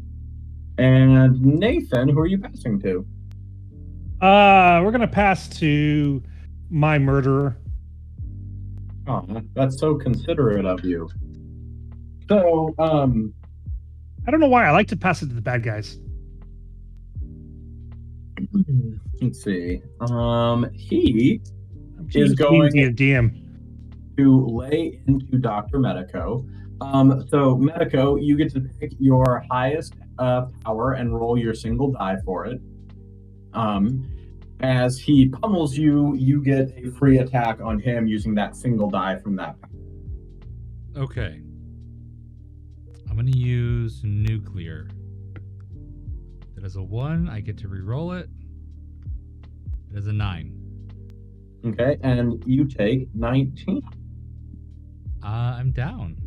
And Nathan, who are you passing to? We're gonna pass to my murderer. Oh, that's so considerate of you. So, I don't know why I like to pass it to the bad guys. let's see. He I'm is being going DM. to lay into Dr. Medico. So Medico, you get to pick your highest power and roll your single die for it. As he pummels you, you get a free attack on him using that single die from that power. Okay. I'm going to use nuclear. That is a 1. I get to re-roll it. It is a 9. Okay, and you take 19. I'm down.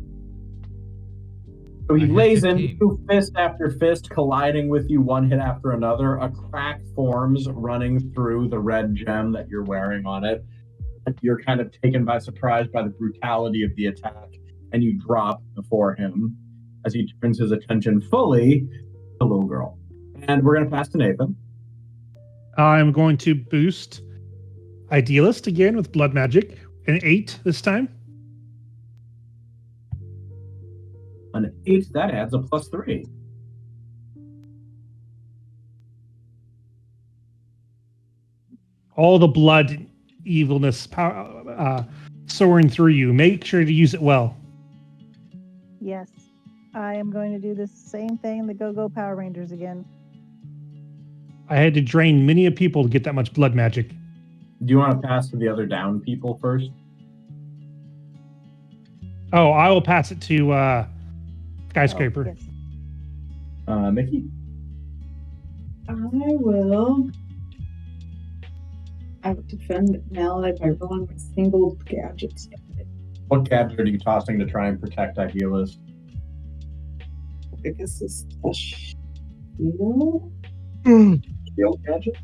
So he I had lays 15. into fist after fist, colliding with you one hit after another. A crack forms running through the red gem that you're wearing on it. You're kind of taken by surprise by the brutality of the attack, and you drop before him as he turns his attention fully to the little girl. And we're going to pass to Nathan. I'm going to boost Idealist again with Blood Magic. An 8 this time. An 8, that adds a +3. All the blood, evilness, power, soaring through you. Make sure to use it well. Yes. I am going to do the same thing, the Go-Go Power Rangers again. I had to drain many a people to get that much blood magic. Do you want to pass to the other down people first? Oh, I will pass it to Skyscraper. Oh, yes. Mickey? I will defend an ally by rolling my single gadgets. What gadget are you tossing to try and protect Idealist? I guess it's a shield. Shield gadget?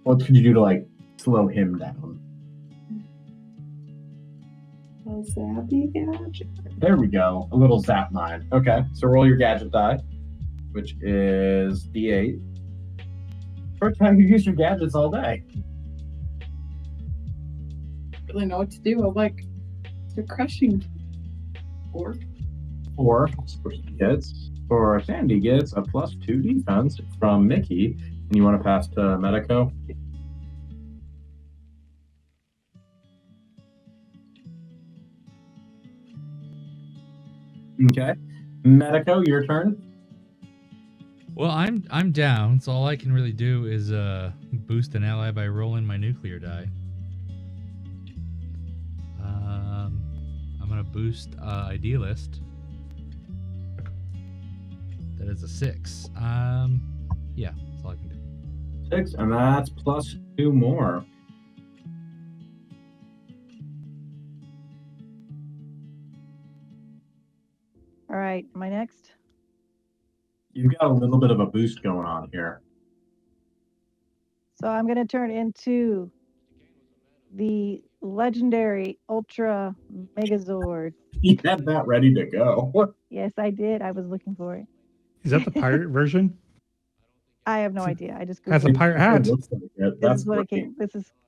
What could you do to, like, slow him down? A zappy gadget. There we go. A little zap mine. Okay, so roll your gadget die, which is D8. First time you use your gadgets all day. Really know what to do. I'm like, they're crushing. Or For Sandy gets a +2 defense from Mickey, and you want to pass to Medico. Okay, Medico, your turn. Well, I'm down, so all I can really do is boost an ally by rolling my nuclear die. I'm gonna boost Idealist. That is a 6. Yeah, that's all I can do. 6, and that's +2 more. All right, am I next? You've got a little bit of a boost going on here. So I'm going to turn into the legendary Ultra Megazord. You had that ready to go. Yes, I did. I was looking for it. Is that the pirate version? I have no idea. I just Has a Googled it. pirate hat. Looks like it. This That's is what it great. came.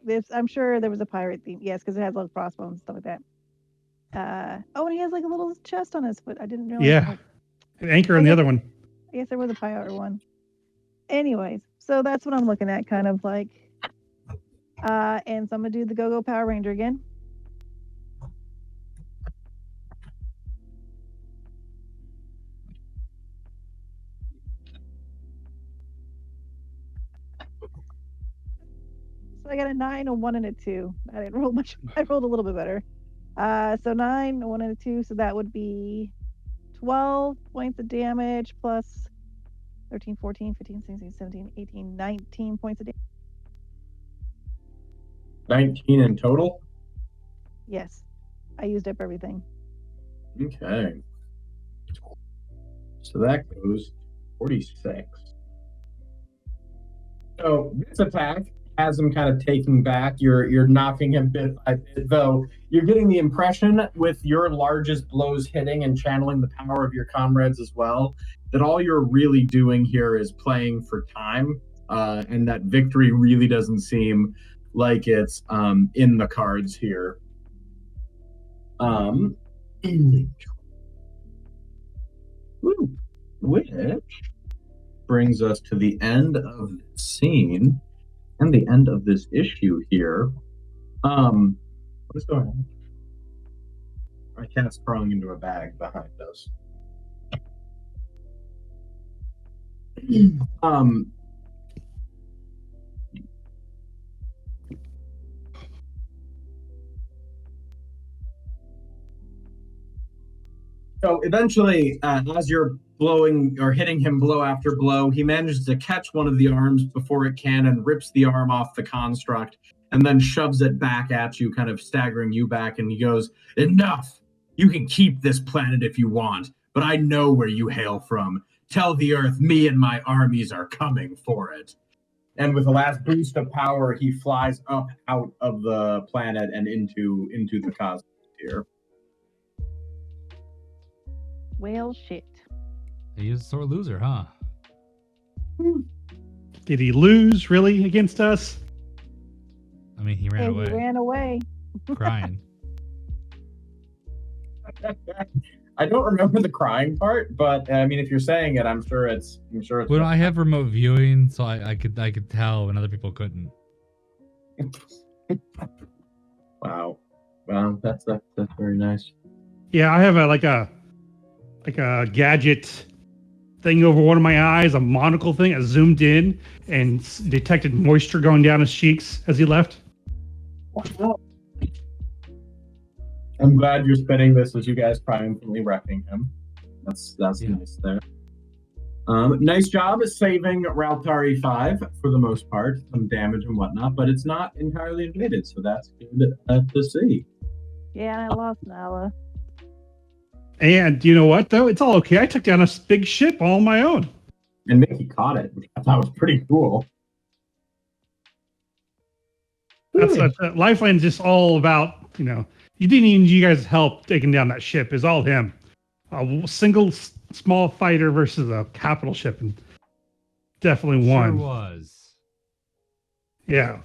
This. I'm sure there was a pirate theme. Yes, because it has little crossbones and stuff like that. Oh, and he has like a little chest on his foot. I didn't realize. Yeah. An anchor on the other one. I guess there was a pirate one. Anyways, so that's what I'm looking at, kind of like. And so I'm gonna do the Go-Go Power Ranger again. So I got a 9, a 1, and a 2. I didn't roll much. I rolled a little bit better. So 9, a 1, and a 2. So that would be 12 points of damage plus 13, 14, 15, 16, 17, 18, 19 points of damage. 19 in total? Yes. I used up everything. Okay. So that goes 46. So this attack has him kind of taking back. You're knocking him bit by bit, though you're getting the impression with your largest blows hitting and channeling the power of your comrades as well, that all you're really doing here is playing for time and that victory really doesn't seem like it's in the cards here. Which brings us to the end of the scene and the end of this issue here. What is going on? My cat's crawling into a bag behind us. So eventually, as you're blowing or hitting him blow after blow, he manages to catch one of the arms before it can and rips the arm off the construct and then shoves it back at you, kind of staggering you back. And he goes, "Enough! You can keep this planet if you want, but I know where you hail from. Tell the Earth me and my armies are coming for it." And with a last boost of power, he flies up out of the planet and into the cosmos here. Well, shit. He is a sore loser, huh? Did he lose really against us? I mean, he ran away, He ran away. crying. I don't remember the crying part, but I mean, if you're saying it, I'm sure it's. Well, I have remote viewing, so I could tell when other people couldn't. Wow. Well, that's very nice. Yeah, I have a gadget thing over one of my eyes, a monocle thing. I zoomed in and detected moisture going down his cheeks as he left. Wow. I'm glad you're spinning this as you guys triumphantly wrecking him. That's Yeah. nice there. Nice job at saving Raltari 5 for the most part, some damage and whatnot, but it's not entirely invaded, so that's good to see. Yeah, and I lost Nala. And you know what, though? It's all okay. I took down a big ship all on my own. And Mickey caught it, which I thought was pretty cool. That's what Lifeline's just all about. You didn't even need you guys' help taking down that ship. It's all him. A single small fighter versus a capital ship, and definitely won. Sure was. Yeah.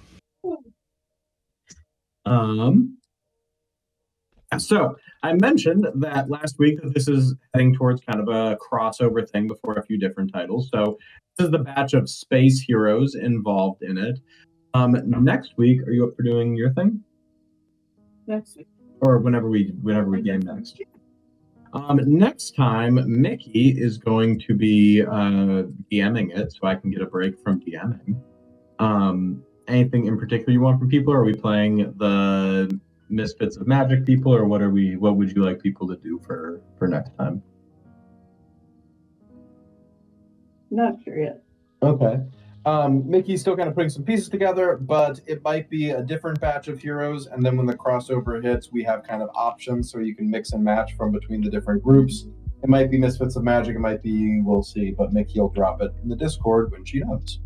So I mentioned that last week that this is heading towards kind of a crossover thing before a few different titles. So this is the batch of space heroes involved in it. Next week, are you up for doing your thing? Next week. Or whenever we game next. Next time, Mickey is going to be DMing it, so I can get a break from DMing. Anything in particular you want from people? Or are we playing the Misfits of Magic people, or what would you like people to do for next time? Not sure yet. Okay. Mickey's still kind of putting some pieces together, but it might be a different batch of heroes, and then when the crossover hits, we have kind of options so you can mix and match from between the different groups. It might be Misfits of Magic, it might be, we'll see, but Mickey will drop it in the Discord when she knows.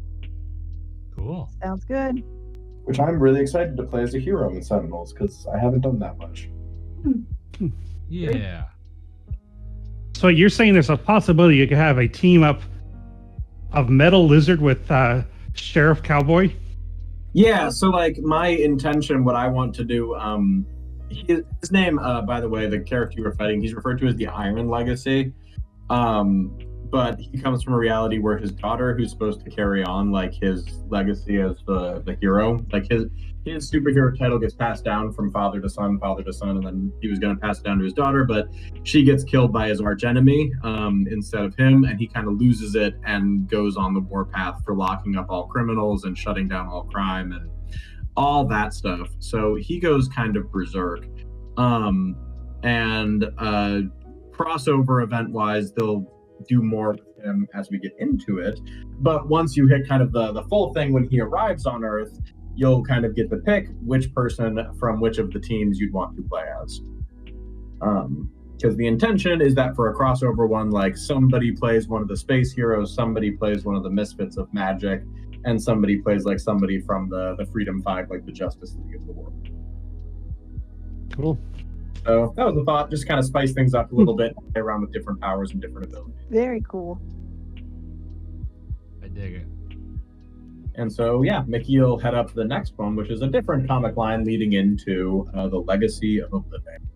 Cool. Sounds good. Which I'm really excited to play as a hero in Sentinels, because I haven't done that much. Yeah. So you're saying there's a possibility you could have a team up of Metal Lizard with Sheriff Cowboy? Yeah, so like my intention, what I want to do, his name, by the way, the character you were fighting, he's referred to as the Iron Legacy. But he comes from a reality where his daughter, who's supposed to carry on like his legacy as the hero, like his superhero title gets passed down from father to son, and then he was going to pass it down to his daughter, but she gets killed by his archenemy instead of him, and he kind of loses it and goes on the warpath for locking up all criminals and shutting down all crime and all that stuff. So he goes kind of berserk. And crossover event-wise, they'll do more with him as we get into it. But once you hit kind of the full thing when he arrives on Earth, you'll kind of get to pick which person from which of the teams you'd want to play as. Because the intention is that for a crossover one, like somebody plays one of the space heroes, somebody plays one of the Misfits of Magic, and somebody plays like somebody from the Freedom Five, like the Justice League of the world. Cool. So that was the thought, just kind of spice things up a little bit, play around with different powers and different abilities. Very cool. I dig it. And so, yeah, Mickey will head up to the next one, which is a different comic line leading into the Legacy of Oblivion.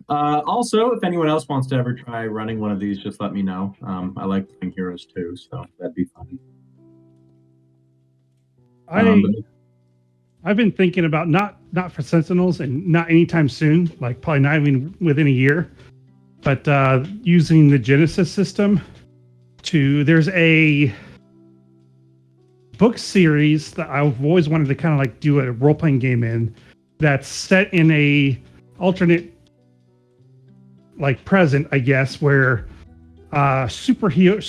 Also, if anyone else wants to ever try running one of these, just let me know. I like playing heroes too, so that'd be fun. I've been thinking about not for Sentinels and not anytime soon, like probably not even within a year, but using the Genesis system there's a book series that I've always wanted to kind of like do a role-playing game in that's set in a alternate like present, I guess, where superstars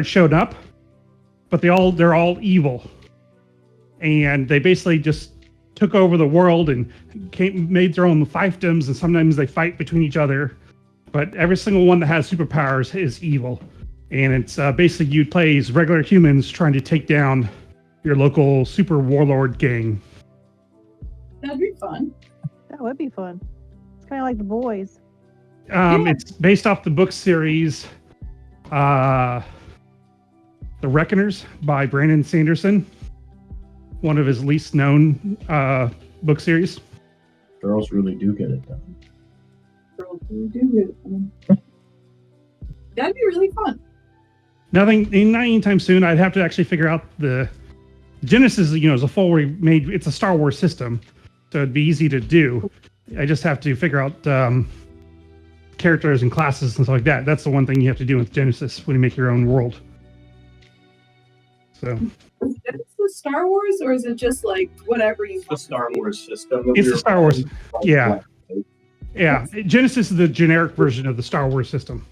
showed up, but they're all evil. And they basically just took over the world and made their own fiefdoms, and sometimes they fight between each other. But every single one that has superpowers is evil. And it's basically you play as regular humans trying to take down your local super warlord gang. That'd be fun. That would be fun. It's kind of like The Boys. It's based off the book series, The Reckoners by Brandon Sanderson. One of his least known book series. Girls really do get it done. Girls really do get it done. That'd be really fun. Not anytime soon. I'd have to actually figure out the Genesis. Is a fully made. It's a Star Wars system, so it'd be easy to do. I just have to figure out characters and classes and stuff like that. That's the one thing you have to do with Genesis when you make your own world. So. Is the Star Wars, or is it just like whatever you? It's the Star Wars system. It's the Star Wars. Yeah. Yeah. Genesis is the generic version of the Star Wars system.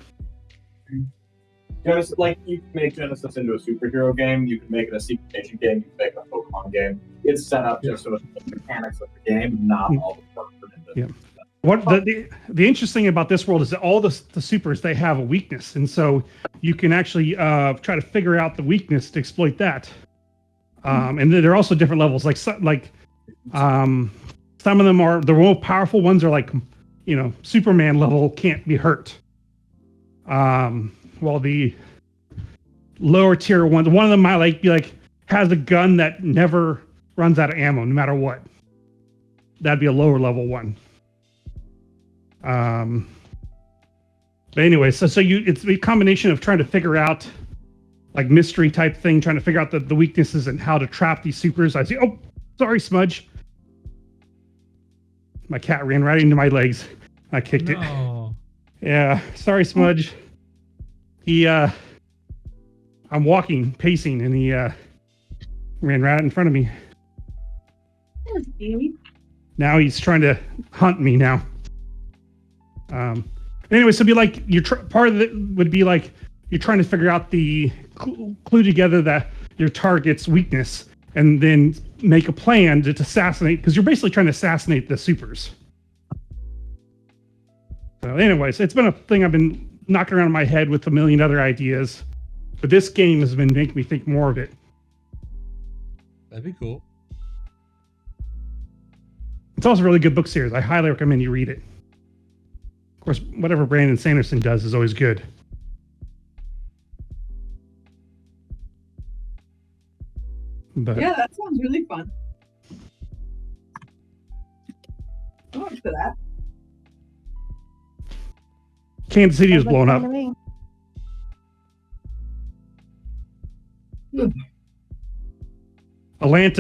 Genesis, like you can make Genesis into a superhero game, you can make it a secret agent game, you can make it a Pokemon game. It's set up just so it's the mechanics of the game, not all the work put into it. What the interesting about this world is that all the supers, they have a weakness, and so you can actually try to figure out the weakness to exploit that. And there are also different levels. Some of them are the more powerful ones are like Superman level, can't be hurt. While the lower tier ones, one of them might be has a gun that never runs out of ammo no matter what. That'd be a lower level one. But anyway, so it's a combination of trying to figure out like mystery type thing, trying to figure out the weaknesses and how to trap these supers. I see. Oh, sorry, Smudge. My cat ran right into my legs. I kicked it. Yeah, sorry, Smudge. I'm pacing, and he ran right in front of me. Now he's trying to hunt me now. Anyway, so it'd be like part of it would be like you're trying to figure out the clue together your target's weakness, and then make a plan to assassinate, because you're basically trying to assassinate the supers. So anyways, it's been a thing I've been knocking around in my head with a million other ideas, but this game has been making me think more of it. That'd be cool. It's also a really good book series. I highly recommend you read it. Of course, whatever Brandon Sanderson does is always good. But yeah, that sounds really fun. I'm up for that. Kansas City is blown up. Atlanta